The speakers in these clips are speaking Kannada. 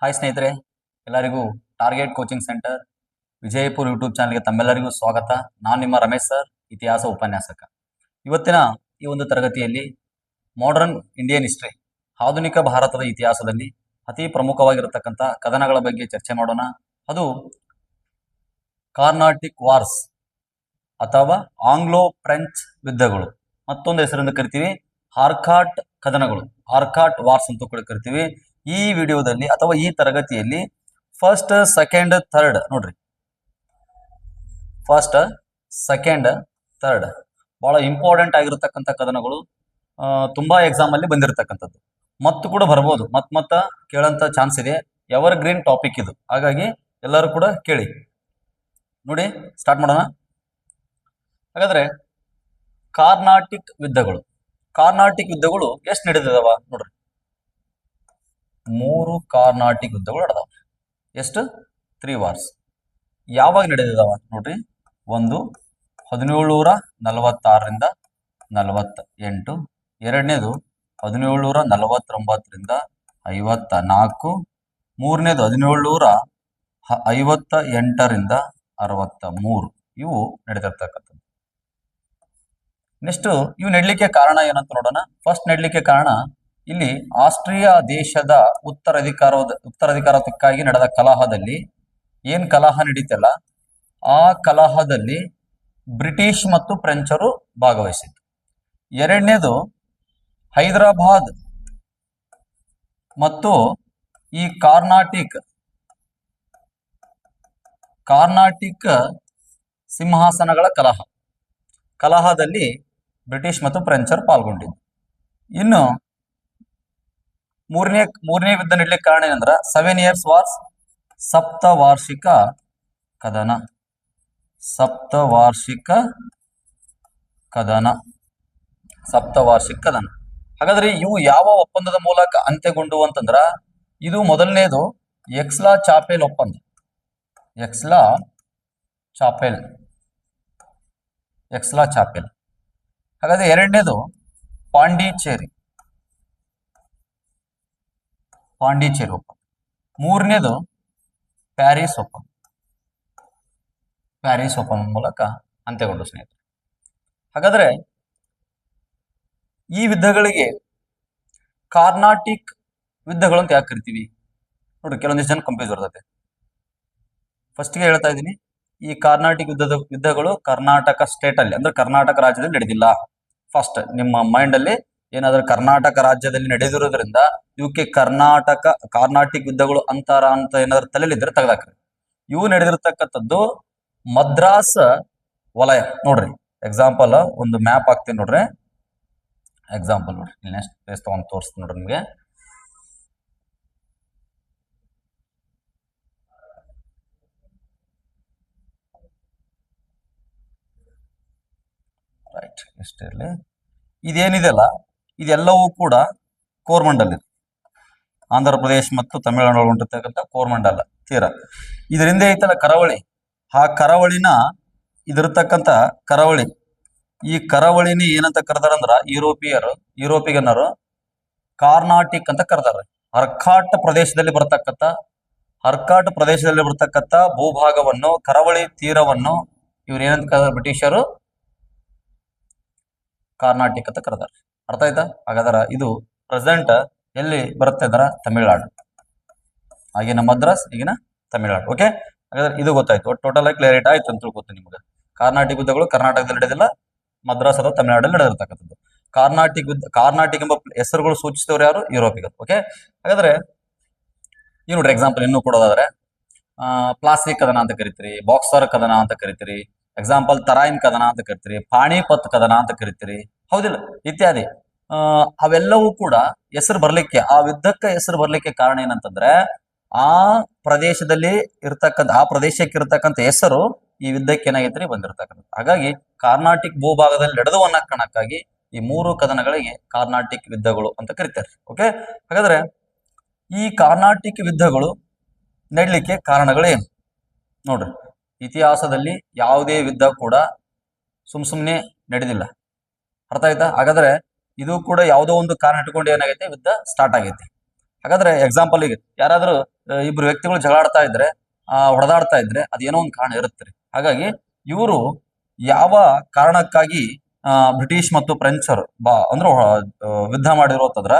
ಹಾಯ್ ಸ್ನೇಹಿತರೆ, ಎಲ್ಲರಿಗೂ target coaching centre Vijayapura YouTube ಚಾನಲ್ಗೆ ತಮ್ಮೆಲ್ಲರಿಗೂ ಸ್ವಾಗತ. ನಾನು ನಿಮ್ಮ ರಮೇಶ್ ಸರ್, ಇತಿಹಾಸ ಉಪನ್ಯಾಸಕ. ಇವತ್ತಿನ ಈ ಒಂದು ತರಗತಿಯಲ್ಲಿ ಮಾಡರ್ನ್ ಇಂಡಿಯನ್ ಹಿಸ್ಟ್ರಿ, ಆಧುನಿಕ ಭಾರತದ ಇತಿಹಾಸದಲ್ಲಿ ಅತಿ ಪ್ರಮುಖವಾಗಿರತಕ್ಕಂಥ ಕದನಗಳ ಬಗ್ಗೆ ಚರ್ಚೆ ಮಾಡೋಣ. ಅದು ಕಾರ್ನಾಟಿಕ್ ವಾರ್ಸ್ ಅಥವಾ ಆಂಗ್ಲೋ ಫ್ರೆಂಚ್ ಯುದ್ಧಗಳು, ಮತ್ತೊಂದು ಹೆಸರಿಂದ ಕರಿತೀವಿ ಆರ್ಕಾಟ್ ಕದನಗಳು, ಆರ್ಕಾಟ್ ವಾರ್ಸ್ ಅಂತ ಕೂಡ ಕರಿತೀವಿ. ಈ ವಿಡಿಯೋದಲ್ಲಿ ಅಥವಾ ಈ ತರಗತಿಯಲ್ಲಿ ಫಸ್ಟ್, ಸೆಕೆಂಡ್, ಥರ್ಡ್ ನೋಡ್ರಿ, ಫಸ್ಟ್, ಸೆಕೆಂಡ್, ಥರ್ಡ್ ಬಹಳ ಇಂಪಾರ್ಟೆಂಟ್ ಆಗಿರತಕ್ಕಂಥ ಕದನಗಳು. ತುಂಬಾ ಎಕ್ಸಾಮ್ ಅಲ್ಲಿ ಬಂದಿರತಕ್ಕಂಥದ್ದು, ಮತ್ತು ಕೂಡ ಬರ್ಬೋದು, ಮತ್ತ ಕೇಳಂತ ಚಾನ್ಸ್ ಇದೆ. ಎವರ್ ಗ್ರೀನ್ ಟಾಪಿಕ್ ಇದು, ಹಾಗಾಗಿ ಎಲ್ಲರೂ ಕೂಡ ಕೇಳಿ. ನೋಡಿ, ಸ್ಟಾರ್ಟ್ ಮಾಡೋಣ. ಹಾಗಾದ್ರೆ ಕಾರ್ನಾಟಿಕ್ ಯುದ್ಧಗಳು, ಕಾರ್ನಾಟಿಕ್ ಯುದ್ಧಗಳು ಎಷ್ಟು ನಡೆದಿದಾವ ನೋಡ್ರಿ. 3 ಕಾರ್ನಾಟಿಕ್ ಯುದ್ಧಗಳು ನಡೆದಾವ. ಎಷ್ಟು? 3 ವಾರ್ಸ್. ಯಾವಾಗ ನಡೆದಿದಾವ ನೋಡ್ರಿ. ಒಂದು 1746ರಿಂದ 48, ಎರಡನೇದು 1749ರಿಂದ 54, ಮೂರನೇದು 1758ರಿಂದ 63. ಇವು ನಡೆದಿರ್ತಕ್ಕಂಥದ್ದು. ನೆಕ್ಸ್ಟ್ ಇವು ನಡಲಿಕ್ಕೆ ಕಾರಣ ಏನಂತ ನೋಡೋಣ. ಫಸ್ಟ್ ನಡಲಿಕ್ಕೆ ಕಾರಣ, ಇಲ್ಲಿ ಆಸ್ಟ್ರಿಯಾ ದೇಶದ ಉತ್ತರಾಧಿಕಾರಕ್ಕಾಗಿ ನಡೆದ ಕಲಹದಲ್ಲಿ, ಏನ್ ಕಲಹ ನಡೀತಲ್ಲ ಆ ಕಲಹದಲ್ಲಿ ಬ್ರಿಟಿಷ್ ಮತ್ತು ಫ್ರೆಂಚರು ಭಾಗವಹಿಸಿದ್ರು. ಎರಡನೇದು ಹೈದರಾಬಾದ್ ಮತ್ತು ಈ ಕಾರ್ನಾಟಿಕ್ ಸಿಂಹಾಸನಗಳ ಕಲಹದಲ್ಲಿ ಬ್ರಿಟಿಷ್ ಮತ್ತು ಫ್ರೆಂಚರು ಪಾಲ್ಗೊಂಡಿದ್ರು. ಇನ್ನು ಮೂರನೇ ಯುದ್ಧ ನಡಲಿಕ್ಕೆ ಕಾರಣ ಏನಂದ್ರ 7 ಇಯರ್ಸ್ ವಾರ್ಸ್, ಸಪ್ತವಾರ್ಷಿಕ ಕದನ. ಹಾಗಾದ್ರೆ ಇವು ಯಾವ ಒಪ್ಪಂದದ ಮೂಲಕ ಅಂತ್ಯಗೊಂಡು ಅಂತಂದ್ರ, ಇದು ಮೊದಲನೇದು ಎಕ್ಸ್ಲಾ ಚಾಪೆಲ್ ಒಪ್ಪಂದ, ಎಕ್ಸ್ಲಾ ಚಾಪೆಲ್. ಹಾಗಾದ್ರೆ ಎರಡನೇದು ಪಾಂಡಿಚೇರಿ ಒಪ್ಪಂದ. ಮೂರನೇದು ಪ್ಯಾರಿಸ್ ಒಪ್ಪಂದ ಮೂಲಕ ಅಂತ್ಯಗೊಂಡು ಸ್ನೇಹಿತರೆ. ಹಾಗಾದ್ರೆ ಈ ಯುದ್ಧಗಳಿಗೆ ಕಾರ್ನಾಟಿಕ್ ಯುದ್ಧಗಳು ಅಂತ ಯಾಕೆ ಕರಿತೀವಿ ನೋಡ್ರಿ. ಕೆಲವೊಂದಿಷ್ಟು ಜನ ಕನ್ಫ್ಯೂಸ್ ಬರ್ತದೆ. ಫಸ್ಟ್ಗೆ ಹೇಳ್ತಾ ಇದ್ದೀನಿ, ಈ ಕಾರ್ನಾಟಿಕ್ ಯುದ್ಧಗಳು ಕರ್ನಾಟಕ ಸ್ಟೇಟ್ ಅಲ್ಲಿ, ಅಂದ್ರೆ ಕರ್ನಾಟಕ ರಾಜ್ಯದಲ್ಲಿ ನಡೆದಿಲ್ಲ. ಫಸ್ಟ್ ನಿಮ್ಮ ಮೈಂಡ್ ಅಲ್ಲಿ ಏನಾದ್ರೂ ಕರ್ನಾಟಕ ರಾಜ್ಯದಲ್ಲಿ ನಡೆದಿರೋದ್ರಿಂದ ಇವಕ್ಕೆ ಕಾರ್ನಾಟಿಕ್ ಯುದ್ಧಗಳು ಅಂತಾರ ಅಂತ ಏನಾದ್ರೂ ತಲೆಯಲ್ಲಿದ್ರೆ ತೆಗೆದಾಕ್ರಿ. ಇವು ನಡೆದಿರ್ತಕ್ಕಂಥದ್ದು ಮದ್ರಾಸ್ ವಲಯ ನೋಡ್ರಿ. ಎಕ್ಸಾಂಪಲ್ ಒಂದು ಮ್ಯಾಪ್ ಹಾಕ್ತೀನಿ ನೋಡ್ರಿ. ಎಕ್ಸಾಂಪಲ್ ನೋಡ್ರಿ, ಇಲ್ಲಿ ನೆಕ್ಸ್ಟ್ ಪೇಜ್ ತಗೊಂಡು ತೋರಿಸ್ತೀನಿ ನೋಡ್ರಿ ನಿಮ್ಗೆ. ರೈಟ್, ಇಷ್ಟಿರಲಿ. ಇದೇನಿದೆಲ್ಲ ಇದೆಲ್ಲವೂ ಕೂಡ ಕೋರಮಂಡಲ್ ಇದೆ. ಆಂಧ್ರ ಪ್ರದೇಶ ಮತ್ತು ತಮಿಳುನಾಡು ಒಳಗೊಂಡಿರ್ತಕ್ಕಂಥ ಕೋರಮಂಡಲ ತೀರ. ಇದರಿಂದ ಐತಲ್ಲ ಕರಾವಳಿ, ಆ ಕರಾವಳಿನ ಇದಿರ್ತಕ್ಕಂಥ ಕರಾವಳಿ, ಈ ಕರಾವಳಿನಿ ಏನಂತ ಕರೆದಾರಂದ್ರ ಯುರೋಪಿಗನ್ನರು ಕಾರ್ನಾಟಿಕ್ ಅಂತ ಕರೆದಾರ. ಆರ್ಕಾಟ್ ಪ್ರದೇಶದಲ್ಲಿ ಬರ್ತಕ್ಕಂಥ ಭೂಭಾಗವನ್ನು, ಕರಾವಳಿ ತೀರವನ್ನು ಇವ್ರು ಏನಂತ ಕರೆದಾರ, ಬ್ರಿಟಿಷರು ಕಾರ್ನಾಟಿಕ್ ಅಂತ ಕರೆದಾರ. ಅರ್ಥ ಆಯ್ತಾ? ಹಾಗಾದ್ರೆ ಇದು ಪ್ರೆಸೆಂಟ್ ಎಲ್ಲಿ ಬರುತ್ತೆ ಅಂದ್ರೆ ತಮಿಳುನಾಡು, ಆಗಿನ ಮದ್ರಾಸ್, ಈಗಿನ ತಮಿಳುನಾಡು. ಓಕೆ, ಹಾಗಾದ್ರೆ ಇದು ಗೊತ್ತಾಯ್ತು. ಟೋಟಲ್ ಆಗಿ ಕ್ಲಿಯರಿಟಿ ಆಯ್ತು ಅಂತ ತಿಳ್ಕೊತೀನಿ ನಿಮ್ಗೆ. ಕಾರ್ನಾಟಿಕ್ ಯುದ್ಧಗಳು ಕರ್ನಾಟಕದಲ್ಲಿ ನಡೆದಿಲ್ಲ, ಮದ್ರಾಸ್ ಅಥವಾ ತಮಿಳುನಾಡಲ್ಲಿ ನಡೆದಿರ್ತಕ್ಕಂಥದ್ದು. ಕಾರ್ನಾಟಿಕ್ ಎಂಬ ಹೆಸರುಗಳು ಸೂಚಿಸಿದವರು ಯಾರು? ಯುರೋಪಿಗರು. ಓಕೆ, ಹಾಗಾದ್ರೆ ಈ ನೋಡ್ರಿ ಎಕ್ಸಾಂಪಲ್ ಇನ್ನೂ ಕೊಡೋದಾದ್ರೆ, ಪ್ಲಾಸ್ಟಿಕ್ ಕದನ ಅಂತ ಕರಿತೀರಿ, ಬಾಕ್ಸರ್ ಕದನ ಅಂತ ಕರಿತೀರಿ, ಎಕ್ಸಾಂಪಲ್ ತರಾಯಿನ್ ಕದನ ಅಂತ ಕರಿತೀರಿ, ಪಾಣಿಪತ್ ಕದನ ಅಂತ ಕರಿತೀರಿ, ಹೌದಿಲ್ಲ, ಇತ್ಯಾದಿ. ಅವೆಲ್ಲವೂ ಕೂಡ ಹೆಸರು ಬರ್ಲಿಕ್ಕೆ, ಆ ಯುದ್ಧಕ್ಕೆ ಹೆಸರು ಬರ್ಲಿಕ್ಕೆ ಕಾರಣ ಏನಂತಂದ್ರೆ, ಆ ಪ್ರದೇಶಕ್ಕೆ ಇರ್ತಕ್ಕಂಥ ಹೆಸರು ಈ ಯುದ್ಧಕ್ಕೆ ಏನಾಗೈತ್ರಿ ಬಂದಿರ್ತಕ್ಕಂಥ. ಹಾಗಾಗಿ ಕಾರ್ನಾಟಿಕ್ ಭೂಭಾಗದಲ್ಲಿ ನಡೆದು ಅನ್ನಕ್ಕಾಗಿ ಈ 3 ಕದನಗಳಿಗೆ ಕಾರ್ನಾಟಿಕ್ ಯುದ್ಧಗಳು ಅಂತ ಕರೀತಾರೆ. ಓಕೆ, ಹಾಗಾದ್ರೆ ಈ ಕಾರ್ನಾಟಿಕ್ ಯುದ್ಧಗಳು ನಡಲಿಕ್ಕೆ ಕಾರಣಗಳೇನು ನೋಡ್ರಿ. ಇತಿಹಾಸದಲ್ಲಿ ಯಾವುದೇ ಯುದ್ಧ ಕೂಡ ಸುಮ್ನೆ ನಡೆದಿಲ್ಲ. ಅರ್ಥ ಆಯ್ತಾ? ಹಾಗಾದ್ರೆ ಇದು ಕೂಡ ಯಾವುದೋ ಒಂದು ಕಾರಣ ಇಟ್ಕೊಂಡು ಏನಾಗೈತೆ ಯುದ್ಧ ಸ್ಟಾರ್ಟ್ ಆಗೈತೆ. ಹಾಗಾದ್ರೆ ಎಕ್ಸಾಂಪಲ್ ಈಗ ಯಾರಾದ್ರೂ ಇಬ್ರು ವ್ಯಕ್ತಿಗಳು ಜಗಳಾಡ್ತಾ ಇದ್ರೆ ಹೊಡೆದಾಡ್ತಾ ಇದ್ರೆ ಅದೇನೋ ಒಂದು ಕಾರಣ ಇರುತ್ತೆ. ಹಾಗಾಗಿ ಇವರು ಯಾವ ಕಾರಣಕ್ಕಾಗಿ ಬ್ರಿಟಿಷ್ ಮತ್ತು ಫ್ರೆಂಚರು ಅಂದ್ರೆ ಯುದ್ಧ ಮಾಡಿರೋತಂದ್ರ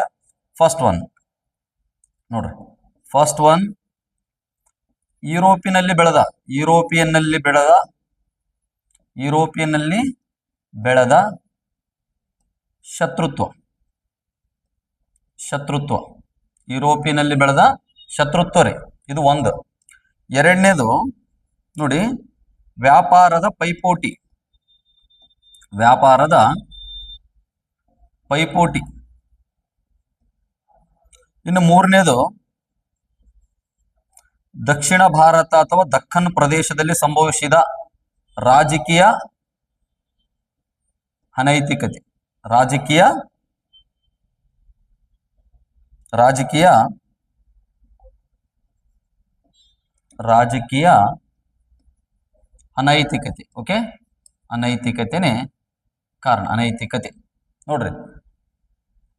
ಫಸ್ಟ್ ಒನ್ ನೋಡ್ರಿ, ಫಸ್ಟ್ ಒನ್ ಯುರೋಪಿಯನ್ನಲ್ಲಿ ಬೆಳೆದ ಶತ್ರುತ್ವ ಯುರೋಪಿಯನ್ನಲ್ಲಿ ಬೆಳೆದ ಶತ್ರುತ್ವ ರೀ, ಇದು ಒಂದು. ಎರಡನೇದು ನೋಡಿ, ವ್ಯಾಪಾರದ ಪೈಪೋಟಿ. ಇನ್ನು ಮೂರನೇದು ದಕ್ಷಿಣ ಭಾರತ ಅಥವಾ ದಕ್ಕನ್ ಪ್ರದೇಶದಲ್ಲಿ ಸಂಭವಿಸಿದ ರಾಜಕೀಯ ಅನೈತಿಕತೆ. ರಾಜಕೀಯ ಅನೈತಿಕತೆ. ಓಕೆ, ಅನೈತಿಕತೆನೇ ಕಾರಣ. ಅನೈತಿಕತೆ ನೋಡ್ರಿ,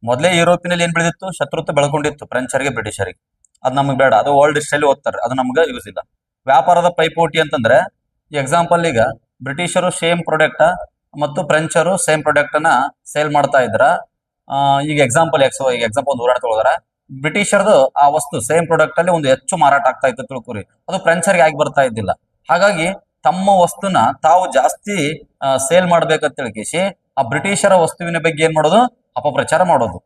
ಮೊದಲೇ ಯುರೋಪಿನಲ್ಲಿ ಏನ್ ಬೆಳೆದಿತ್ತು? ಶತ್ರುತ್ವ ಬೆಳ್ಕೊಂಡಿತ್ತು ಫ್ರೆಂಚರಿಗೆ ಬ್ರಿಟಿಷರಿಗೆ. ಅದು ನಮಗೆ ಬೇಡ, ಅದು ಓಲ್ಡ್ ಹಿಸ್ಟ್ರಿಯಲ್ಲಿ ಓದ್ತಾರೆ, ಅದು ನಮ್ಗೆ ಯೂಸ್ ಇಲ್ಲ. ವ್ಯಾಪಾರದ ಪೈಪೋಟಿ ಅಂತಂದ್ರೆ, ಈ ಎಕ್ಸಾಂಪಲ್ ಈಗ ಬ್ರಿಟಿಷರು ಸೇಮ್ ಪ್ರಾಡಕ್ಟ್ ಮತ್ತು ಫ್ರೆಂಚರು ಸೇಮ್ ಪ್ರಾಡಕ್ಟ್ ಅನ್ನ ಸೇಲ್ ಮಾಡ್ತಾ ಇದ್ರ. ಈಗ ಎಕ್ಸಾಂಪಲ್ ಒಂದು ಉದಾಹರಣೆ ತಗೊಳ್ದಾರ, ಬ್ರಿಟಿಷರ್ದು ಆ ವಸ್ತು ಸೇಮ್ ಪ್ರಾಡಕ್ಟ್ ಅಲ್ಲಿ ಒಂದು ಹೆಚ್ಚು ಮಾರಾಟ ಆಗ್ತಾ ಇತ್ತು ತಿಳ್ಕೊರಿ, ಅದು ಫ್ರೆಂಚರ್ಗೆ ಆಗಿ ಬರ್ತಾ ಇದ್ದಿಲ್ಲ. ಹಾಗಾಗಿ ತಮ್ಮ ವಸ್ತುನ ತಾವು ಜಾಸ್ತಿ ಸೇಲ್ ಮಾಡ್ಬೇಕಂತ ತಿಳ್ಕಿಸಿ ಆ ಬ್ರಿಟಿಷರ ವಸ್ತುವಿನ ಬಗ್ಗೆ ಏನ್ ಮಾಡೋದು? ಅಪಪ್ರಚಾರ ಮಾಡೋದು,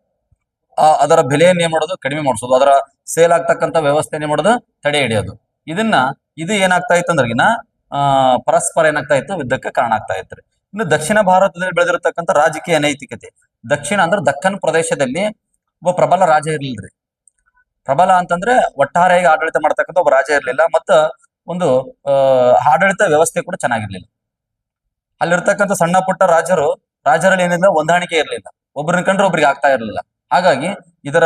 ಅದರ ಬೆಲೆಯನ್ನು ಏನ್ ಮಾಡೋದು? ಕಡಿಮೆ ಮಾಡಿಸೋದು, ಅದರ ಸೇಲ್ ಆಗ್ತಕ್ಕಂಥ ವ್ಯವಸ್ಥೆಯನ್ನು ಏನ್ ಮಾಡೋದು? ತಡೆ ಹಿಡಿಯೋದು. ಇದು ಏನಾಗ್ತಾ ಇತ್ತು ಅಂದ್ರಗಿನ ಪರಸ್ಪರ ಏನಾಗ್ತಾ ಇತ್ತು? ಯುದ್ಧಕ್ಕೆ ಕಾರಣ ಆಗ್ತಾ ಇತ್ತು. ಇನ್ನು ದಕ್ಷಿಣ ಭಾರತದಲ್ಲಿ ಬೆಳೆದಿರತಕ್ಕಂಥ ರಾಜಕೀಯ ಅನೈತಿಕತೆ. ದಕ್ಷಿಣ ಅಂದ್ರೆ ದಕ್ಕನ್ ಪ್ರದೇಶದಲ್ಲಿ ಒಬ್ಬ ಪ್ರಬಲ ರಾಜ ಇರ್ಲಿಲ್ರಿ. ಪ್ರಬಲ ಅಂತಂದ್ರೆ ಒಟ್ಟಾರೆಯಾಗಿ ಆಡಳಿತ ಮಾಡ್ತಕ್ಕಂಥ ಒಬ್ಬ ರಾಜ ಇರ್ಲಿಲ್ಲ, ಮತ್ತ ಒಂದು ಆಡಳಿತ ವ್ಯವಸ್ಥೆ ಕೂಡ ಚೆನ್ನಾಗಿರ್ಲಿಲ್ಲ. ಅಲ್ಲಿರ್ತಕ್ಕಂಥ ಸಣ್ಣ ಪುಟ್ಟ ರಾಜರಲ್ಲಿ ಏನಿಲ್ಲ, ಹೊಂದಾಣಿಕೆ ಇರಲಿಲ್ಲ, ಒಬ್ಬರನ್ನ ಕಂಡ್ರೆ ಒಬ್ರಿಗೆ ಆಗ್ತಾ ಇರಲಿಲ್ಲ. ಹಾಗಾಗಿ ಇದರ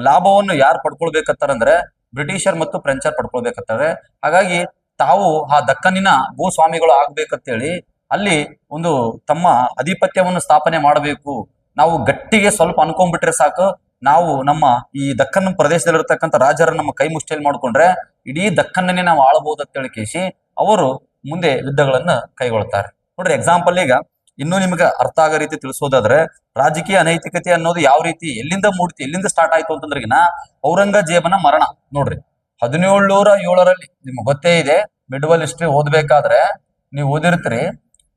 ಲಾಭವನ್ನು ಯಾರು ಪಡ್ಕೊಳ್ಬೇಕಂತಾರಂದ್ರೆ ಬ್ರಿಟಿಷರ್ ಮತ್ತು ಫ್ರೆಂಚರ್ ಪಡ್ಕೊಳ್ಬೇಕಂತಾರೆ. ಹಾಗಾಗಿ ತಾವು ಆ ದಕ್ಕನಿನ ಭೂಸ್ವಾಮಿಗಳು ಆಗ್ಬೇಕಂತೇಳಿ ಅಲ್ಲಿ ಒಂದು ತಮ್ಮ ಅಧಿಪತ್ಯವನ್ನು ಸ್ಥಾಪನೆ ಮಾಡಬೇಕು. ನಾವು ಗಟ್ಟಿಗೆ ಸ್ವಲ್ಪ ಅನ್ಕೊಂಡ್ಬಿಟ್ರೆ ಸಾಕು, ನಾವು ನಮ್ಮ ಈ ದಕ್ಕನ್ ಪ್ರದೇಶದಲ್ಲಿರ್ತಕ್ಕಂಥ ರಾಜರ ನಮ್ಮ ಕೈ ಮುಷ್ಟಿಯಲ್ಲಿ ಮಾಡ್ಕೊಂಡ್ರೆ ಇಡೀ ದಕ್ಕನ್ನೇ ನಾವು ಆಳಬಹುದು ಅಂತ ಹೇಳಿಕೇಸಿ ಅವರು ಮುಂದೆ ಯುದ್ಧಗಳನ್ನ ಕೈಗೊಳ್ತಾರೆ. ನೋಡ್ರಿ, ಎಕ್ಸಾಂಪಲ್ ಈಗ ಇನ್ನೂ ನಿಮ್ಗೆ ಅರ್ಥ ಆಗೋ ರೀತಿ ತಿಳಿಸೋದಾದ್ರೆ, ರಾಜಕೀಯ ಅನೈತಿಕತೆ ಅನ್ನೋದು ಯಾವ ರೀತಿ ಎಲ್ಲಿಂದ ಸ್ಟಾರ್ಟ್ ಆಯ್ತು ಅಂತಂದ್ರಿಗಿನ ಔರಂಗಜೇಬನ ಮರಣ. ನೋಡ್ರಿ, 1707ರಲ್ಲಿ ನಿಮ್ಗೆ ಗೊತ್ತೇ ಇದೆ, ಮಿಡ್ವಲ್ ಹಿಸ್ಟ್ರಿ ಓದ್ಬೇಕಾದ್ರೆ ನೀವು ಓದಿರ್ತೀರಿ.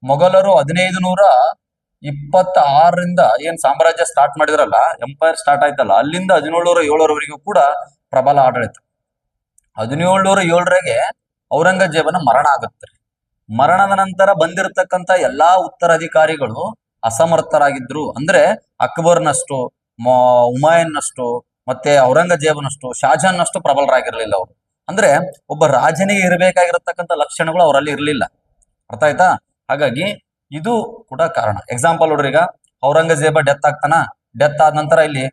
ಮೊಘಲರು 1526ರಿಂದ ಏನ್ ಸಾಮ್ರಾಜ್ಯ ಸ್ಟಾರ್ಟ್ ಮಾಡಿದ್ರಲ್ಲ, ಎಂಪೈರ್ ಸ್ಟಾರ್ಟ್ ಆಯ್ತಲ್ಲ, ಅಲ್ಲಿಂದ 1707ರವರೆಗೂ ಕೂಡ ಪ್ರಬಲ ಆಡಳಿತ. 1707ರಿಗೆ ಔರಂಗಜೇಬನ ಮರಣ ಆಗುತ್ತೆ. ಮರಣದ ನಂತರ ಬಂದಿರತಕ್ಕಂತ ಎಲ್ಲಾ ಉತ್ತರಾಧಿಕಾರಿಗಳು ಅಸಮರ್ಥರಾಗಿದ್ರು. ಅಂದ್ರೆ ಅಕ್ಬರ್ನಷ್ಟು, ಹುಮಾಯೂನ್ನಷ್ಟು, ಮತ್ತೆ ಔರಂಗಜೇಬನಷ್ಟು, ಶಾಜಹಾನ್ನಷ್ಟು ಪ್ರಬಲರಾಗಿರ್ಲಿಲ್ಲ ಅವರು. ಅಂದ್ರೆ ಒಬ್ಬ ರಾಜನಿಗೆ ಇರಬೇಕಾಗಿರತಕ್ಕಂಥ ಲಕ್ಷಣಗಳು ಅವರಲ್ಲಿ ಇರಲಿಲ್ಲ. ಅರ್ಥ ಆಯ್ತಾ? ಹಾಗಾಗಿ ಇದು ಕೂಡ ಕಾರಣ. ಎಕ್ಸಾಂಪಲ್ ನೋಡ್ರಿ, ಈಗ ಔರಂಗಜೇಬ ಡೆತ್ ಆಗ್ತಾನ. ಡೆತ್ ಆದ ನಂತರ ಇಲ್ಲಿ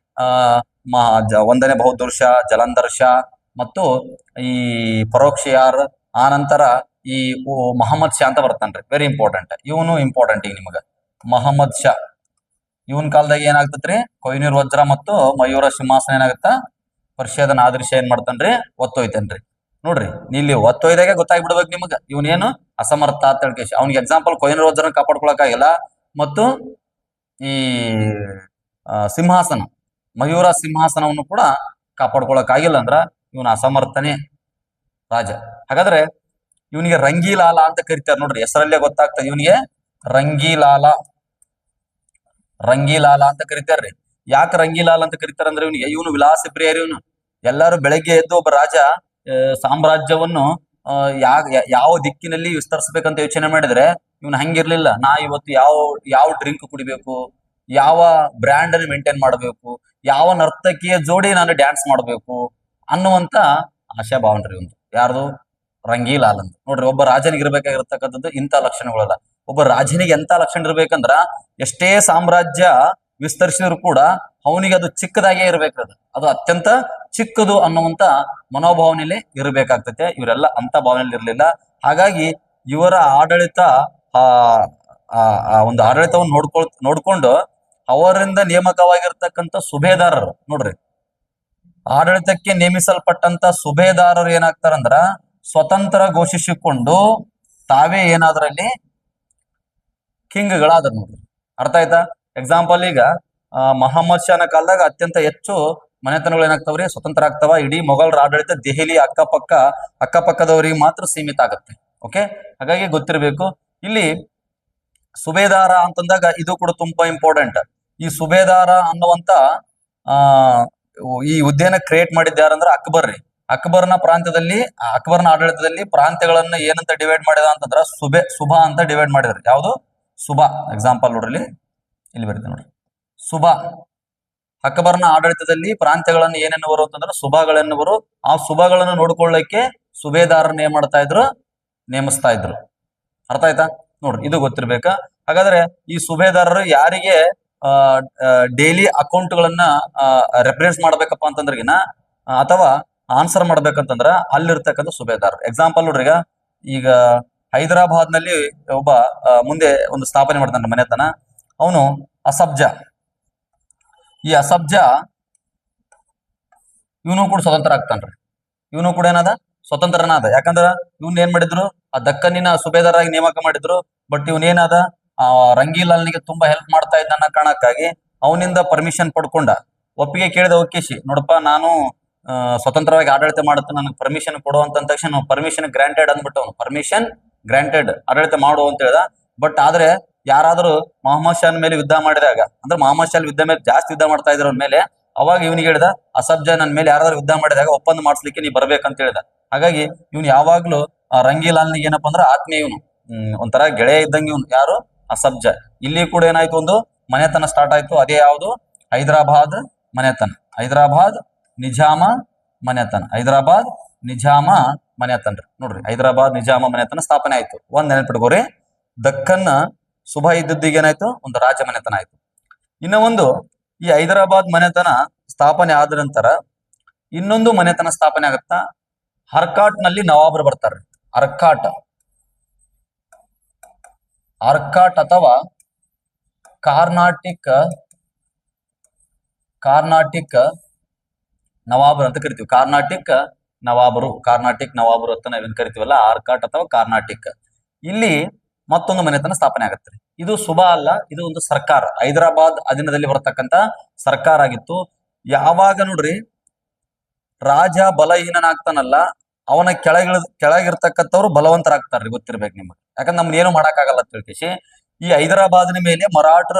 1ನೇ ಬಹದ್ದೂರ್ ಶಾ, ಜಲಂಧರ್ ಶಾ ಮತ್ತು ಈ ಫರೋಕ್ಷಿಯಾರ್, ಆ ನಂತರ ಈ ಮೊಹಮ್ಮದ್ ಶಾ ಅಂತ ಬರ್ತಾನ್ರಿ. ವೆರಿ ಇಂಪಾರ್ಟೆಂಟ್, ಇವನು ಇಂಪಾರ್ಟೆಂಟ್. ಈಗ ನಿಮಗ ಮೊಹಮ್ಮದ್ ಶಾ, ಇವನ್ ಕಾಲದಾಗ ಏನಾಗ್ತತ್ರಿ? ಕೊಹಿನೂರ್ ವಜ್ರ ಮತ್ತು ಮಯೂರ ಸಿಂಹಾಸನ ಏನಾಗತ್ತ? ಪರ್ಷಿಯಾದ ನಾದಿರ್ ಶಾ ಏನ್ ಮಾಡ್ತಾನ್ರಿ? ಒತ್ತೊಯ್ತೇನ್ರಿ. ನೋಡ್ರಿ, ಇಲ್ಲಿ ಒತ್ತೊಯ್ದಾಗೆ ಗೊತ್ತಾಗ್ಬಿಡ್ಬೇಕು ನಿಮಗ ಇವನೇನು ಅಸಮರ್ಥ ಅಂತ ಹೇಳ್ಕೇಶ್. ಅವ್ನಿಗೆ ಎಕ್ಸಾಂಪಲ್ ಕೊಹಿನೂರ್ ವಜ್ರನ ಕಾಪಾಡ್ಕೊಳಕ್ಕಾಗಿಲ್ಲ, ಮತ್ತು ಈ ಸಿಂಹಾಸನ, ಮಯೂರ ಸಿಂಹಾಸನವನ್ನು ಕೂಡ ಕಾಪಾಡ್ಕೊಳಕ್ಕಾಗಿಲ್ಲ ಅಂದ್ರ ಇವನ ಅಸಮರ್ಥನೇ ರಾಜ. ಹಾಗಾದ್ರೆ ಇವನಿಗೆ ರಂಗೀಲಾಲ ಅಂತ ಕರಿತಾರೆ. ನೋಡ್ರಿ, ಹೆಸರಲ್ಲೇ ಗೊತ್ತಾಗ್ತದೆ, ಇವನಿಗೆ ರಂಗೀಲಾಲ ಅಂತ ಕರಿತಾರ್ರಿ. ಯಾಕೆ ರಂಗೀಲಾಲ ಅಂತ ಕರಿತಾರ ಅಂದ್ರೆ ಇವನು ವಿಲಾಸ ಪ್ರಿಯರಿ. ಇವನು ಎಲ್ಲಾರು ಬೆಳಗ್ಗೆ ಎದ್ದು ಒಬ್ಬ ರಾಜ ಸಾಮ್ರಾಜ್ಯವನ್ನು ಯಾವ ದಿಕ್ಕಿನಲ್ಲಿ ವಿಸ್ತರಿಸಬೇಕಂತ ಯೋಚನೆ ಮಾಡಿದ್ರೆ ಇವನು ಹಂಗಿರ್ಲಿಲ್ಲ. ನಾ ಇವತ್ತು ಯಾವ ಡ್ರಿಂಕ್ ಕುಡಿಬೇಕು, ಯಾವ ಬ್ರ್ಯಾಂಡ್ ಅನ್ನು ಮೇಂಟೈನ್ ಮಾಡಬೇಕು, ಯಾವ ನರ್ತಕಿಯ ಜೋಡಿ ನಾನು ಡ್ಯಾನ್ಸ್ ಮಾಡಬೇಕು ಅನ್ನುವಂತ ಆಶಾಭಾವನ್ರಿ ಒಂದು. ಯಾರ್ದು? ರಂಗೀಲಾಲ್ ಅಂತ. ನೋಡ್ರಿ, ಒಬ್ಬ ರಾಜನಿಗೆ ಇರ್ಬೇಕಾಗಿರ್ತಕ್ಕಂಥದ್ದು ಇಂಥ ಲಕ್ಷಣಗಳಲ್ಲ. ಒಬ್ಬ ರಾಜನಿಗೆ ಎಂತ ಲಕ್ಷಣ ಇರ್ಬೇಕಂದ್ರ, ಎಷ್ಟೇ ಸಾಮ್ರಾಜ್ಯ ವಿಸ್ತರಿಸಿದ್ರು ಕೂಡ ಅವನಿಗೆ ಅದು ಚಿಕ್ಕದಾಗೇ ಇರ್ಬೇಕದು, ಅದು ಅತ್ಯಂತ ಚಿಕ್ಕದು ಅನ್ನುವಂತ ಮನೋಭಾವನೆಯಲ್ಲಿ ಇರಬೇಕಾಗ್ತತೆ. ಇವರೆಲ್ಲ ಅಂತ ಭಾವನೆಯಲ್ಲಿ ಇರಲಿಲ್ಲ. ಹಾಗಾಗಿ ಇವರ ಆಡಳಿತ ಒಂದು ಆಡಳಿತವನ್ನು ನೋಡ್ಕೊಂಡು ಅವರಿಂದ ನೇಮಕವಾಗಿರ್ತಕ್ಕಂಥ ಸುಬೇದಾರರು, ನೋಡ್ರಿ, ಆಡಳಿತಕ್ಕೆ ನೇಮಿಸಲ್ಪಟ್ಟಂತ ಸುಬೇದಾರರು ಏನಾಗ್ತಾರಂದ್ರ ಸ್ವತಂತ್ರ ಘೋಷಿಸಿಕೊಂಡು ತಾವೇ ಏನಾದ್ರಲ್ಲಿ ಕಿಂಗ್ಗಳಾದ್ರು ನೋಡ್ರಿ. ಅರ್ಥ ಆಯ್ತಾ? ಎಕ್ಸಾಂಪಲ್ ಈಗ ಮಹಮ್ಮದ್ ಶಾನ ಕಾಲದಾಗ ಅತ್ಯಂತ ಹೆಚ್ಚು ಮನೆತನಗಳು ಏನಾಗ್ತಾವ್ರಿ ಸ್ವತಂತ್ರ ಆಗ್ತಾವ. ಇಡೀ ಮೊಘಲರ ಆಡಳಿತ ದೆಹಲಿ ಅಕ್ಕಪಕ್ಕದವರಿಗೆ ಮಾತ್ರ ಸೀಮಿತ ಆಗುತ್ತೆ. ಓಕೆ, ಹಾಗಾಗಿ ಗೊತ್ತಿರಬೇಕು. ಇಲ್ಲಿ ಸುಬೇದಾರ ಅಂತಂದಾಗ ಇದು ಕೂಡ ತುಂಬಾ ಇಂಪಾರ್ಟೆಂಟ್. ಈ ಸುಬೇದಾರ ಅನ್ನುವಂತ ಆ ಈ ಹುದ್ದೆನ ಕ್ರಿಯೇಟ್ ಮಾಡಿದ್ದ ಯಾರಂದ್ರೆ ಅಕ್ಬರ್ ರೀ. ಅಕ್ಬರ್ನ ಆಡಳಿತದಲ್ಲಿ ಪ್ರಾಂತ್ಯಗಳನ್ನ ಏನಂತ ಡಿವೈಡ್ ಮಾಡಿದ ಅಂತಂದ್ರ ಸುಬಾ ಅಂತ ಡಿವೈಡ್ ಮಾಡಿದ್ರು. ಯಾವುದು? ಸುಬಾ. ಎಕ್ಸಾಂಪಲ್ ನೋಡ್ರಿ, ಇಲ್ಲಿ ಬರುತ್ತೆ ನೋಡ್ರಿ, ಸುಬಾ. ಅಕ್ಬರ್ನ ಆಡಳಿತದಲ್ಲಿ ಪ್ರಾಂತ್ಯಗಳನ್ನು ಏನೆನ್ನುವರು ಅಂತಂದ್ರೆ ಸುಬಾಗಳೆನ್ನುವರು. ಆ ಸುಬಾಗಳನ್ನು ನೋಡ್ಕೊಳ್ಳಕ್ಕೆ ಸುಬೇದಾರನ್ನ ಏನ್ ಮಾಡ್ತಾ ಇದ್ರು? ನೇಮಿಸ್ತಾ ಇದ್ರು. ಅರ್ಥ ಆಯ್ತಾ? ನೋಡ್ರಿ, ಇದು ಗೊತ್ತಿರ್ಬೇಕಾ? ಹಾಗಾದ್ರೆ ಈ ಸುಬೇದಾರರು ಯಾರಿಗೆ ಡೈಲಿ ಅಕೌಂಟ್ಗಳನ್ನ ರೆಫರೆನ್ಸ್ ಮಾಡ್ಬೇಕಪ್ಪ ಅಂತಂದ್ರಗಿನ ಅಥವಾ ಆನ್ಸರ್ ಮಾಡ್ಬೇಕಂತಂದ್ರ ಅಲ್ಲಿರ್ತಕ್ಕಂಥ ಸುಬೇದಾರ್. ಎಕ್ಸಾಂಪಲ್ ನೋಡ್ರಿ, ಈಗ ಹೈದರಾಬಾದ್ ನಲ್ಲಿ ಒಬ್ಬ ಮುಂದೆ ಒಂದು ಸ್ಥಾಪನೆ ಮಾಡ್ತಾನೆ ಮನೆತನ, ಅವನು ಅಸಬ್ಜಾ. ಈ ಅಸಬ್ಜಾ ಇವನು ಕೂಡ ಸ್ವತಂತ್ರ ಆಗ್ತಾನ್ರಿ. ಇವನು ಕೂಡ ಏನದ ಸ್ವತಂತ್ರನಾದ. ಯಾಕಂದ್ರ ಇವನ್ ಏನ್ ಮಾಡಿದ್ರು, ಆ ದಕ್ಕನ್ನಿನ ಸುಬೇದಾರಾಗಿ ನೇಮಕ ಮಾಡಿದ್ರು. ಬಟ್ ಇವನೇನಾದ ರಂಗೀಲಾಲ್ನಿಗೆ ತುಂಬಾ ಹೆಲ್ಪ್ ಮಾಡ್ತಾ ಇದ್ದ ಅನ್ನೋ ಕಾರಣಕ್ಕಾಗಿ ಅವನಿಂದ ಪರ್ಮಿಷನ್ ಪಡ್ಕೊಂಡ, ಒಪ್ಪಿಗೆ ಕೇಳಿದ. ಒಕ್ಕೇಶಿ ನೋಡಪ್ಪ, ನಾನು ಸ್ವತಂತ್ರವಾಗಿ ಆಡಳಿತ ಮಾಡುತ್ತೆ, ನನಗೆ ಪರ್ಮಿಷನ್ ಕೊಡುವಂತ ತಕ್ಷಣ ಪರ್ಮಿಷನ್ ಗ್ರಾಂಟೆಡ್ ಅಂದ್ಬಿಟ್ಟು ಅವನು ಪರ್ಮಿಷನ್ ಗ್ರಾಂಟೆಡ್ ಆಡಳಿತ ಮಾಡು ಅಂತ ಹೇಳ್ದ. ಬಟ್ ಆದ್ರೆ ಯಾರಾದ್ರೂ ಮೊಹಮ್ಮದ್ ಶಾನ್ ಮೇಲೆ ಯುದ್ಧ ಮಾಡಿದಾಗ, ಅಂದ್ರೆ ಮೊಹಮ್ಮದ್ ಶಾನ್ ಯುದ್ಧ ಮೇಲೆ ಜಾಸ್ತಿ ಯುದ್ಧ ಮಾಡ್ತಾ ಇದ್ರ ಮೇಲೆ, ಅವಾಗ ಇವನಿಗೆ ಹೇಳ್ದ, ಅಸಬ್ಜಾ ನನ್ನ ಮೇಲೆ ಯಾರಾದ್ರೂ ಯುದ್ಧ ಮಾಡಿದಾಗ ಒಪ್ಪಂದ ಮಾಡಿಸ್ಲಿಕ್ಕೆ ನೀ ಬರ್ಬೇಕಂತ ಹೇಳ್ದ. ಹಾಗಾಗಿ ಇವನು ಯಾವಾಗ್ಲೂ ರಂಗೀಲಾಲ್ನಿಗೆ ಏನಪ್ಪಾ ಅಂದ್ರೆ ಆತ್ಮೀಯ, ಇವನು ಒಂಥರ ಗೆಳೆಯ ಇದ್ದಂಗೆ ಇವನು. ಯಾರು? ಅಸಬ್ಜಾ. ಇಲ್ಲಿ ಕೂಡ ಏನಾಯ್ತು, ಒಂದು ಮನೆತನ ಸ್ಟಾರ್ಟ್ ಆಯ್ತು. ಅದೇ ಯಾವುದು? ಹೈದರಾಬಾದ್ ಮನೆತನ. ಹೈದರಾಬಾದ್ ನಿಜಾಮ ಮನೆತನ. ಹೈದರಾಬಾದ್ ನಿಜಾಮ ಮನೆತನ ನೋಡ್ರಿ. ಹೈದರಾಬಾದ್ ನಿಜಾಮ ಮನೆತನ ಸ್ಥಾಪನೆ ಆಯ್ತು. ಒಂದ್ ನೆನಪಿಟ್ಕೋರಿ, ದಕ್ಕನ್ನ ಸುಬಾ ಇದ್ದದ್ದಿಗೆ ಏನಾಯ್ತು, ಒಂದು ರಾಜ ಮನೆತನ ಆಯ್ತು. ಇನ್ನ ಒಂದು, ಈ ಹೈದರಾಬಾದ್ ಮನೆತನ ಸ್ಥಾಪನೆ ಆದ ನಂತರ ಇನ್ನೊಂದು ಮನೆತನ ಸ್ಥಾಪನೆ ಆಗತ್ತಾ, ಅರ್ಕಾಟ್ ನಲ್ಲಿ ನವಾಬರು ಬರ್ತಾರೆ. ಅರ್ಕಾಟ್ ಅಥವಾ ಕಾರ್ನಾಟಿಕ್ ನವಾಬರು ಅಂತ ಕರಿತೀವಿ. ಕಾರ್ನಾಟಿಕ್ ನವಾಬರು ಅಂತ ನಾವೇನ್ ಕರಿತೀವಲ್ಲ, ಆರ್ಕಾಟ್ ಅಥವಾ ಕಾರ್ನಾಟಿಕ್. ಇಲ್ಲಿ ಮತ್ತೊಂದು ಮನೆತನ ಸ್ಥಾಪನೆ ಆಗುತ್ತೆ. ಇದು ಸುಬಾ ಅಲ್ಲ, ಇದು ಒಂದು ಸರ್ಕಾರ. ಹೈದರಾಬಾದ್ ಅಧೀನದಲ್ಲಿ ಬರತಕ್ಕಂತ ಸರ್ಕಾರ ಆಗಿತ್ತು. ಯಾವಾಗ ನೋಡ್ರಿ ರಾಜ ಬಲಹೀನನಾಗ್ತಾನಲ್ಲ, ಅವನ ಕೆಳಗಿರ್ತಕ್ಕಂಥವ್ರು ಬಲವಂತರಾಗ್ತಾರ್ರಿ. ಗೊತ್ತಿರ್ಬೇಕು ನಿಮ್ಗೆ, ಯಾಕಂದ್ರೆ ನಮ್ಗೆ ಏನು ಮಾಡಕ್ಕಾಗಲ್ಲ ತಿಳ್ಕಿಸಿ. ಈ ಹೈದರಾಬಾದಿನ ಮೇಲೆ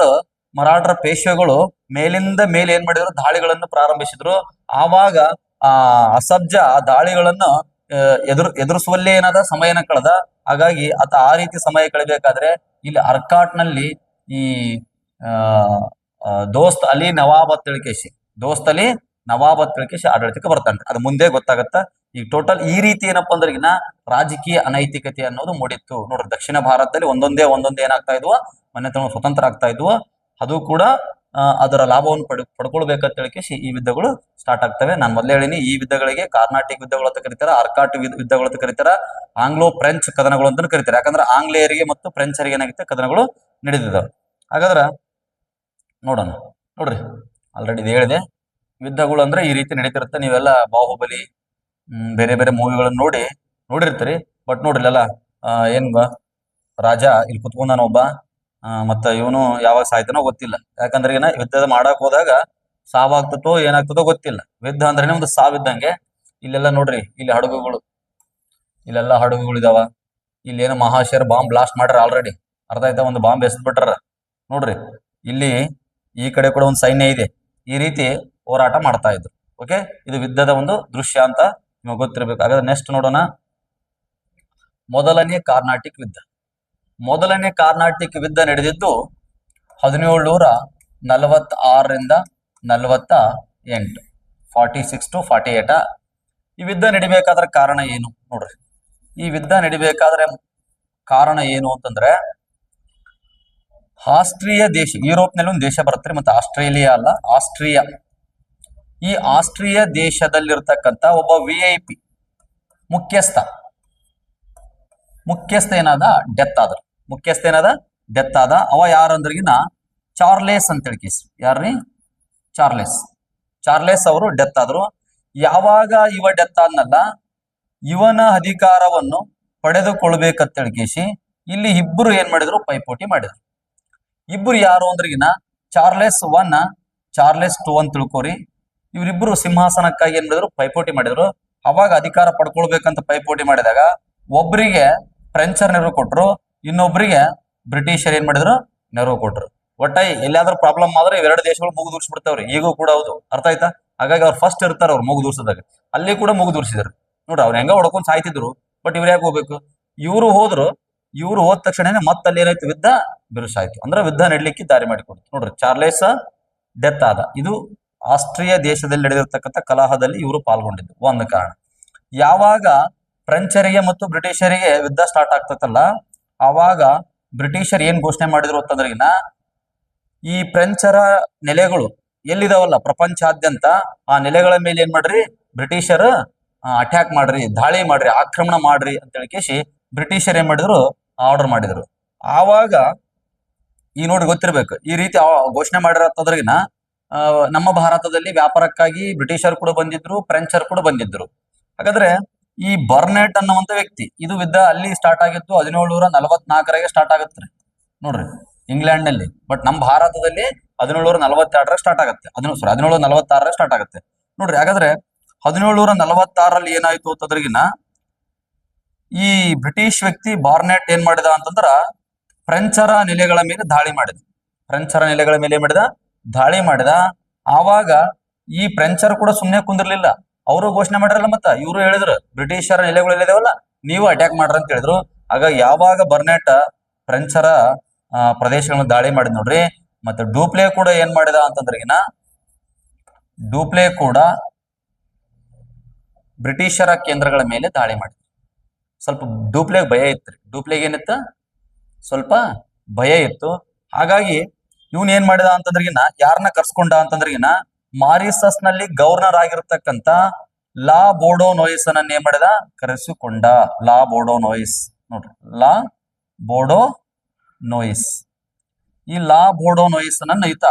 ಮರಾಠರ ಪೇಶ್ವೆಗಳು ಮೇಲಿಂದ ಮೇಲೆ ಏನ್ ಮಾಡಿದ್ರು, ದಾಳಿಗಳನ್ನು ಪ್ರಾರಂಭಿಸಿದ್ರು. ಆವಾಗ ಅಸಬ್ಜಾ ಆ ದಾಳಿಗಳನ್ನು ಎದುರಿಸುವಲ್ಲೇ ಏನಾದ ಸಮಯನ ಕಳೆದ. ಹಾಗಾಗಿ ಆ ರೀತಿ ಸಮಯ ಕಳೆಬೇಕಾದ್ರೆ ಇಲ್ಲಿ ಅರ್ಕಾಟ್ ನಲ್ಲಿ ಈ ದೋಸ್ತ್ ಅಲಿ ನವಾಬ್ ತಿಳ್ಕೇಶಿ ಆಡಳಿತಕ್ಕೆ ಬರ್ತಾನೆ. ಅದು ಮುಂದೆ ಗೊತ್ತಾಗತ್ತ. ಈಗ ಟೋಟಲ್ ಈ ರೀತಿ ಏನಪ್ಪಾ ಅಂದ್ರಿಗಿನ ರಾಜಕೀಯ ಅನೈತಿಕತೆ ಅನ್ನೋದು ಮೂಡಿತ್ತು ನೋಡ್ರಿ. ದಕ್ಷಿಣ ಭಾರತದಲ್ಲಿ ಒಂದೊಂದೇ ಏನಾಗ್ತಾ ಇದ್ವು, ಮನೆತನ ಸ್ವತಂತ್ರ ಆಗ್ತಾ ಇದ್ವು. ಅದು ಕೂಡ ಅದರ ಲಾಭವನ್ನು ಪಡ್ಕೊಳ್ಬೇಕಂತ ಹೇಳಿಕೇಶಿ ಈ ಯುದ್ಧಗಳು ಸ್ಟಾರ್ಟ್ ಆಗ್ತವೆ. ನಾನು ಮೊದಲೇ ಹೇಳಿನಿ, ಈ ಯುದ್ಧಗಳಿಗೆ ಕಾರ್ನಾಟಿಕ್ ಯುದ್ಧಗಳು ಅಂತ ಕರೀತಾರ, ಅರ್ಕಾಟ್ ಯುದ್ಧಗಳು ಅಂತ ಕರೀತಾರ, ಆಂಗ್ಲೋ ಫ್ರೆಂಚ್ ಕದನಗಳು ಅಂತ ಕರೀತಾರೆ. ಯಾಕಂದ್ರೆ ಆಂಗ್ಲೇಯರಿಗೆ ಮತ್ತು ಫ್ರೆಂಚರಿಗೆ ಏನಾಗುತ್ತೆ, ಕದನಗಳು ನಡೆದಿದ್ದಾವೆ. ಹಾಗಾದ್ರ ನೋಡೋಣ. ನೋಡ್ರಿ, ಆಲ್ರೆಡಿ ಇದು ಹೇಳಿದೆ, ಯುದ್ಧಗಳು ಅಂದ್ರೆ ಈ ರೀತಿ ನಡೀತಿರುತ್ತೆ. ನೀವೆಲ್ಲ ಬಾಹುಬಲಿ ಬೇರೆ ಬೇರೆ ಮೂವಿಗಳನ್ನ ನೋಡಿರ್ತೀರಿ. ಬಟ್ ನೋಡ್ರಿ ಅಲ್ಲ, ಏನ್ ರಾಜ ಇಲ್ಲಿ ಕುತ್ಕೊಂಡಾನ ಒಬ್ಬ, ಮತ್ತ ಇವನು ಯಾವಾಗ ಸಾಯ್ತಾನೋ ಗೊತ್ತಿಲ್ಲ. ಯಾಕಂದ್ರೆ ಯುದ್ಧದ ಮಾಡಕ್ ಹೋದಾಗ ಸಾವಾಗ್ತದೋ ಏನಾಗ್ತದೋ ಗೊತ್ತಿಲ್ಲ. ಯುದ್ಧ ಅಂದ್ರೆ ಒಂದು ಸಾವಿದ್ದಂಗೆ. ಇಲ್ಲೆಲ್ಲ ನೋಡ್ರಿ, ಇಲ್ಲೆಲ್ಲ ಹಡಗುಗಳು ಇದಾವ. ಇಲ್ಲೇನೋ ಮಹಾಶಯರ್ ಬಾಂಬ್ ಬ್ಲಾಸ್ಟ್ ಮಾಡ್ಯಾರ ಆಲ್ರೆಡಿ. ಅರ್ಥ ಆಯ್ತಾ? ಒಂದು ಬಾಂಬ್ ಎಸ್ಬಿಟ್ರ ನೋಡ್ರಿ. ಇಲ್ಲಿ ಈ ಕಡೆ ಕೂಡ ಒಂದು ಸೈನ್ಯ ಇದೆ. ಈ ರೀತಿ ಹೋರಾಟ ಮಾಡ್ತಾ ಇದ್ರು. ಓಕೆ, ಇದು ಯುದ್ಧದ ಒಂದು ದೃಶ್ಯ ಅಂತ ನಿಮಗೆ ಗೊತ್ತಿರಬೇಕು. ಹಾಗಾದ್ರೆ ನೆಕ್ಸ್ಟ್ ನೋಡೋಣ, ಮೊದಲನೇ ಕಾರ್ನಾಟಿಕ್ ಯುದ್ಧ ನಡೆದಿದ್ದು 1746ರಿಂದ 48, 46 to 48. ಈ ಯುದ್ಧ ನಡಿಬೇಕಾದ್ರೆ ಕಾರಣ ಏನು ನೋಡ್ರಿ. ಈ ಯುದ್ಧ ನಡಿಬೇಕಾದ್ರೆ ಕಾರಣ ಏನು ಅಂತಂದ್ರೆ, ಆಸ್ಟ್ರಿಯಾ ದೇಶ, ಯುರೋಪ್ನಲ್ಲಿ ಒಂದು ದೇಶ ಬರುತ್ತೆ, ಮತ್ತೆ ಆಸ್ಟ್ರೇಲಿಯಾ ಅಲ್ಲ, ಆಸ್ಟ್ರಿಯಾ. ಈ ಆಸ್ಟ್ರಿಯಾ ದೇಶದಲ್ಲಿರ್ತಕ್ಕಂಥ ಒಬ್ಬ VIP ಮುಖ್ಯಸ್ಥ ಏನಾದ, ಡೆತ್ ಆದ. ಅವ ಯಾರಂದ್ರಿಗಿನ ಚಾರ್ಲೆಸ್ ಅಂತ ಹೇಳಿ. ಯಾರ್ರಿ? ಚಾರ್ಲೆಸ್ ಅವರು ಡೆತ್ ಆದ್ರು. ಯಾವಾಗ ಇವ ಡೆತ್ ಆದ್ನಲ್ಲ, ಇವನ ಅಧಿಕಾರವನ್ನು ಪಡೆದುಕೊಳ್ಬೇಕಂತೇಳಿ ಕೇಸಿ ಇಲ್ಲಿ ಇಬ್ಬರು ಏನ್ ಮಾಡಿದ್ರು, ಪೈಪೋಟಿ ಮಾಡಿದ್ರು. ಇಬ್ಬರು ಯಾರು ಅಂದ್ರಿಗಿನ ಚಾರ್ಲೆಸ್ 1, ಚಾರ್ಲೆಸ್ 2 ಅಂತ ತಿಳ್ಕೊರಿ. ಇವರಿಬ್ಬರು ಸಿಂಹಾಸನಕ್ಕಾಗಿ ಏನ್ ಮಾಡಿದ್ರು, ಪೈಪೋಟಿ ಮಾಡಿದ್ರು. ಅವಾಗ ಅಧಿಕಾರ ಪಡ್ಕೊಳ್ಬೇಕಂತ ಪೈಪೋಟಿ ಮಾಡಿದಾಗ ಒಬ್ಬರಿಗೆ ಫ್ರೆಂಚರ್ ನೆರವು ಕೊಟ್ರು, ಇನ್ನೊಬ್ಬರಿಗೆ ಬ್ರಿಟಿಷರ್ ಏನ್ ಮಾಡಿದ್ರು, ನೆರವು ಕೊಟ್ರು. ಒಟ್ಟಾಗಿ ಎಲ್ಲಾದ್ರೂ ಪ್ರಾಬ್ಲಮ್ ಆದ್ರೆ ಇವೆರಡು ದೇಶಗಳು ಮೂಗು ದೂರ್ಸ್ಬಿಡ್ತಾವ್ರಿ. ಈಗೂ ಕೂಡ ಹೌದು, ಅರ್ಥ ಆಯ್ತಾ? ಹಾಗಾಗಿ ಅವ್ರು ಫಸ್ಟ್ ಇರ್ತಾರೆ, ಅವ್ರು ಮೂಗು ದೂರ್ಸದಾಗ. ಅಲ್ಲಿ ಕೂಡ ಮೂಗು ದೂರ್ಸಿದ್ರು ನೋಡ್ರಿ. ಅವ್ರು ಹೆಂಗ ಹೊಡ್ಕೊಂಡ್ ಸಾಯ್ತಿದ್ರು, ಬಟ್ ಇವ್ರು ಯಾಕೆ ಹೋಗ್ಬೇಕು? ಇವ್ರು ಹೋದ್ರು. ಇವ್ರು ಹೋದ ತಕ್ಷಣ ಮತ್ತೆ ಅಲ್ಲಿ ಏನಾಯ್ತು, ಯುದ್ಧ ಬಿರುಸಾಯ್ತು. ಅಂದ್ರೆ ಯುದ್ಧ ನಡ್ಲಿಕ್ಕೆ ದಾರಿ ಮಾಡಿಕೊಡ್ತು ನೋಡ್ರಿ. ಚಾರ್ಲೆಸ್ ಡೆತ್ ಆದ. ಇದು ಆಸ್ಟ್ರಿಯಾ ದೇಶದಲ್ಲಿ ನಡೆದಿರ್ತಕ್ಕಂಥ ಕಲಹದಲ್ಲಿ ಇವರು ಪಾಲ್ಗೊಂಡಿದ್ದು ಒಂದು ಕಾರಣ. ಯಾವಾಗ ಫ್ರೆಂಚರಿಗೆ ಮತ್ತು ಬ್ರಿಟಿಷರಿಗೆ ಯುದ್ಧ ಸ್ಟಾರ್ಟ್ ಆಗ್ತತಲ್ಲ, ಆವಾಗ ಬ್ರಿಟಿಷರ್ ಏನ್ ಘೋಷಣೆ ಮಾಡಿದ್ರು ಅಂತಂದ್ರಿಗಿನ, ಈ ಫ್ರೆಂಚರ ನೆಲೆಗಳು ಎಲ್ಲಿದಾವಲ್ಲ ಪ್ರಪಂಚಾದ್ಯಂತ, ಆ ನೆಲೆಗಳ ಮೇಲೆ ಏನ್ ಮಾಡ್ರಿ, ಬ್ರಿಟಿಷರ್ ಅಟ್ಯಾಕ್ ಮಾಡ್ರಿ, ದಾಳಿ ಮಾಡ್ರಿ, ಆಕ್ರಮಣ ಮಾಡ್ರಿ ಅಂತ ಹೇಳಿಕೇಸಿ ಬ್ರಿಟಿಷರ್ ಏನ್ ಮಾಡಿದ್ರು, ಆರ್ಡರ್ ಮಾಡಿದ್ರು. ಆವಾಗ ಈ ನೋಡಿ ಗೊತ್ತಿರ್ಬೇಕು, ಈ ರೀತಿ ಘೋಷಣೆ ಮಾಡಿರತ್ತದ್ರಿಗಿನ ನಮ್ಮ ಭಾರತದಲ್ಲಿ ವ್ಯಾಪಾರಕ್ಕಾಗಿ ಬ್ರಿಟಿಷರ್ ಕೂಡ ಬಂದಿದ್ರು, ಫ್ರೆಂಚರ್ ಕೂಡ ಬಂದಿದ್ರು. ಹಾಗಾದ್ರೆ ಈ ಬರ್ನೆಟ್ ಅನ್ನುವಂತ ವ್ಯಕ್ತಿ, ಇದು ಯುದ್ಧ ಅಲ್ಲಿ ಸ್ಟಾರ್ಟ್ ಆಗಿತ್ತು 1744 ಸ್ಟಾರ್ಟ್ ಆಗುತ್ತೆ ನೋಡ್ರಿ, ಇಂಗ್ಲೆಂಡ್ ನಲ್ಲಿ. ಬಟ್ ನಮ್ಮ ಭಾರತದಲ್ಲಿ 1742 ಸ್ಟಾರ್ಟ್ ಆಗುತ್ತೆ. 1746 ಸ್ಟಾರ್ಟ್ ಆಗುತ್ತೆ ನೋಡ್ರಿ. ಹಾಗಾದ್ರೆ 1746 ಏನಾಯ್ತು ಅಂತಂದ್ರಿಗಿನ, ಈ ಬ್ರಿಟಿಷ್ ವ್ಯಕ್ತಿ ಬಾರ್ನೆಟ್ ಏನ್ ಮಾಡಿದ ಅಂತಂದ್ರ ಫ್ರೆಂಚರ ನೆಲೆಗಳ ಮೇಲೆ ದಾಳಿ ಮಾಡಿದ. ಫ್ರೆಂಚರ ನೆಲೆಗಳ ಮೇಲೆ ಏನ್ ಮಾಡಿದ, ದಾಳಿ ಮಾಡಿದ. ಆವಾಗ ಈ ಫ್ರೆಂಚರ್ ಕೂಡ ಸುಮ್ಮನೆ ಕುಂದಿರ್ಲಿಲ್ಲ, ಅವರು ಘೋಷಣೆ ಮಾಡಿರಲ್ಲ, ಮತ್ತ ಇವರು ಹೇಳಿದ್ರು ಬ್ರಿಟಿಷರ ನೆಲೆಗಳು ಎಲ್ಲಿದಾವಲ್ಲ ನೀವು ಅಟ್ಯಾಕ್ ಮಾಡ್ರ ಅಂತ ಹೇಳಿದ್ರು. ಆಗ ಯಾವಾಗ ಬರ್ನೆಟ್ ಫ್ರೆಂಚರ ಪ್ರದೇಶಗಳನ್ನ ದಾಳಿ ಮಾಡಿದ್ ನೋಡ್ರಿ. ಮತ್ತೆ ಡೂಪ್ಲೆ ಕೂಡ ಏನ್ ಮಾಡಿದ ಅಂತಂದ್ರಿಗಿನ, ಡೂಪ್ಲೆ ಕೂಡ ಬ್ರಿಟಿಷರ ಕೇಂದ್ರಗಳ ಮೇಲೆ ದಾಳಿ ಮಾಡಿದ. ಸ್ವಲ್ಪ ಡೂಪ್ಲೆಗ್ ಭಯ ಇತ್ತು. ಡೂಪ್ಲೆಗ್ ಏನಿತ್ತು, ಸ್ವಲ್ಪ ಭಯ ಇತ್ತು. ಹಾಗಾಗಿ ಇವನ್ ಏನ್ ಮಾಡಿದ ಅಂತಂದ್ರಿಗಿನ, ಯಾರನ್ನ ಕರ್ಸ್ಕೊಂಡ ಅಂತಂದ್ರಿಗಿನ, ಮಾರಿಸಸ್ ನಲ್ಲಿ ಗವರ್ನರ್ ಆಗಿರ್ತಕ್ಕಂಥ ಲಾ ಬೋರ್ಡೋ ನೋಯಿಸ್ ಅನ್ನ ಏನ್ ಮಾಡಿದ, ಕರೆಸಿಕೊಂಡ. ಲಾ ಬೋರ್ಡೋ ನೋಯಿಸ್ ನೋಡ್ರಿ, ಲಾ ಬೋರ್ಡೋ ನೋಯಿಸ್. ಈ ಲಾ ಬೋರ್ಡೋ ನೋಯಿಸ್ ಅನ್ನ ಈತ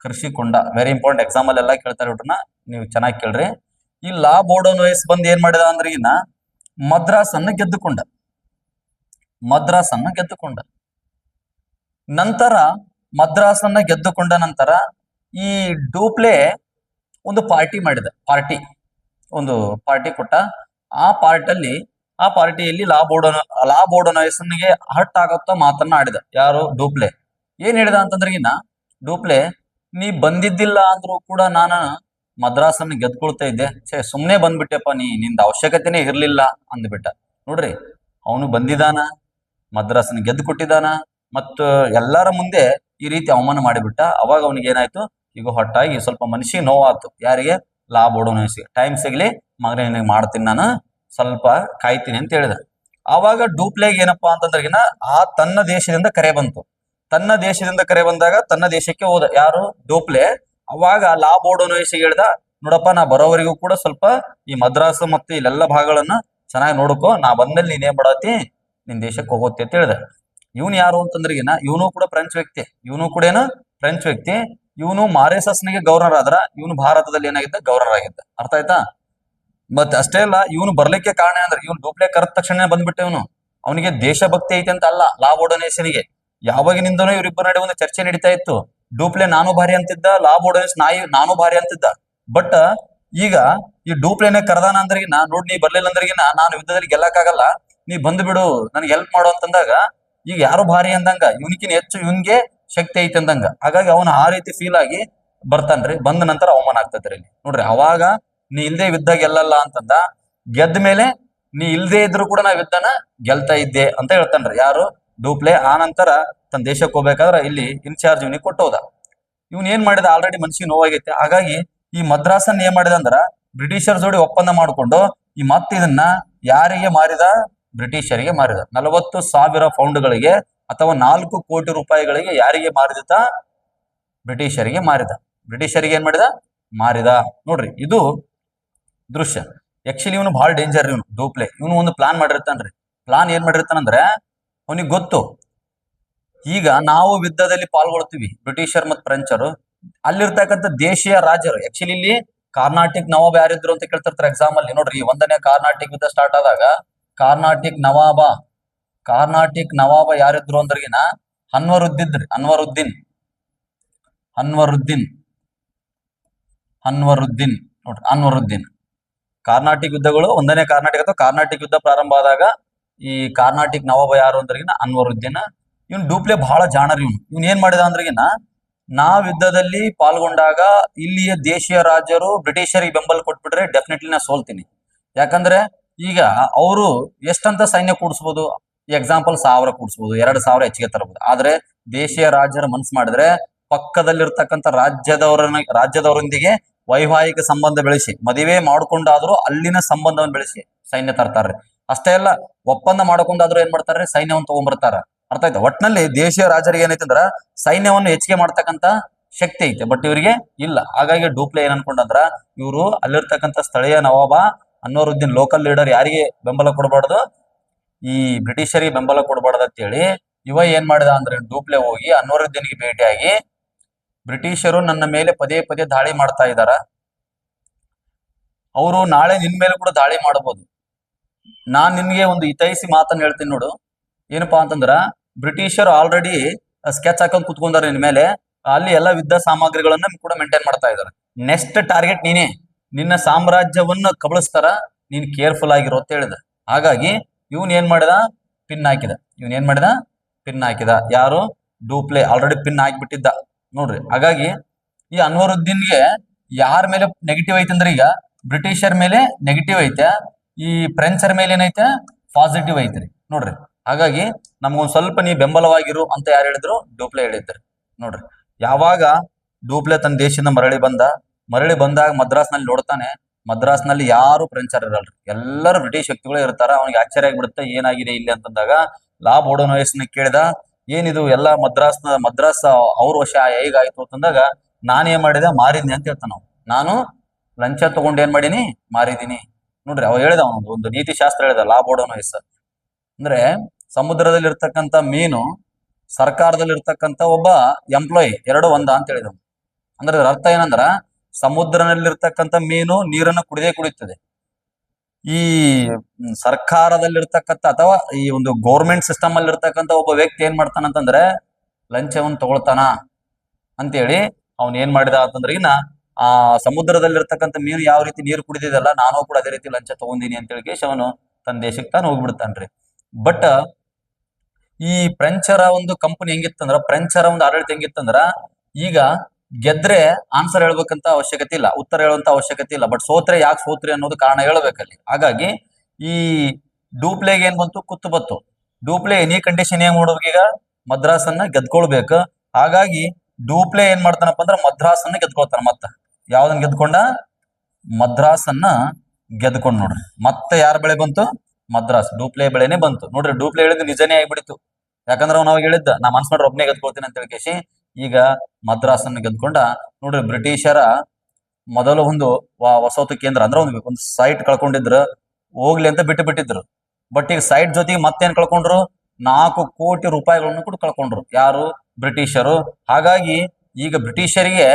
ಕರೆಸಿಕೊಂಡ. ವೆರಿ ಇಂಪಾರ್ಟೆಂಟ್, ಎಕ್ಸಾಮ್ ಅಲ್ಲಿ ಎಲ್ಲ ಕೇಳ್ತಾರೆ ಇವ್ರನ್ನ, ನೀವು ಚೆನ್ನಾಗಿ ಕೇಳ್ರಿ. ಈ ಲಾ ಬೋರ್ಡೋ ನೋಯಿಸ್ ಬಂದ್ ಏನ್ ಮಾಡಿದ ಅಂದ್ರಿಗಿನ, ಮದ್ರಾಸ್ ಅನ್ನ ಗೆದ್ದುಕೊಂಡ. ಮದ್ರಾಸ್ ಅನ್ನ ಗೆದ್ದುಕೊಂಡ ನಂತರ, ಮದ್ರಾಸ್ ಅನ್ನ ಗೆದ್ದುಕೊಂಡ ನಂತರ ಈ ಡೂಪ್ಲೆ ಒಂದು ಪಾರ್ಟಿ ಮಾಡಿದ. ಒಂದು ಪಾರ್ಟಿ ಕೊಟ್ಟ. ಆ ಪಾರ್ಟಿಯಲ್ಲಿ ಲಾ ಬೋರ್ಡೋ ನೋಯಿಸ್ಗೆ ಹರ್ಟ್ ಆಗತ್ತ ಮಾತನ್ನ ಆಡಿದ. ಯಾರು? ಡೂಪ್ಲೆ. ಏನ್ ಹೇಳಿದ ಅಂತಂದ್ರಿಗಿನ, ಡೂಪ್ಲೆ, ನೀ ಬಂದಿದ್ದಿಲ್ಲ ಅಂದ್ರೂ ಕೂಡ ನಾನು ಮದ್ರಾಸನ್ನ ಗೆದ್ಕೊಳ್ತಾ ಇದ್ದೆ. ಸುಮ್ನೆ ಬಂದ್ಬಿಟ್ಟೆಪ್ಪ, ನಿಂದ ಅವಶ್ಯಕತೆನೇ ಇರ್ಲಿಲ್ಲ ಅಂದ್ಬಿಟ್ಟ ನೋಡ್ರಿ. ಅವನು ಬಂದಿದ್ದಾನ, ಮದ್ರಾಸನ್ನ ಗೆದ್ದು ಕೊಟ್ಟಿದ್ದಾನ, ಮತ್ತು ಎಲ್ಲರ ಮುಂದೆ ಈ ರೀತಿ ಅವಮಾನ ಮಾಡಿಬಿಟ್ಟ. ಅವಾಗ ಅವನಿಗೆ ಏನಾಯ್ತು, ಈಗ ಹೊಟ್ಟಾಗಿ ಸ್ವಲ್ಪ ಮನುಷ್ಯ ನೋವಾಯ್ತು. ಯಾರಿಗೆ? ಲಾ ಬೋರ್ಡೋ ನೋಯಿಸ್ಗೆ. ಟೈಮ್ ಸಿಗ್ಲಿ ಮಗನೇ, ನಿನಗೆ ಮಾಡ್ತೀನಿ ನಾನು, ಸ್ವಲ್ಪ ಕಾಯ್ತೀನಿ ಅಂತ ಹೇಳಿದ. ಆವಾಗ ಡೂಪ್ಲೆಗೆ ಏನಪ್ಪಾ ಅಂತಂದ್ರಿಗಿನ, ತನ್ನ ದೇಶದಿಂದ ಕರೆ ಬಂತು. ತನ್ನ ದೇಶದಿಂದ ಕರೆ ಬಂದಾಗ ತನ್ನ ದೇಶಕ್ಕೆ ಹೋದ. ಯಾರು? ಡೂಪ್ಲೆ. ಅವಾಗ ಲಾ ಬೋರ್ಡೋ ನೋಯಿಸ್ಗೆ ಹೇಳ್ದ, ನೋಡಪ್ಪ, ನಾ ಬರೋವರೆಗೂ ಕೂಡ ಸ್ವಲ್ಪ ಈ ಮದ್ರಾಸ್ ಮತ್ತೆ ಇಲ್ಲೆಲ್ಲ ಭಾಗಗಳನ್ನ ಚೆನ್ನಾಗಿ ನೋಡ್ಕೋ, ನಾ ಬಂದ್ಮೇಲೆ ನೀನೇನ್ ಮಾಡತ್ತಿ, ನಿನ್ ದೇಶಕ್ಕೆ ಹೋಗುತ್ತೆ ಅಂತ ಹೇಳಿದ. ಇವನು ಯಾರು ಅಂತಂದ್ರಿಗಿನ, ಇವನು ಕೂಡ ಫ್ರೆಂಚ್ ವ್ಯಕ್ತಿ. ಇವನು ಮಾರಿಸಸ್ನಿಗೆ ಗವರ್ನರ್ ಆದ್ರ, ಇವನು ಭಾರತದಲ್ಲಿ ಏನಾಗಿದ್ದ, ಗವರ್ನರ್ ಆಗಿದ್ದ. ಅರ್ಥ ಆಯ್ತಾ? ಮತ್ತೆ ಅಷ್ಟೇ ಅಲ್ಲ, ಇವನು ಬರ್ಲಿಕ್ಕೆ ಕಾರಣ ಅಂದ್ರೆ, ಇವನು ಡೂಪ್ಲೆ ಕರೆದ ತಕ್ಷಣ ಬಂದ್ಬಿಟ್ಟೆ. ಅವನಿಗೆ ದೇಶಭಕ್ತಿ ಐತೆ ಅಂತ ಅಲ್ಲ, ಲಾ ಬೋರ್ಡೋ ನೋಯಿಸ್ಗೆ ಯಾವಾಗಿನಿಂದನೂ ಇವರಿಬ್ಬರ ನಡುವೆ ಒಂದು ಚರ್ಚೆ ನಡೀತಾ ಇತ್ತು. ಡೂಪ್ಲೆ ನಾನು ಭಾರಿ ಅಂತಿದ್ದ, ಲಾ ಬೋರ್ಡೋ ನೋಯಿಸ್ ನಾನು ಭಾರಿ ಅಂತಿದ್ದ. ಬಟ್ ಈಗ ಈ ಡೂಪ್ಲೆನೆ ಕರೆದಾನ ಅಂದ್ರಿಗಿನ, ನೋಡ್ ನೀ ಬರ್ಲಿಲ್ಲ ಅಂದ್ರಿಗಿನ ನಾನು ಯುದ್ಧದಲ್ಲಿ ಗೆಲ್ಲಕ್ಕಾಗಲ್ಲ, ನೀ ಬಂದು ಬಿಡು, ನನ್ಗೆ ಹೆಲ್ಪ್ ಮಾಡು ಅಂತಂದಾಗ ಈಗ ಯಾರು ಭಾರಿ ಅಂದಂಗ, ಇವನಿಗಿನ ಹೆಚ್ಚು ಇವನ್ಗೆ ಶಕ್ತಿ ಐತಿ ಅಂದಂಗ. ಹಾಗಾಗಿ ಅವನು ಆ ರೀತಿ ಫೀಲ್ ಆಗಿ ಬರ್ತಾನ್ರಿ. ಬಂದ ನಂತರ ಅವಮಾನ ಆಗ್ತದ್ರಿ ನೋಡ್ರಿ. ಅವಾಗ ನೀ ಇಲ್ದೇ ಯುದ್ಧ ಗೆಲ್ಲಲ್ಲ ಅಂತಂದ, ಗೆದ್ದ ಮೇಲೆ ನೀ ಇಲ್ದೇ ಇದ್ರು ಕೂಡ ನಾ ಯುದ್ಧನ ಗೆಲ್ತಾ ಇದ್ದೆ ಅಂತ ಹೇಳ್ತಾನ್ರಿ. ಯಾರು? ಡೂಪ್ಲೆ. ಆ ನಂತರ ತನ್ನ ದೇಶಕ್ಕೆ ಹೋಗ್ಬೇಕಾದ್ರೆ ಇಲ್ಲಿ ಇನ್ಚಾರ್ಜ್ ಇವನಿಗೆ ಕೊಟ್ಟೋದ. ಇವನ್ ಏನ್ ಮಾಡಿದ, ಆಲ್ರೆಡಿ ಮನ್ಸಿಗೆ ನೋವಾಗೈತೆ. ಹಾಗಾಗಿ ಈ ಮದ್ರಾಸನ್ ಏನ್ ಮಾಡಿದ ಅಂದ್ರ, ಬ್ರಿಟಿಷರ್ ಜೋಡಿ ಒಪ್ಪಂದ ಮಾಡ್ಕೊಂಡು ಈ ಇದನ್ನ ಯಾರಿಗೆ ಮಾರಿದ? ಬ್ರಿಟಿಷರಿಗೆ ಮಾರಿದ. 40,000 ಪೌಂಡ್ಗಳಿಗೆ ಅಥವಾ 4 ಕೋಟಿ ರೂಪಾಯಿಗಳಿಗೆ ಯಾರಿಗೆ ಮಾರಿದ? ಬ್ರಿಟಿಷರಿಗೆ ಮಾರಿದ. ಬ್ರಿಟಿಷರಿಗೆ ಏನ್ ಮಾಡಿದ? ಮಾರಿದ. ನೋಡ್ರಿ, ಇದು ದೃಶ್ಯ. ಆಕ್ಚುಲಿ ಇವನು ಬಹಳ ಡೇಂಜರ್. ಇವನು ಡೂಪ್ಲೆ, ಇವನು ಒಂದು ಪ್ಲಾನ್ ಮಾಡಿರ್ತಾನ್ರಿ. ಪ್ಲಾನ್ ಏನ್ ಮಾಡಿರ್ತಾನಂದ್ರೆ, ಅವನಿಗೆ ಗೊತ್ತು, ಈಗ ನಾವು ಯುದ್ಧದಲ್ಲಿ ಪಾಲ್ಗೊಳ್ತೀವಿ, ಬ್ರಿಟಿಷರ್ ಮತ್ತು ಫ್ರೆಂಚರು, ಅಲ್ಲಿರ್ತಕ್ಕಂಥ ದೇಶೀಯ ರಾಜರು. ಆಕ್ಚುಲಿ ಇಲ್ಲಿ ಕಾರ್ನಾಟಿಕ್ ನವಾಬ ಯಾರಿದ್ರು ಅಂತ ಕೇಳ್ತಿರ್ತಾರೆ ಎಕ್ಸಾಮ್ ಅಲ್ಲಿ. ನೋಡ್ರಿ, ಒಂದನೇ ಕಾರ್ನಾಟಿಕ್ ಯುದ್ಧ ಸ್ಟಾರ್ಟ್ ಆದಾಗ ಕಾರ್ನಾಟಿಕ್ ನವಾಬ ಯಾರಿದ್ರು ಅಂದ್ರಗಿನ ಅನ್ವರುದ್ದೀನ್ ನೋಡ್ರಿ, ಅನ್ವರುದ್ದೀನ್. ಕಾರ್ನಾಟಿಕ್ ಯುದ್ಧಗಳು, ಒಂದನೇ ಕಾರ್ನಾಟಿಕ್ ಅಥವಾ ಕಾರ್ನಾಟಿಕ್ ಯುದ್ಧ ಪ್ರಾರಂಭ ಆದಾಗ ಈ ಕಾರ್ನಾಟಿಕ್ ನವಾಬ ಯಾರು ಅಂದ್ರಗಿನ ಅನ್ವರುದ್ದೀನ್. ಇವನ್ ಡೂಪ್ಲೆ ಬಹಳ ಜಾಣರ್. ಇವನ್ ಏನ್ ಮಾಡಿದ ಅಂದ್ರಗಿನ, ನಾವ್ ಯುದ್ಧದಲ್ಲಿ ಪಾಲ್ಗೊಂಡಾಗ ಇಲ್ಲಿಯ ದೇಶೀಯ ರಾಜರು ಬ್ರಿಟಿಷರಿಗೆ ಬೆಂಬಲ ಕೊಟ್ಬಿಟ್ರೆ ಡೆಫಿನೆಟ್ಲಿ ನಾ ಸೋಲ್ತೀನಿ. ಯಾಕಂದ್ರೆ ಈಗ ಅವರು ಎಷ್ಟಂತ ಸೈನ್ಯ ಕೂಡಿಸ್ಬೋದು, ಎಕ್ಸಾಂಪಲ್ 1000 ಕೂಡಿಸ್ಬೋದು, 2000 ಹೆಚ್ಚಿಗೆ ತರಬಹುದು. ಆದ್ರೆ ದೇಶೀಯ ರಾಜರ ಮನ್ಸು ಮಾಡಿದ್ರೆ ಪಕ್ಕದಲ್ಲಿರ್ತಕ್ಕಂಥ ರಾಜ್ಯದವರೊಂದಿಗೆ ವೈವಾಹಿಕ ಸಂಬಂಧ ಬೆಳೆಸಿ, ಮದುವೆ ಮಾಡ್ಕೊಂಡಾದ್ರೂ ಅಲ್ಲಿನ ಸಂಬಂಧವನ್ನು ಬೆಳೆಸಿ ಸೈನ್ಯ ತರ್ತಾರ್ರಿ. ಅಷ್ಟೇ ಅಲ್ಲ, ಒಪ್ಪಂದ ಮಾಡ್ಕೊಂಡಾದ್ರೂ ಏನ್ ಮಾಡ್ತಾರ್ರಿ, ಸೈನ್ಯವನ್ನು ತಗೊಂಡ್ಬರ್ತಾರ. ಅರ್ಥ ಆಯ್ತಾ? ಒಟ್ನಲ್ಲಿ ದೇಶೀಯ ರಾಜರಿಗೆ ಏನೈತೆ ಅಂದ್ರ ಸೈನ್ಯವನ್ನು ಹೆಚ್ಚಿಗೆ ಮಾಡ್ತಕ್ಕಂತ ಶಕ್ತಿ ಐತೆ, ಬಟ್ ಇವರಿಗೆ ಇಲ್ಲ. ಹಾಗಾಗಿ ಡೂಪ್ಲೆ ಏನ್ ಅನ್ಕೊಂಡಂದ್ರ, ಇವರು ಅಲ್ಲಿರ್ತಕ್ಕಂಥ ಸ್ಥಳೀಯ ನವಾಬ ಅನ್ವರುದ್ದೀನ್, ಲೋಕಲ್ ಲೀಡರ್, ಯಾರಿಗೆ ಬೆಂಬಲ ಕೊಡಬಾರ್ದು, ಈ ಬ್ರಿಟಿಷರಿಗೆ ಬೆಂಬಲ ಕೊಡಬಾರ್ದು ಅಂತೇಳಿ ಇವ ಏನ್ ಮಾಡಿದ ಅಂದ್ರೆ, ಡೂಪ್ಲೆ ಹೋಗಿ ಅನ್ವರುದ್ದೀನ್ಗೆ ಭೇಟಿಯಾಗಿ, ಬ್ರಿಟಿಷರು ನನ್ನ ಮೇಲೆ ಪದೇ ಪದೇ ದಾಳಿ ಮಾಡ್ತಾ ಇದ್ದಾರ, ಅವರು ನಾಳೆ ನಿನ್ ಮೇಲೆ ಕೂಡ ದಾಳಿ ಮಾಡಬಹುದು. ನಾನ್ ನಿನ್ಗೆ ಒಂದು ಹಿತೈಷಿ ಮಾತನ್ನ ಹೇಳ್ತೀನಿ ನೋಡು. ಏನಪ್ಪಾ ಅಂತಂದ್ರ, ಬ್ರಿಟಿಷರು ಆಲ್ರೆಡಿ ಸ್ಕೆಚ್ ಹಾಕೊಂಡ್ ಕುತ್ಕೊಂಡಾರ ನಿನ್ ಮೇಲೆ, ಅಲ್ಲಿ ಎಲ್ಲ ಯುದ್ಧ ಸಾಮಗ್ರಿಗಳನ್ನ ಕೂಡ ಮೇಂಟೈನ್ ಮಾಡ್ತಾ ಇದಾರೆ. ನೆಕ್ಸ್ಟ್ ಟಾರ್ಗೆಟ್ ನೀನೇ, ನಿನ್ನ ಸಾಮ್ರಾಜ್ಯವನ್ನ ಕಬಳಿಸ್ತಾರ, ನೀನ್ ಕೇರ್ಫುಲ್ ಆಗಿರೋ ಅಂತ ಹೇಳಿದ. ಹಾಗಾಗಿ ಇವನ್ ಏನ್ ಮಾಡಿದ, ಪಿನ್ ಹಾಕಿದ. ಯಾರು? ಡೂಪ್ಲೆ ಆಲ್ರೆಡಿ ಪಿನ್ ಹಾಕಿಬಿಟ್ಟಿದ್ದ ನೋಡ್ರಿ. ಹಾಗಾಗಿ ಈ ಅನ್ವರುದ್ದೀನ್ಗೆ ಯಾರ ಮೇಲೆ ನೆಗೆಟಿವ್ ಐತೆ ಅಂದ್ರೆ, ಈಗ ಬ್ರಿಟಿಷರ್ ಮೇಲೆ ನೆಗೆಟಿವ್ ಐತೆ, ಈ ಫ್ರೆಂಚರ್ ಮೇಲೆ ಏನೈತೆ, ಪಾಸಿಟಿವ್ ಐತ್ರಿ ನೋಡ್ರಿ. ಹಾಗಾಗಿ ನಮ್ಗೊಂದ್ ಸ್ವಲ್ಪ ನೀ ಬೆಂಬಲವಾಗಿರು ಅಂತ ಯಾರು ಹೇಳಿದ್ರು? ಡೂಪ್ಲೆ ಹೇಳಿದ್ರು ನೋಡ್ರಿ. ಯಾವಾಗ ಡೂಪ್ಲೆ ತನ್ನ ದೇಶದಿಂದ ಮರಳಿ ಬಂದಾಗ ಮದ್ರಾಸ್ನಲ್ಲಿ ನೋಡ್ತಾನೆ, ಮದ್ರಾಸ್ನಲ್ಲಿ ಯಾರು ಫ್ರೆಂಚರ್ ಇರಲ್ರಿ, ಎಲ್ಲರೂ ಬ್ರಿಟಿಷ್ ವ್ಯಕ್ತಿಗಳು ಇರ್ತಾರ. ಅವನಿಗೆ ಆಶ್ಚರ್ಯ ಆಗ್ಬಿಡುತ್ತೆ, ಏನಾಗಿದೆ ಇಲ್ಲಿ ಅಂತಂದಾಗ ಲಾರ್ಡ್ ಓಡೋನೋಯಸ್ನ ಕೇಳಿದ, ಏನಿದು ಎಲ್ಲ ಮದ್ರಾಸ್ ಅವ್ರ ವಶ ಹೇಗಾಯ್ತು ಅಂತಂದಾಗ, ನಾನೇನ್ ಮಾಡಿದೆ, ಮಾರಿದ್ನಿ ಅಂತ ಹೇಳ್ತಾನ ನಾವು. ನಾನು ಲಂಚ ತಗೊಂಡು ಏನ್ ಮಾಡೀನಿ, ಮಾರಿದೀನಿ ನೋಡ್ರಿ. ಅವ ಹೇಳಿದ, ಒಂದು ನೀತಿ ಶಾಸ್ತ್ರ ಹೇಳಿದ ಲಾರ್ಡ್ ಓಡೋನೋಯಸ್. ಅಂದ್ರೆ ಸಮುದ್ರದಲ್ಲಿ ಇರ್ತಕ್ಕಂಥ ಮೀನು, ಸರ್ಕಾರದಲ್ಲಿ ಇರ್ತಕ್ಕಂಥ ಒಬ್ಬ ಎಂಪ್ಲಾಯಿ, ಎರಡು ಒಂದ ಅಂತ ಹೇಳಿದ. ಅಂದ್ರೆ ಅರ್ಥ ಏನಂದ್ರ, ಸಮುದ್ರನಲ್ಲಿರ್ತಕ್ಕಂಥ ಮೀನು ನೀರನ್ನು ಕುಡಿಯುತ್ತದೆ. ಈ ಸರ್ಕಾರದಲ್ಲಿರ್ತಕ್ಕಂಥ ಅಥವಾ ಈ ಒಂದು ಗೌರ್ಮೆಂಟ್ ಸಿಸ್ಟಮ್ ಅಲ್ಲಿ ಇರ್ತಕ್ಕಂಥ ಒಬ್ಬ ವ್ಯಕ್ತಿ ಏನ್ ಮಾಡ್ತಾನಂತಂದ್ರೆ, ಲಂಚವನ್ನು ತಗೊಳ್ತಾನ ಅಂತೇಳಿ ಅವ್ನ್ ಏನ್ ಮಾಡಿದ ಅಂತಂದ್ರೆ, ಇನ್ನ ಆ ಸಮುದ್ರದಲ್ಲಿರ್ತಕ್ಕಂಥ ಮೀನು ಯಾವ ರೀತಿ ನೀರು ಕುಡಿದಿದಲ್ಲ, ನಾನು ಕೂಡ ಅದೇ ರೀತಿ ಲಂಚ ತಗೊಂಡಿನಿ ಅಂತ ಹೇಳಿ ಅವನು ತನ್ನ ದೇಶಕ್ಕೆ ತಾನು ಹೋಗ್ಬಿಡ್ತಾನ್ರಿ. ಬಟ್ ಈ ಫ್ರೆಂಚರ ಒಂದು ಕಂಪನಿ ಹೆಂಗಿತ್ತಂದ್ರ, ಫ್ರೆಂಚರ ಒಂದು ಆಡಳಿತ ಹೆಂಗಿತ್ತಂದ್ರ, ಈಗ ಗೆದ್ರೆ ಆನ್ಸರ್ ಹೇಳ್ಬೇಕಂತ ಅವಶ್ಯಕತೆ ಇಲ್ಲ, ಉತ್ತರ ಹೇಳುವಂತ ಅವಶ್ಯಕತೆ ಇಲ್ಲ, ಬಟ್ ಸೋತ್ರೆ ಯಾಕೆ ಸೋತ್ರಿ ಅನ್ನೋದು ಕಾರಣ ಹೇಳ್ಬೇಕಲ್ಲಿ. ಹಾಗಾಗಿ ಈ ಡೂಪ್ಲೆಗೆ ಏನ್ ಬಂತು, ಕುತ್ತು ಬತ್ತು. ಡೂಪ್ಲೆ ಎನಿ ಕಂಡೀಷನ್ ಏನ್ ಮಾಡ್ಬೇಕು, ಈಗ ಮದ್ರಾಸನ್ನ ಗೆದ್ಕೊಳ್ಬೇಕು. ಹಾಗಾಗಿ ಡೂಪ್ಲೆ ಏನ್ ಮಾಡ್ತಾನಪ್ಪ ಅಂದ್ರ, ಮದ್ರಾಸನ್ನ ಗೆದ್ಕೊಳ್ತಾನ. ಮತ್ತ ಯಾವ್ದನ್ನ ಗೆದ್ಕೊಂಡ, ಮದ್ರಾಸನ್ನ ಗೆದ್ಕೊಂಡ್ ನೋಡ್ರಿ. ಮತ್ತೆ ಯಾರ ಬೆಳೆ ಬಂತು, ಮದ್ರಾಸ್, ಡೂಪ್ಲೆ ಬೆಳೆನೆ ಬಂತು ನೋಡ್ರಿ. ಡೂಪ್ಲೆ ಹೇಳಿದ್ದು ನಿಜನೇ ಆಗ್ಬಿಡಿತು, ಯಾಕಂದ್ರೆ ಅವ್ನು ಅವಾಗ ಹೇಳಿದ್ದ, ನಾ ಮನ್ಸ್ ಮಾಡ್ರೆ ಒಬ್ನೇ ಗೆದ್ಕೊಳ್ತೀನಿ ಅಂತ ಹೇಳಿ. ಈಗ ಮದ್ರಾಸನ್ನ ಗೆದ್ಕೊಂಡ ನೋಡ್ರಿ. ಬ್ರಿಟಿಷರ ಮೊದಲು ಒಂದು ವಸತಿ ಕೇಂದ್ರ ಅಂದ್ರೆ ಒಂದು ಸೈಟ್ ಕಳ್ಕೊಂಡಿದ್ರು, ಹೋಗ್ಲಿ ಅಂತ ಬಿಟ್ಟಿದ್ರು. ಬಟ್ ಈಗ ಸೈಟ್ ಜೊತೆಗೆ ಮತ್ತೇನ್ ಕಳ್ಕೊಂಡ್ರು, 4 ಕೋಟಿ ರೂಪಾಯಿಗಳನ್ನು ಕೂಡ ಕಳ್ಕೊಂಡ್ರು. ಯಾರು? ಬ್ರಿಟಿಷರು. ಹಾಗಾಗಿ ಈಗ ಬ್ರಿಟಿಷರಿಗೆ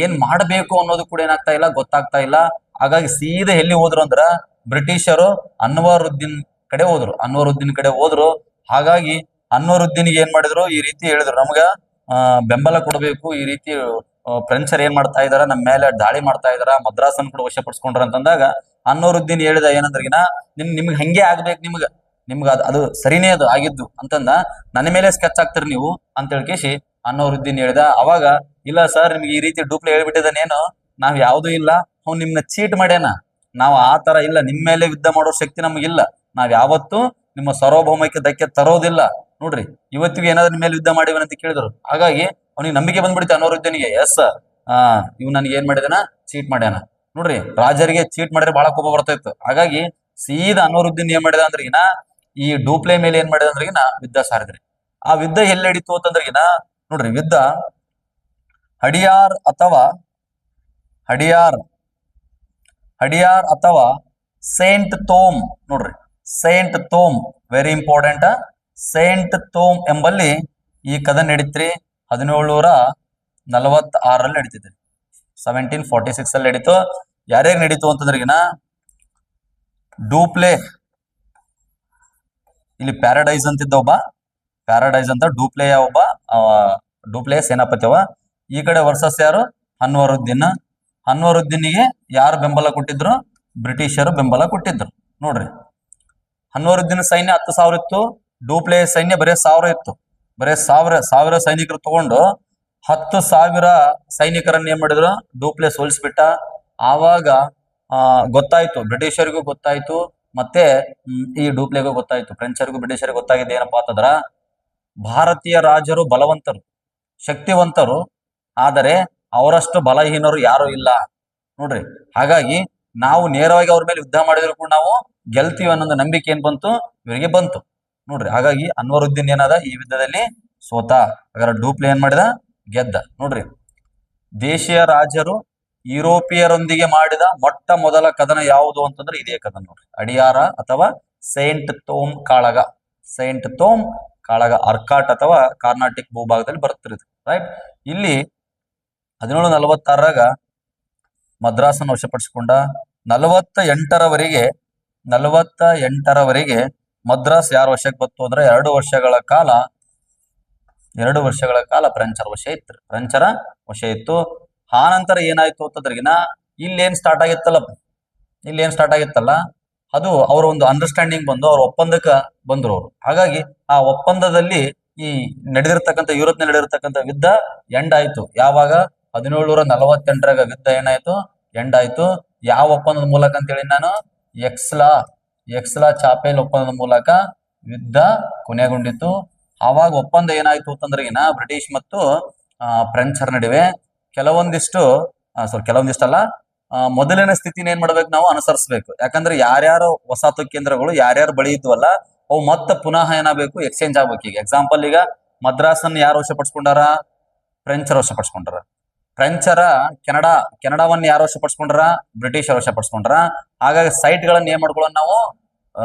ಏನ್ ಮಾಡಬೇಕು ಅನ್ನೋದು ಕೂಡ ಏನಾಗ್ತಾ ಇಲ್ಲ, ಗೊತ್ತಾಗ್ತಾ ಇಲ್ಲ. ಹಾಗಾಗಿ ಸೀದಾ ಎಲ್ಲಿ ಹೋದ್ರು ಅಂದ್ರ, ಬ್ರಿಟಿಷರು ಅನ್ವರುದ್ದೀನ್ ಕಡೆ ಹೋದ್ರು. ಹಾಗಾಗಿ ಅನ್ವರುದ್ದೀನ್ಗೆ ಏನ್ ಮಾಡಿದ್ರು, ಈ ರೀತಿ ಹೇಳಿದ್ರು, ನಮ್ಗ ಬೆಂಬಲ ಕೊಡಬೇಕು, ಈ ರೀತಿ ಫ್ರೆಂಚರ್ ಏನ್ ಮಾಡ್ತಾ ಇದಾರ, ನಮ್ಮ ಮೇಲೆ ದಾಳಿ ಮಾಡ್ತಾ ಇದಾರ, ಮದ್ರಾಸನ್ ಕೂಡ ವಶಪಡಿಸ್ಕೊಂಡ್ರ ಅಂತಂದಾಗ ಅನ್ವರುದ್ದೀನ್ ಹೇಳಿದ ಏನಂದ್ರಿಗಿನ, ನಿಮ್ಗೆ ಹಂಗೆ ಆಗ್ಬೇಕು, ನಿಮ್ಗ ಅದು ಸರಿನೇ ಅದು ಆಗಿದ್ದು ಅಂತಂದ, ನನ್ನ ಮೇಲೆ ಸ್ಕೆಚ್ ಆಗ್ತಿರಿ ನೀವು ಅಂತ ಹೇಳ್ಕೇಸಿ ಅನ್ವರುದ್ದೀನ್ ಹೇಳಿದ. ಅವಾಗ, ಇಲ್ಲ ಸರ್, ನಿಮ್ಗೆ ಈ ರೀತಿ ಡೂಪ್ಲೆ ಹೇಳ್ಬಿಟ್ಟಿದ್ದಾನೇನು, ನಾವ್ ಯಾವ್ದೂ ಇಲ್ಲ, ಅವ್ನು ನಿಮ್ನ ಚೀಟ್ ಮಾಡ್ಯಾನ, ನಾವು ಆ ತರ ಇಲ್ಲ, ನಿಮ್ ಮೇಲೆ ಯುದ್ಧ ಮಾಡೋ ಶಕ್ತಿ ನಮಗಿಲ್ಲ, ನಾವ್ ಯಾವತ್ತೂ ನಿಮ್ಮ ಸಾರ್ವಭೌಮಕ್ಕೆ ಧಕ್ಕೆ ತರೋದಿಲ್ಲ ನೋಡ್ರಿ. ಇವತ್ತಿಗೆ ಏನಾದ್ರು ನಿಮ್ಮ ಮೇಲೆ ಯುದ್ಧ ಮಾಡಿವನ ಅಂತ ಕೇಳಿದ್ರು. ಹಾಗಾಗಿ ಅವನಿಗೆ ನಂಬಿಕೆ ಬಂದ್ಬಿಡುತ್ತೆ ಅನ್ವರುದ್ದೀನ್ಗೆ, ಎಸ್ ಇವ್ ನನ್ಗೆ ಏನ್ ಮಾಡಿದಾನ, ಚೀಟ್ ಮಾಡ್ಯಾನ ನೋಡ್ರಿ. ರಾಜರಿಗೆ ಚೀಟ್ ಮಾಡಿದ್ರೆ ಬಹಳ ಕೋಪ ಬರ್ತಾ ಇತ್ತು. ಹಾಗಾಗಿ ಸೀದಾ ಅನ್ವರುದ್ದೀನ್ ಏನ್ ಮಾಡಿದ ಅಂದ್ರಿಗಿನ, ಈ ಡೂಪ್ಲೆ ಮೇಲೆ ಏನ್ ಮಾಡಿದ ಅಂದ್ರಿಗಿನ ಯುದ್ಧ ಸಾರಿದ್ರಿ. ಆ ಯುದ್ಧ ಎಲ್ಲಿ ನಡೀತು ಅಂತಂದ್ರಿಗಿನ ನೋಡ್ರಿ, ಯುದ್ಧ ಹಡಿಯಾರ್ ಅಥವಾ ಸೇಂಟ್ ತೋಮ್ ನೋಡ್ರಿ. Saint Thome very important. Saint Thome ಎಂಬಲ್ಲಿ ಈ ಕದನ ನಡೀತ್ರಿ. 1746 ನಡೀತಿದ್ರಿ, 1746 ಅಲ್ಲಿ ನಡೀತು. ಯಾರ್ಯಾರು ನಡೀತು ಅಂತಂದ್ರಿಗಿನ ಡೂಪ್ಲೆ, ಇಲ್ಲಿ ಪ್ಯಾರಡೈಸ್ ಅಂತಿದ್ದ ಒಬ್ಬ, ಪ್ಯಾರಡೈಸ್ ಅಂತ ಡೂಪ್ಲೆಯ ಒಬ್ಬ ಡೂಪ್ಲೆಯ ಸೇನಾಪತಿ ಅವ. ಈ ಕಡೆ ವರ್ಸಸ್ ಯಾರು, ಅನ್ವರುದ್ದೀನ್. ಅನ್ವರುದ್ದೀನಿಗೆ ಯಾರು ಬೆಂಬಲ ಕೊಟ್ಟಿದ್ರು, ಬ್ರಿಟಿಷರು ಬೆಂಬಲ ಕೊಟ್ಟಿದ್ರು. ನೋಡ್ರಿ, ಅನ್ವರುದ್ದೀನ್ ಸೈನ್ಯ 10,000 ಇತ್ತು, ಡೂಪ್ಲೆಯ ಸೈನ್ಯ ಬರೀ 1,000 ಇತ್ತು. ಬರೀ ಸಾವಿರ ಸೈನಿಕರು ತಗೊಂಡು 10,000 ಸೈನಿಕರನ್ನ ಏನ್ ಮಾಡಿದ್ರು, ಡೂಪ್ಲೆ ಸೋಲಿಸ್ಬಿಟ್ಟ. ಆವಾಗ ಗೊತ್ತಾಯ್ತು, ಬ್ರಿಟಿಷರಿಗೂ ಗೊತ್ತಾಯ್ತು, ಮತ್ತೆ ಈ ಡೂಪ್ಲೆಗೂ ಗೊತ್ತಾಯ್ತು, ಫ್ರೆಂಚರಿಗೂ ಬ್ರಿಟಿಷರಿಗೂ ಗೊತ್ತಾಗಿದೆ ಏನಪ್ಪಾ ಅಂತಂದ್ರ ಭಾರತೀಯ ರಾಜರು ಬಲವಂತರು, ಶಕ್ತಿವಂತರು, ಆದರೆ ಅವರಷ್ಟು ಬಲಹೀನರು ಯಾರು ಇಲ್ಲ ನೋಡ್ರಿ. ಹಾಗಾಗಿ ನಾವು ನೇರವಾಗಿ ಅವ್ರ ಮೇಲೆ ಯುದ್ಧ ಮಾಡಿದ್ರು ಕೂಡ ನಾವು ಗೆಲ್ತೀವಿ ಅನ್ನೋ ನಂಬಿಕೆ ಏನ್ ಬಂತು, ಇವರಿಗೆ ಬಂತು ನೋಡ್ರಿ. ಹಾಗಾಗಿ ಅನ್ವರುದ್ದೀನ್ ಏನಾದ ಈ ಯುದ್ಧದಲ್ಲಿ ಸೋತ. ಹಾಗಾದ್ರೆ ಡೂಪ್ಲೆ ಏನ್ ಮಾಡಿದ, ಗೆದ್ದ ನೋಡ್ರಿ. ದೇಶೀಯ ರಾಜರು ಯುರೋಪಿಯರೊಂದಿಗೆ ಮಾಡಿದ ಮೊಟ್ಟ ಮೊದಲ ಕದನ ಯಾವುದು ಅಂತಂದ್ರೆ ಇದೇ ಕದನ ನೋಡ್ರಿ, ಅಡಿಯಾರ ಅಥವಾ ಸೈಂಟ್ ತೋಮ್ ಕಾಳಗ. ಸೈಂಟ್ ತೋಮ್ ಕಾಳಗ ಅರ್ಕಾಟ್ ಅಥವಾ ಕರ್ನಾಟಿಕ್ ಭೂಭಾಗದಲ್ಲಿ ಬರುತ್ತಿರೋದು, ರೈಟ್. ಇಲ್ಲಿ 1746 ಮದ್ರಾಸನ್ನು ವಶಪಡಿಸಿಕೊಂಡ. 48ರವರೆಗೆ ಮದ್ರಾಸ್ ಯಾರ ವಶಕ್ಕೆ ಬಂತು ಅಂದ್ರೆ 2 ವರ್ಷಗಳ ಕಾಲ ಫ್ರೆಂಚರ ವಶ ಇತ್ತು. ಆ ನಂತರ ಏನಾಯ್ತು ಅಂತಂದ್ರಿಗಿನ ಇಲ್ಲೇನ್ ಸ್ಟಾರ್ಟ್ ಆಗಿತ್ತಲ್ಲ, ಅದು ಅವರ ಒಂದು ಅಂಡರ್ಸ್ಟ್ಯಾಂಡಿಂಗ್ ಬಂದು ಅವ್ರ ಒಪ್ಪಂದಕ್ಕೆ ಬಂದ್ರು ಅವರು. ಹಾಗಾಗಿ ಆ ಒಪ್ಪಂದದಲ್ಲಿ ಈ ಯುರೋಪ್ ನಡೆದಿರ್ತಕ್ಕಂಥ ಯುದ್ಧ ಎಂಡ್ ಆಯ್ತು. ಯಾವಾಗ 1748 ಯುದ್ಧ ಏನಾಯ್ತು, ಎಂಡ್ ಆಯ್ತು. ಯಾವ ಒಪ್ಪಂದದ ಮೂಲಕ ಅಂತ ಹೇಳಿ ನಾನು, ಎಕ್ಸ್ಲಾ ಚಾಪೆಲ್ ಒಪ್ಪಂದದ ಮೂಲಕ ಯುದ್ಧ ಕೊನೆಗೊಂಡಿತ್ತು. ಆವಾಗ ಒಪ್ಪಂದ ಏನಾಯ್ತು ಅಂತಂದ್ರಿಗಿನ ಬ್ರಿಟಿಷ್ ಮತ್ತು ಫ್ರೆಂಚರ ನಡುವೆ ಕೆಲವೊಂದಿಷ್ಟಲ್ಲ, ಮೊದಲಿನ ಸ್ಥಿತಿನ ಏನ್ ಮಾಡ್ಬೇಕು, ನಾವು ಅನುಸರಿಸಬೇಕು. ಯಾಕಂದ್ರೆ ಯಾರ್ಯಾರು ವಸಾಹತು ಕೇಂದ್ರಗಳು ಯಾರ್ಯಾರು ಬಳಿ ಇದ್ವಲ್ಲ ಅವು ಮತ್ತೆ ಪುನಃ ಏನಾಗಬೇಕು, ಎಕ್ಸ್ಚೇಂಜ್ ಆಗ್ಬೇಕು. ಈಗ ಎಕ್ಸಾಂಪಲ್, ಈಗ ಮದ್ರಾಸನ್ನ ಯಾರು ವಶಪಡಿಸ್ಕೊಂಡಾರ, ಫ್ರೆಂಚರ್ ವಶಪಡಿಸ್ಕೊಂಡಾರ. ಫ್ರೆಂಚರ ಕೆನಡಾವನ್ನ ಯಾರು ವಶಪಡಿಸ್ಕೊಂಡ್ರ, ಬ್ರಿಟಿಷರ್ ವಶಪಡಿಸ್ಕೊಂಡ್ರ. ಹಾಗಾಗಿ ಸೈಟ್ ಗಳನ್ನ ಏನ್ ಮಾಡ್ಕೊಳ್ಳೋಣ, ನಾವು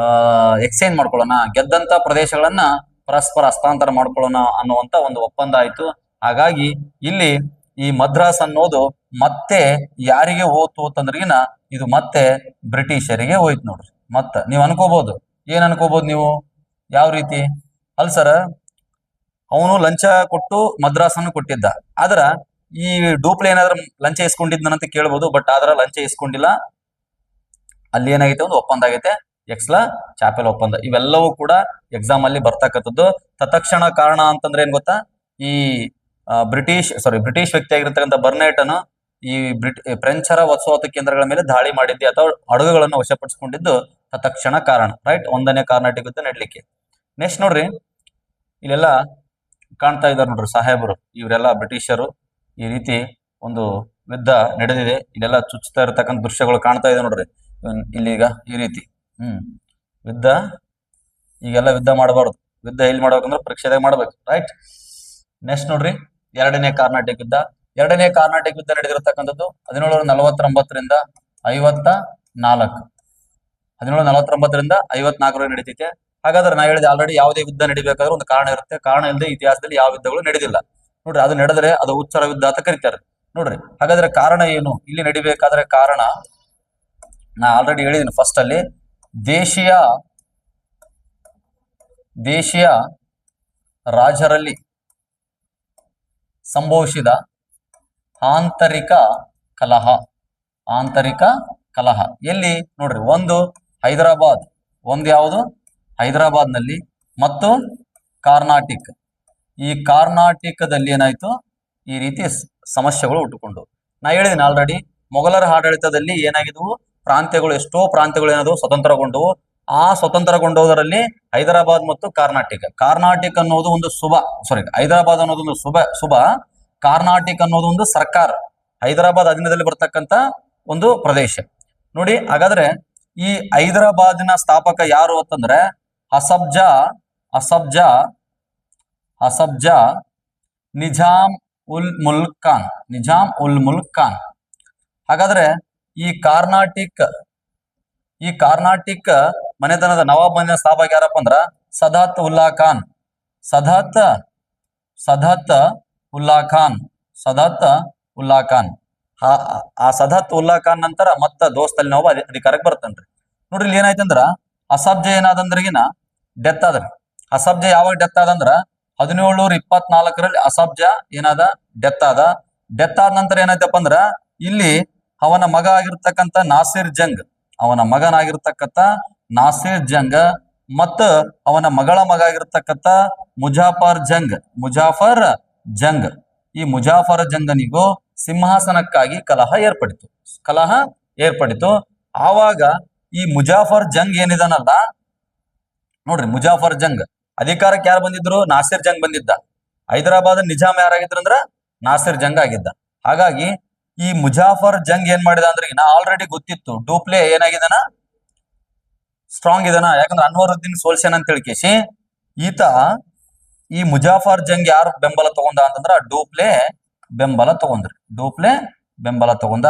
ಎಕ್ಸ್ಚೇಂಜ್ ಮಾಡ್ಕೊಳ್ಳೋಣ, ಗೆದ್ದಂತ ಪ್ರದೇಶಗಳನ್ನ ಪರಸ್ಪರ ಹಸ್ತಾಂತರ ಮಾಡ್ಕೊಳ್ಳೋಣ ಅನ್ನುವಂತ ಒಂದು ಒಪ್ಪಂದ ಆಯ್ತು. ಹಾಗಾಗಿ ಇಲ್ಲಿ ಈ ಮದ್ರಾಸ್ ಅನ್ನೋದು ಮತ್ತೆ ಯಾರಿಗೆ ಹೋಯ್ತು ಅಂತಂದ್ರಿಗಿನ ಇದು ಮತ್ತೆ ಬ್ರಿಟಿಷರಿಗೆ ಹೋಯ್ತು ನೋಡ್ರಿ. ಮತ್ತ ನೀವ್ ಏನ್ ಅನ್ಕೋಬಹುದು ನೀವು, ಯಾವ ರೀತಿ ಅಲ್ ಸರ್, ಅವನು ಲಂಚ ಕೊಟ್ಟು ಮದ್ರಾಸನ್ನು ಕೊಟ್ಟಿದ್ದ, ಆದ್ರ ಈ ಡೂಪ್ಲೆ ಏನಾದ್ರೂ ಲಂಚ ಇಸ್ಕೊಂಡಿದ್ನಂತ ಕೇಳ್ಬೋದು. ಬಟ್ ಆದ್ರ ಲಂಚ ಇಸ್ಕೊಂಡಿಲ್ಲ. ಅಲ್ಲಿ ಏನಾಗೈತೆ, ಒಂದು ಒಪ್ಪಂದ ಆಗೈತೆ, ಎಕ್ಸ್ಲಾ ಚಾಪೆಲ್ ಒಪ್ಪಂದ. ಇವೆಲ್ಲವೂ ಕೂಡ ಎಕ್ಸಾಮ್ ಅಲ್ಲಿ ಬರ್ತಕ್ಕಂಥದ್ದು. ತತ್ಕ್ಷಣ ಕಾರಣ ಅಂತಂದ್ರೆ ಏನ್ ಗೊತ್ತಾ, ಈ ಬ್ರಿಟಿಷ್ ವ್ಯಕ್ತಿ ಆಗಿರ್ತಕ್ಕಂಥ ಬರ್ನೆಟ್ ಅನ್ನು ಈ ಫ್ರೆಂಚರ ವಸಾಹತು ಕೇಂದ್ರಗಳ ಮೇಲೆ ದಾಳಿ ಮಾಡಿದ್ದೆ ಅಥವಾ ಹಡಗುಗಳನ್ನು ವಶಪಡಿಸಿಕೊಂಡಿದ್ದು ತತ್ಕ್ಷಣ ಕಾರಣ, ರೈಟ್. 1ನೇ ಕಾರ್ನಾಟಿಕ್ ಯುದ್ಧ ನಡಲಿಕ್ಕೆ. ನೆಕ್ಸ್ಟ್ ನೋಡ್ರಿ, ಇಲ್ಲೆಲ್ಲ ಕಾಣ್ತಾ ಇದ್ದಾರೆ ನೋಡ್ರಿ ಸಾಹೇಬರು, ಇವರೆಲ್ಲ ಬ್ರಿಟಿಷರು. ಈ ರೀತಿ ಒಂದು ಯುದ್ಧ ನಡೆದಿದೆ. ಇಲ್ಲೆಲ್ಲ ಚುಚ್ಚುತ್ತಾ ಇರತಕ್ಕಂಥ ದೃಶ್ಯಗಳು ಕಾಣ್ತಾ ಇದೆ ನೋಡ್ರಿ. ಇಲ್ಲೀಗ ಈ ರೀತಿ ಈಗೆಲ್ಲ ಯುದ್ಧ ಮಾಡಬಾರ್ದು. ಯುದ್ಧ ಎಲ್ಲಿ ಮಾಡ್ಬೇಕಂದ್ರೆ ಪರೀಕ್ಷೆದಾಗ ಮಾಡ್ಬೇಕು, ರೈಟ್. ನೆಕ್ಸ್ಟ್ ನೋಡ್ರಿ, 2ನೇ ಕಾರ್ನಾಟಿಕ್ ಯುದ್ಧ. 2ನೇ ಕಾರ್ನಾಟಿಕ್ ಯುದ್ಧ ನಡೆದಿರತಕ್ಕಂಥದ್ದು 1749ರಿಂದ 54. 1749ರಿಂದ ನಡೀತೈತೆ. ಹಾಗಾದ್ರೆ ನಾ ಹೇಳಿದೆ ಆಲ್ರೆಡಿ, ಯಾವುದೇ ಯುದ್ಧ ನಡಿಬೇಕಾದ್ರೆ ಒಂದು ಕಾರಣ ಇರುತ್ತೆ. ಕಾರಣ ಇಲ್ಲದೆ ಇತಿಹಾಸದಲ್ಲಿ ಯಾವ ಯುದ್ಧಗಳು ನಡೆದಿಲ್ಲ ನೋಡ್ರಿ. ಅದು ನಡೆದ್ರೆ ಅದು ಉತ್ತರ ಯುದ್ಧ ಅಂತ ಕರೀತಾರೆ ನೋಡ್ರಿ. ಹಾಗಾದ್ರೆ ಕಾರಣ ಏನು ಇಲ್ಲಿ ನಡಿಬೇಕಾದ್ರೆ ಕಾರಣ, ನಾ ಆಲ್ರೆಡಿ ಹೇಳಿದ್ದೀನಿ ಫಸ್ಟ್ ಅಲ್ಲಿ, ದೇಶೀಯ ರಾಜರಲ್ಲಿ ಸಂಭವಿಸಿದ ಆಂತರಿಕ ಕಲಹ. ಎಲ್ಲಿ ನೋಡ್ರಿ, ಒಂದು ಹೈದರಾಬಾದ್, ಒಂದು ಯಾವುದು ಹೈದರಾಬಾದ್ನಲ್ಲಿ, ಮತ್ತು ಕರ್ನಾಟಿಕ್. ಈ ಕರ್ನಾಟಕದಲ್ಲಿ ಏನಾಯ್ತು, ಈ ರೀತಿ ಸಮಸ್ಯೆಗಳು ಹುಟ್ಟುಕೊಂಡು. ನಾ ಹೇಳಿದ್ದೀನಿ ಆಲ್ರೆಡಿ, ಮೊಘಲರ ಆಡಳಿತದಲ್ಲಿ ಏನಾಗಿದ್ವು, ಎಷ್ಟೋ ಪ್ರಾಂತ್ಯಗಳು ಏನಾದವು, ಸ್ವತಂತ್ರಗೊಂಡವು. ಆ ಸ್ವತಂತ್ರಗೊಂಡೋದರಲ್ಲಿ ಹೈದರಾಬಾದ್ ಮತ್ತು ಕರ್ನಾಟಿಕ್ ಅನ್ನೋದು ಒಂದು ಹೈದರಾಬಾದ್ ಅನ್ನೋದು ಒಂದು ಶುಭ, ಕರ್ನಾಟಿಕ್ ಅನ್ನೋದು ಒಂದು ಸರ್ಕಾರ, ಹೈದರಾಬಾದ್ ಅಧೀನದಲ್ಲಿ ಬರ್ತಕ್ಕಂಥ ಒಂದು ಪ್ರದೇಶ ನೋಡಿ. ಹಾಗಾದ್ರೆ ಈ ಹೈದರಾಬಾದಿನ ಸ್ಥಾಪಕ ಯಾರು ಅಂತಂದ್ರೆ ಅಸಬ್ಜಾ ನಿಜಾಮ್ ಉಲ್ ಮುಲ್ಕ್ ಖಾನ್. ಹಾಗಾದ್ರೆ ಈ ಕರ್ನಾಟಿಕ್ ಮನೆತನದ ನವಾಬ್ ಮನೆಯ ಸ್ಥಾಪಕ ಯಾರಪ್ಪ ಅಂದ್ರ ಸದಾತ್ ಉಲ್ಲಾ ಖಾನ್. ಆ ಆ ಸದಾತ್ ಉಲ್ಲಾ ಖಾನ್ ನಂತರ ಮತ್ತ ದೋಸ್ತ್ ಅಲಿ ನವಾಬ್ ಅಧಿಕಾರಕ್ಕೆ ಬರ್ತಾನ್ರಿ. ನೋಡ್ರಿ ಇಲ್ಲಿ ಏನಾಯ್ತಂದ್ರ ಅಸಾಬ್ಜ ಏನಾದಂದ್ರಗಿನ ಡೆತ್ ಆದ್ರಿ. ಅಸಾಬ್ಜ ಯಾವಾಗ ಡೆತ್ ಆದಂದ್ರ 1724ರಲ್ಲಿ ಅಸಾಬ್ಜ ಏನಾದ ಡೆತ್ ಆದ. ಡೆತ್ ಆದ ನಂತರ ಏನಾಯ್ತಪ್ಪ ಅಂದ್ರ ಇಲ್ಲಿ ಅವನ ಮಗ ಆಗಿರ್ತಕ್ಕಂಥ ನಾಸಿರ್ ಜಂಗ್, ಅವನ ಮಗನಾಗಿರ್ತಕ್ಕಂಥ ನಾಸಿರ್ ಜಂಗ್ ಮತ್ತ ಅವನ ಮಗಳ ಮಗ ಆಗಿರ್ತಕ್ಕಂಥ ಮುಜಾಫರ್ ಜಂಗ್ ಈ ಮುಜಾಫರ್ ಜಂಗನಿಗೂ ಸಿಂಹಾಸನಕ್ಕಾಗಿ ಕಲಹ ಏರ್ಪಡಿತು. ಆವಾಗ ಈ ಮುಜಾಫರ್ ಜಂಗ್ ಏನಿದಾನಲ್ಲ ನೋಡ್ರಿ, ಮುಜಾಫರ್ ಜಂಗ್ ಅಧಿಕಾರಕ್ಕೆ ಯಾರು ಬಂದಿದ್ರು? ನಾಸಿರ್ ಜಂಗ್ ಬಂದಿದ್ದ. ಹೈದರಾಬಾದ್ ನಿಜಾಮ್ ಯಾರಾಗಿದ್ರಂದ್ರ ನಾಸಿರ್ ಜಂಗ್ ಆಗಿದ್ದ. ಹಾಗಾಗಿ ಈ ಮುಜಾಫರ್ ಜಂಗ್ ಏನ್ ಮಾಡಿದ ಅಂದ್ರೆ ಆಲ್ರೆಡಿ ಗೊತ್ತಿತ್ತು ಡೂಪ್ಲೆ ಏನಾಗಿದಾನ, ಸ್ಟ್ರಾಂಗ್ ಇದಾನ. ಯಾಕಂದ್ರೆ ಅನ್ವರುದ್ದೀನ್ ಸೋಲ್ಸೇನ್ ಅಂತ ಹೇಳ್ಕೇಸಿ ಈತ ಈ ಮುಜಾಫರ್ ಜಂಗ್ ಯಾರು ಬೆಂಬಲ ತಗೊಂಡ ಅಂತಂದ್ರ ಡೂಪ್ಲೆ ಬೆಂಬಲ ತಗೊಂಡ.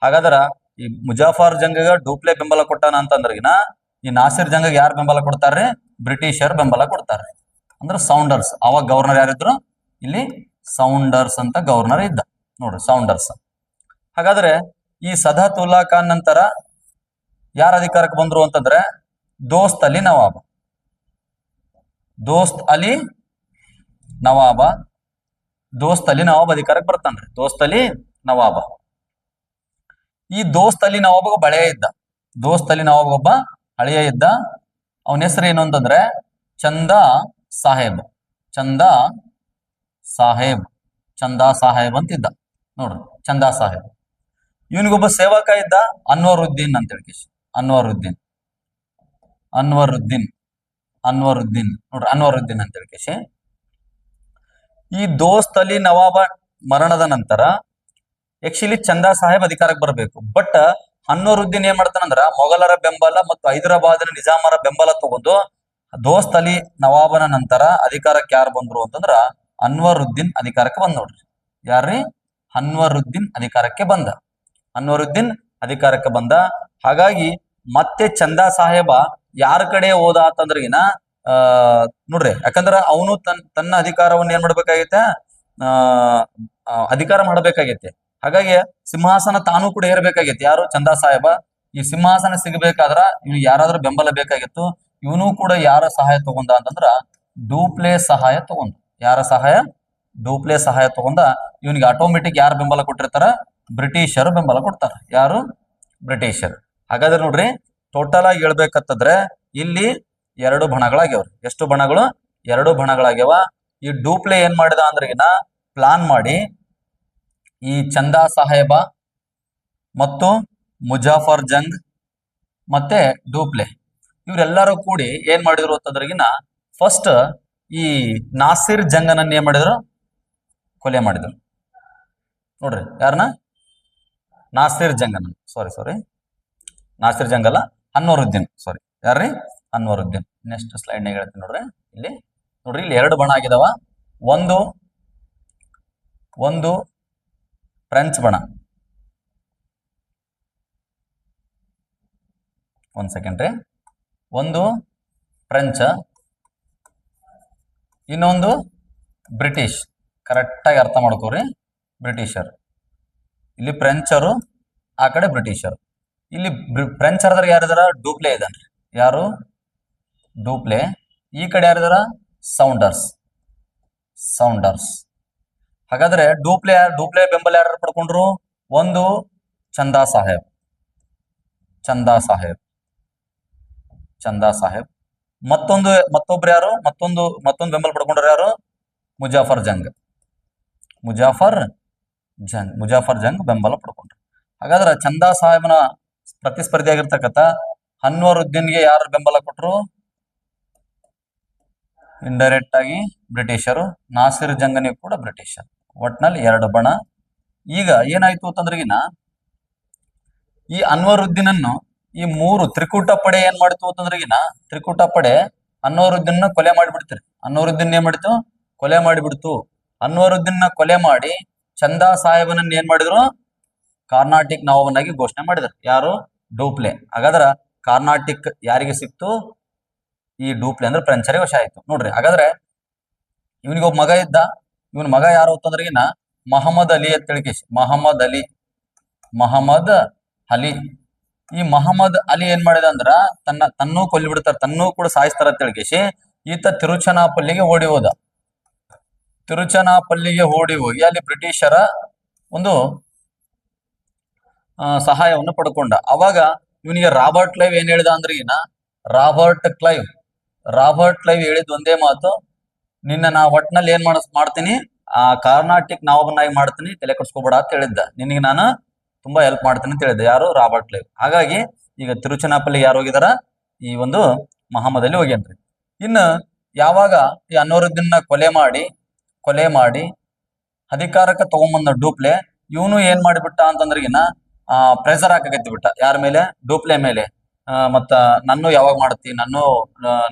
ಹಾಗಾದ್ರ ಈ ಮುಜಾಫರ್ ಜಂಗ್ ಡೂಪ್ಲೆ ಬೆಂಬಲ ಕೊಟ್ಟಾನ ಅಂತಂದ್ರಗಿನ ಈ ನಾಸಿರ್ ಜಂಗ್ ಯಾರು ಬೆಂಬಲ ಕೊಡ್ತಾರ್ರಿ? ಬ್ರಿಟಿಷರ್ ಬೆಂಬಲ ಕೊಡ್ತಾರ್ರಿ. ಅಂದ್ರೆ ಸೌಂಡರ್ಸ್. ಅವಾಗ ಗವರ್ನರ್ ಯಾರಿದ್ರು? ಇಲ್ಲಿ ಸೌಂಡರ್ಸ್ ಅಂತ ಗವರ್ನರ್ ಇದ್ದ ನೋಡ್ರಿ, ಸೌಂಡರ್ಸ್. ಹಾಗಾದ್ರೆ ಈ ಸದಾತ್ ಉಲ್ಲಾ ಖಾನ್ ನಂತರ ಯಾರ ಅಧಿಕಾರಕ್ಕೆ ಬಂದ್ರು ಅಂತಂದ್ರೆ ದೋಸ್ತ್ ಅಲಿ ನವಾಬ್ ಅಧಿಕಾರಕ್ಕೆ ಬರ್ತಾನ್ರಿ. ದೋಸ್ತ್ ಅಲಿ ನವಾಬ. ಈ ದೋಸ್ತ್ ಅಲಿ ನವಾಬ್ ಒಬ್ಬ ಹಳೆಯ ಇದ್ದ. ಅವನ ಹೆಸರು ಏನು ಅಂತಂದ್ರೆ ಚಂದಾ ಸಾಹೇಬ್ ಅಂತಿದ್ದ ನೋಡ್ರಿ, ಚಂದಾ ಸಾಹೇಬ್. ಇವನಿಗೊಬ್ಬ ಸೇವಕ ಇದ್ದ, ಅನ್ವರುದ್ದೀನ್ ಅಂತ ಹೇಳಿ. ಅನ್ವರುದ್ದೀನ್ ನೋಡ್ರಿ, ಅನ್ವರುದ್ದೀನ್ ಅಂತ ಹೇಳಿ. ಈ ದೋಸ್ತ್ ಅಲಿ ನವಾಬ ಮರಣದ ನಂತರ ಆಕ್ಚುಲಿ ಚಂದಾ ಸಾಹೇಬ್ ಅಧಿಕಾರಕ್ಕೆ ಬರಬೇಕು. ಬಟ್ ಅನ್ವರುದ್ದೀನ್ ಏನ್ ಮಾಡ್ತಾನಂದ್ರ ಮೊಘಲರ ಬೆಂಬಲ ಮತ್ತು ಹೈದರಾಬಾದಿನ ನಿಜಾಮರ ಬೆಂಬಲ ತಗೊಂಡು ದೋಸ್ತ್ ಅಲಿ ನವಾಬನ ನಂತರ ಅಧಿಕಾರಕ್ಕೆ ಯಾರು ಬಂದ್ರು ಅಂತಂದ್ರ ಅನ್ವರುದ್ದೀನ್ ಅಧಿಕಾರಕ್ಕೆ ಬಂದ್ ನೋಡ್ರಿ. ಯಾರ್ರಿ? ಅನ್ವರುದ್ದೀನ್ ಅಧಿಕಾರಕ್ಕೆ ಬಂದ. ಹಾಗಾಗಿ ಮತ್ತೆ ಚಂದಾ ಸಾಹೇಬ ಯಾರ ಕಡೆ ಹೋದ ಅಂತಂದ್ರಗಿನ ನೋಡ್ರಿ, ಯಾಕಂದ್ರ ಅವನು ತನ್ನ ಅಧಿಕಾರವನ್ನು ಏನ್ ಮಾಡ್ಬೇಕಾಗೈತೆ? ಅಧಿಕಾರ ಮಾಡಬೇಕಾಗೈತೆ. ಹಾಗಾಗಿ ಸಿಂಹಾಸನ ತಾನು ಕೂಡ ಏರ್ಬೇಕಾಗೈತಿ. ಯಾರು? ಚಂದಾ ಸಾಹೇಬ. ಈ ಸಿಂಹಾಸನ ಸಿಗಬೇಕಾದ್ರ ಇವ್ ಯಾರಾದ್ರೂ ಬೆಂಬಲ ಬೇಕಾಗಿತ್ತು. ಇವನು ಕೂಡ ಯಾರ ಸಹಾಯ ತಗೊಂಡ ಅಂತಂದ್ರ ಡೂಪ್ಲೆ ಸಹಾಯ ತಗೊಂಡ. ಯಾರ ಸಹಾಯ? ಡೂಪ್ಲೆ ಸಹಾಯ ತಗೊಂಡ. ಇವನಿಗೆ ಆಟೋಮೆಟಿಕ್ ಯಾರು ಬೆಂಬಲ ಕೊಟ್ಟಿರ್ತಾರ? ಬ್ರಿಟಿಷರು ಬೆಂಬಲ ಕೊಡ್ತಾರ. ಯಾರು? ಬ್ರಿಟಿಷರ್. ಹಾಗಾದ್ರೆ ನೋಡ್ರಿ, ಟೋಟಲ್ ಆಗಿ ಹೇಳ್ಬೇಕಂತಂದ್ರೆ ಇಲ್ಲಿ 2 ಬಣಗಳಾಗ್ಯಾವ್ರಿ. ಎಷ್ಟು ಬಣಗಳು? 2 ಬಣಗಳಾಗ್ಯಾವ. ಈ ಡೂಪ್ಲೆ ಏನ್ ಮಾಡಿದ ಅಂದ್ರಗಿನ ಪ್ಲಾನ್ ಮಾಡಿ ಈ ಚಂದಾ ಸಾಹೇಬ ಮತ್ತು ಮುಜಾಫರ್ ಜಂಗ್ ಮತ್ತೆ ಡೂಪ್ಲೆ ಇವರೆಲ್ಲರೂ ಕೂಡಿ ಏನ್ ಮಾಡಿದ್ರು ಅಂತಂದ್ರಗಿನ ಫಸ್ಟ್ ಈ ನಾಸಿರ್ ಜಂಗನನ್ನ ಏನ್ ಮಾಡಿದ್ರು? ಕೊಲೆ ಮಾಡಿದ್ರು ನೋಡ್ರಿ. ಯಾರನ್ನ? ನಾಸಿರ್ ಜಂಗನ್. ಸಾರಿ ನಾಸಿರ್ ಜಂಗ್ ಅಲ್ಲ, ಅನ್ವರುದ್ದೀನ್. ಯಾರ್ರಿ? ಅನ್ವರುದ್ದೀನ್. ನೆಕ್ಸ್ಟ್ ಸ್ಲೈಡ್ ನಾಗ ಹೇಳ್ತೀನಿ ನೋಡ್ರಿ. ಇಲ್ಲಿ ನೋಡ್ರಿ, ಇಲ್ಲಿ 2 ಬಣ ಆಗಿದಾವ. ಒಂದು ಫ್ರೆಂಚ್ ಬಣ. ಒಂದ್ ಸೆಕೆಂಡ್ ರೀ. ಒಂದು ಫ್ರೆಂಚ್, ಇನ್ನೊಂದು ಬ್ರಿಟಿಷ್. ಕರೆಕ್ಟಾಗಿ ಅರ್ಥ ಮಾಡ್ಕೋರಿ. ಬ್ರಿಟಿಷರ್ ಇಲ್ಲಿ ಫ್ರೆಂಚರು, ಆ ಕಡೆ ಬ್ರಿಟಿಷರು. ಇಲ್ಲಿ ಫ್ರೆಂಚರ್ ಯಾರಿದಾರ? ಡೂಪ್ಲೆ ಇದಾನ್ರಿ. ಯಾರು? ಡೂಪ್ಲೆ. ಈ ಕಡೆ ಯಾರಿದಾರ? ಸೌಂಡರ್ಸ್. ಹಾಗಾದ್ರೆ ಡೂಪ್ಲೆ ಬೆಂಬಲ ಯಾರು ಪಡ್ಕೊಂಡ್ರು? ಒಂದು ಚಂದಾ ಸಾಹೇಬ್. ಮತ್ತೊಬ್ರು ಯಾರು? ಮತ್ತೊಂದು ಬೆಂಬಲ ಪಡ್ಕೊಂಡ್ರು ಯಾರು? ಮುಜಾಫರ್ ಜಂಗ್ ಬೆಂಬಲ ಪಡ್ಕೊಂಡ್ರು. ಹಾಗಾದ್ರೆ ಚಂದಾ ಸಾಹೇಬನ ಪ್ರತಿಸ್ಪರ್ಧಿ ಆಗಿರ್ತಕ್ಕಂಥ ಅನ್ವರುದ್ದೀನ್ಗೆ ಯಾರು ಬೆಂಬಲ ಕೊಟ್ರು? ಇಂಡೈರೆಕ್ಟ್ ಆಗಿ ಬ್ರಿಟಿಷರು. ನಾಸಿರ್ ಜಂಗನಿಗೆ ಕೂಡ ಬ್ರಿಟಿಷರ್. ಒಟ್ನಲ್ಲಿ 2 ಬಣ. ಈಗ ಏನಾಯ್ತು ಅಂತಂದ್ರಗಿನ ಈ ಅನ್ವರುದ್ದೀನನ್ನು ಈ 3 ತ್ರಿಕೂಟ ಪಡೆ ಏನ್ ಮಾಡ್ತು ಅಂತಂದ್ರಗಿನ ತ್ರಿಕೂಟ ಪಡೆ ಅನ್ವರುದ್ದೀನ್ ಕೊಲೆ ಮಾಡಿಬಿಡ್ತೀರಿ. ಅನ್ವರುದ್ದೀನ್ ಏನ್ ಮಾಡಿತು? ಕೊಲೆ ಮಾಡಿಬಿಡ್ತು. ಅನ್ವರುದ್ದೀನ್ ಕೊಲೆ ಮಾಡಿ ಚಂದಾ ಸಾಹೇಬನನ್ನ ಏನ್ ಮಾಡಿದ್ರು? ಕಾರ್ನಾಟಿಕ್ ನವಾಬನಾಗಿ ಘೋಷಣೆ ಮಾಡಿದ್ರು. ಯಾರು? ಡೂಪ್ಲೆ. ಹಾಗಾದ್ರ ಕಾರ್ನಾಟಿಕ್ ಯಾರಿಗೆ ಸಿಕ್ತು? ಈ ಡೂಪ್ಲೆ ಅಂದ್ರೆ ಫ್ರೆಂಚರಿಗೆ ವಶ ಆಯ್ತು ನೋಡ್ರಿ. ಹಾಗಾದ್ರೆ ಇವನಿಗೊಬ್ಬ ಮಗ ಇದ್ದ. ಇವನ್ ಮಗ ಯಾರು ಅಂತಂದ್ರಗಿನ ಮಹಮ್ಮದ್ ಅಲಿ ಅಂತ ಹೇಳಿಕೇಶಿ. ಮಹಮ್ಮದ್ ಅಲಿ ಮಹಮ್ಮದ್ ಅಲಿ. ಈ ಮಹಮ್ಮದ್ ಅಲಿ ಏನ್ ಮಾಡಿದ ಅಂದ್ರ ತನ್ನೂ ಕೊಲ್ಲಿಬಿಡ್ತಾರ, ತನ್ನೂ ಕೂಡ ಸಾಯಿಸ್ತಾರ ಅಂತ ಹೇಳಿಕೇಶಿ ಈತ ತಿರುಚನಾಪಲ್ಲಿಗೆ ಓಡಿ ಹೋದ. ತಿರುಚನಾಪಲ್ಲಿಗೆ ಓಡಿ ಹೋಗಿ ಅಲ್ಲಿ ಬ್ರಿಟಿಷರ ಒಂದು ಸಹಾಯವನ್ನು ಪಡ್ಕೊಂಡ. ಅವಾಗ ಇವನಿಗೆ ರಾಬರ್ಟ್ ಕ್ಲೈವ್ ಏನ್ ಹೇಳಿದ ಅಂದ್ರೆ ರಾಬರ್ಟ್ ಕ್ಲೈವ್ ಹೇಳಿದ್ ಒಂದೇ ಮಾತು, ನಿನ್ನ ನಾ ಒಟ್ನಲ್ಲಿ ಏನ್ ಮಾಡ್ತೀನಿ, ಆ ಕರ್ನಾಟಿಕ್ ನವಾಬನಾಗಿ ಮಾಡ್ತೀನಿ, ತಲೆ ಕಟ್ಸ್ಕೊಬೇಡ ಅಂತ ಹೇಳಿದ್ದ. ನಿನಗೆ ನಾನು ತುಂಬಾ ಹೆಲ್ಪ್ ಮಾಡ್ತೀನಿ ಅಂತ ಹೇಳಿದ್ದೆ. ಯಾರು? Robert Clive. ಹಾಗಾಗಿ ಈಗ ತಿರುಚನಾಪಲ್ಲಿಗೆ ಯಾರು ಹೋಗಿದಾರ? ಈ ಒಂದು ಮಹಮ್ಮದ್ ಅಲಿ ಹೋಗ್ಯಾನ್ರಿ. ಇನ್ನು ಯಾವಾಗ ಈ ಅನ್ವರುದ್ದೀನ್ನ ಕೊಲೆ ಮಾಡಿ ಅಧಿಕಾರಕ್ಕೆ ತಗೊಂಬಂದ ಡೂಪ್ಲೆ, ಇವನು ಏನ್ ಮಾಡಿಬಿಟ್ಟ ಅಂತಂದ್ರಿಗಿನ ಪ್ರೆಷರ್ ಹಾಕಕತ್ತಿ ಬಿಟ್ಟ. ಯಾರ ಮೇಲೆ? ಡೂಪ್ಲೆ ಮೇಲೆ. ಮತ್ತ ನಾನು ಯಾವಾಗ ಮಾಡ್ತಿ, ನಾನು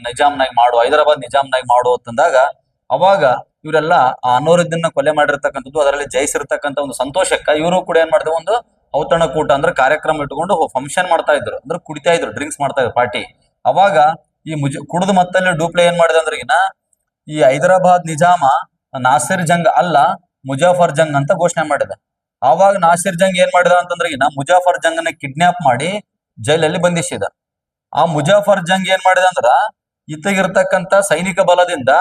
ನಿಜಾಮ್ನಾಗ ಮಾಡು, ಹೈದರಾಬಾದ್ ನಿಜಾಮ್ನಾಗ ಮಾಡು ಅಂತಂದಾಗ ಅವಾಗ ಇವರೆಲ್ಲ ಆ ಅನ್ವರುದ್ದೀನ್ನ ಕೊಲೆ ಮಾಡಿರ್ತಕ್ಕಂಥದ್ದು, ಅದರಲ್ಲಿ ಜಯಿಸಿರ್ತಕ್ಕಂಥ ಒಂದು ಸಂತೋಷಕ್ಕ ಇವರು ಕೂಡ ಏನ್ ಮಾಡಿದ್ರು, ಒಂದು ಔತಣಕೂಟ ಅಂದ್ರೆ ಕಾರ್ಯಕ್ರಮ ಇಟ್ಕೊಂಡು ಫಂಕ್ಷನ್ ಮಾಡ್ತಾ ಇದ್ರು, ಅಂದ್ರೆ ಕುಡಿತಾ ಇದ್ರು, ಡ್ರಿಂಕ್ಸ್ ಮಾಡ್ತಾ ಇದ್ರು, ಪಾರ್ಟಿ. ಅವಾಗ ಈ ಕುಡಿದು ಮತ್ತಲ್ಲಿ ಡೂಪ್ಲೆ ಏನ್ ಮಾಡಿದ ಅಂದ್ರಿಗಿನ ಈ ಹೈದರಾಬಾದ್ ನಿಜಾಮ ನಾಸಿರ್ ಜಂಗ್ ಅಲ್ಲ ಮುಜಾಫರ್ ಜಂಗ್ ಅಂತ ಘೋಷಣೆ ಮಾಡಿದ. ಆವಾಗ ನಾಸಿರ್ ಜಂಗ್ ಏನ್ ಮಾಡಿದ ಅಂತಂದ್ರಿಗಿನ ಮುಜಾಫರ್ ಜಂಗ್ನ ಕಿಡ್ನಾಪ್ ಮಾಡಿ ಜೈಲಲ್ಲಿ ಬಂಧಿಸಿದ. ಆ ಮುಜಾಫರ್ ಜಂಗ್ ಏನ್ ಮಾಡಿದ ಅಂದ್ರ ಇತ್ತಗಿರ್ತಕ್ಕಂಥ ಸೈನಿಕ ಬಲದಿಂದ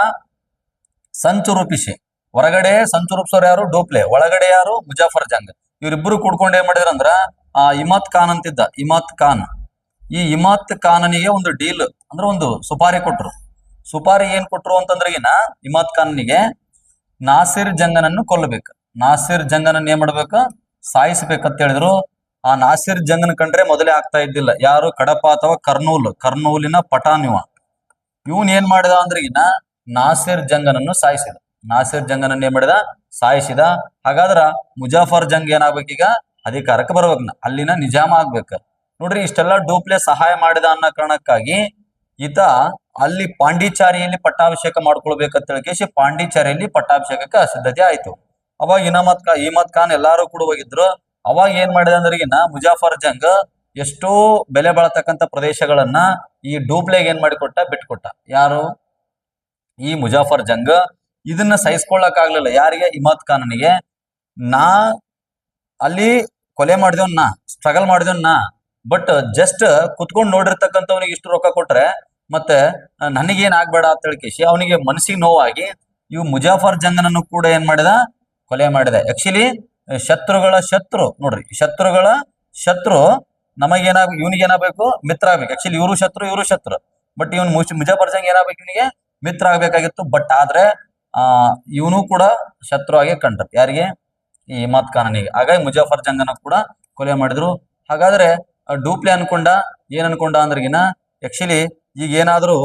ಸಂಚು ರೂಪಿಸಿ, ಹೊರಗಡೆ ಸಂಚು ರೂಪಿಸೋರು ಯಾರು? ಡೂಪ್ಲೆ. ಒಳಗಡೆ ಯಾರು? ಮುಜಾಫರ್ ಜಂಗ್. ಇವರಿಬ್ಬರು ಕೂಡ್ಕೊಂಡು ಏನ್ ಮಾಡಿದ್ರ ಅಂದ್ರ ಆ ಇಮಾತ್ ಖಾನ್ ಅಂತಿದ್ದ, ಇಮಾತ್ ಖಾನ್. ಈ ಇಮಾತ್ ಖಾನನಿಗೆ ಒಂದು ಡೀಲ್ ಅಂದ್ರೆ ಒಂದು ಸುಪಾರಿ ಕೊಟ್ರು. ಸುಪಾರಿ ಏನ್ ಕೊಟ್ರು ಅಂತಂದ್ರಿಗಿನ ಇಮಾತ್ ಖಾನ್ನಿಗೆ ನಾಸಿರ್ ಜಂಗನನ್ನು ಕೊಲ್ಲಬೇಕು, ನಾಸಿರ್ ಜಂಗನನ್ನು ಏನ್ ಮಾಡ್ಬೇಕು? ಸಾಯಿಸ್ಬೇಕಂತ ಹೇಳಿದ್ರು. ಆ ನಾಸಿರ್ ಜಂಗನ್ ಕಂಡ್ರೆ ಮೊದಲೇ ಆಗ್ತಾ ಇದ್ದಿಲ್ಲ. ಯಾರು? ಕಡಪ ಅಥವಾ ಕರ್ನೂಲಿನ ಪಠಾನ್ ಇವನ್ ಏನ್ ಮಾಡಿದ ಅಂದ್ರಿಗಿನ ನಾಸಿರ್ ಜಂಗನನ್ನು ಸಾಯಿಸಿದ. ನಾಸಿರ್ ಜಂಗನನ್ನು ಏನ್ ಮಾಡಿದ? ಸಾಯಿಸಿದ. ಹಾಗಾದ್ರ ಮುಜಾಫರ್ ಜಂಗ್ ಏನಾಗ್ಬೇಕೀಗ? ಅಧಿಕಾರಕ್ಕೆ ಬರ್ಬೇಕ, ಅಲ್ಲಿನ ನಿಜಾಮ ಆಗ್ಬೇಕ. ನೋಡ್ರಿ, ಇಷ್ಟೆಲ್ಲ ಡೂಪ್ಲೆ ಸಹಾಯ ಮಾಡಿದ ಅನ್ನೋ ಕಾರಣಕ್ಕಾಗಿ ಈತ ಅಲ್ಲಿ ಪಾಂಡಿಚಾರಿಯಲ್ಲಿ ಪಟ್ಟಾಭಿಷೇಕ ಮಾಡ್ಕೊಳ್ಬೇಕಂತ ಹೇಳಿಕೇಶಿ ಪಾಂಡಿಚಾರಿಯಲ್ಲಿ ಪಟ್ಟಾಭಿಷೇಕಕ್ಕೆ ಸಿದ್ಧತೆ ಆಯ್ತು. ಅವಾಗ ಇಮಾತ್ ಖಾನ್ ಎಲ್ಲಾರು ಕೂಡ ಹೋಗಿದ್ರು. ಅವಾಗ ಏನ್ ಮಾಡಿದ ಅಂದ್ರಿಗಿನ ಮುಜಾಫರ್ ಜಂಗ್ ಎಷ್ಟೋ ಬೆಲೆ ಬಾಳತಕ್ಕಂಥ ಪ್ರದೇಶಗಳನ್ನ ಈ ಡೂಪ್ಲೆಗೆ ಏನ್ ಮಾಡಿಕೊಟ್ಟ? ಬಿಟ್ಕೊಟ್ಟ. ಯಾರು? ಈ ಮುಜಾಫರ್ ಜಂಗ್. ಇದನ್ನ ಸಹಿಸ್ಕೊಳ್ಳಕ್ ಆಗ್ಲಿಲ್ಲ. ಯಾರಿಗೆ? ಇಮಾತ್ ಖಾನನಿಗೆ. ನಾ ಅಲ್ಲಿ ಕೊಲೆ ಮಾಡಿದವನ್ನ, ಸ್ಟ್ರಗಲ್ ಮಾಡಿದವನ್ನ, ಬಟ್ ಜಸ್ಟ್ ಕುತ್ಕೊಂಡು ನೋಡಿರ್ತಕ್ಕಂಥವ್ನಿಗೆ ಇಷ್ಟು ರೊಕ್ಕ ಕೊಟ್ರೆ ಮತ್ತೆ ನನಗೇನ್ ಆಗ್ಬೇಡ ಅಂತ ಹೇಳಿಕೇಶಿ ಅವನಿಗೆ ಮನಸ್ಸಿಗೆ ನೋವಾಗಿ ಇವು ಮುಜಾಫರ್ ಜಂಗನನ್ನು ಕೂಡ ಏನ್ ಮಾಡಿದ? ಕೊಲೆ ಮಾಡಿದ. ಆಕ್ಚುಲಿ ಶತ್ರುಗಳ ಶತ್ರು ಇವನಿಗೆ ಏನಾಗಬೇಕು? ಮಿತ್ರ ಆಗ್ಬೇಕು. ಆಕ್ಚುಲಿ ಇವರು ಶತ್ರು, ಬಟ್ ಇವನ್ ಮುಜಾಫರ್ ಜಂಗ್ ಏನಾಗ್ಬೇಕು? ಇವನಿಗೆ ಮಿತ್ರ ಆಗ್ಬೇಕಾಗಿತ್ತು. ಬಟ್ ಆದ್ರೆ ಇವನು ಕೂಡ ಶತ್ರು ಆಗಿ ಕಂಡ್ರು. ಯಾರಿಗೆ? ಈ ಇಮಾತ್ ಖಾನನಿಗೆ. ಹಾಗಾಗಿ ಮುಜಾಫರ್ ಜಂಗನ ಕೂಡ ಕೊಲೆ ಮಾಡಿದ್ರು. ಹಾಗಾದ್ರೆ ಡೂಪ್ಲೆ ಏನ್ ಅನ್ಕೊಂಡ ಅಂದ್ರಿಗಿನ ಆಕ್ಚುಲಿ ಈಗ ಏನಾದ್ರು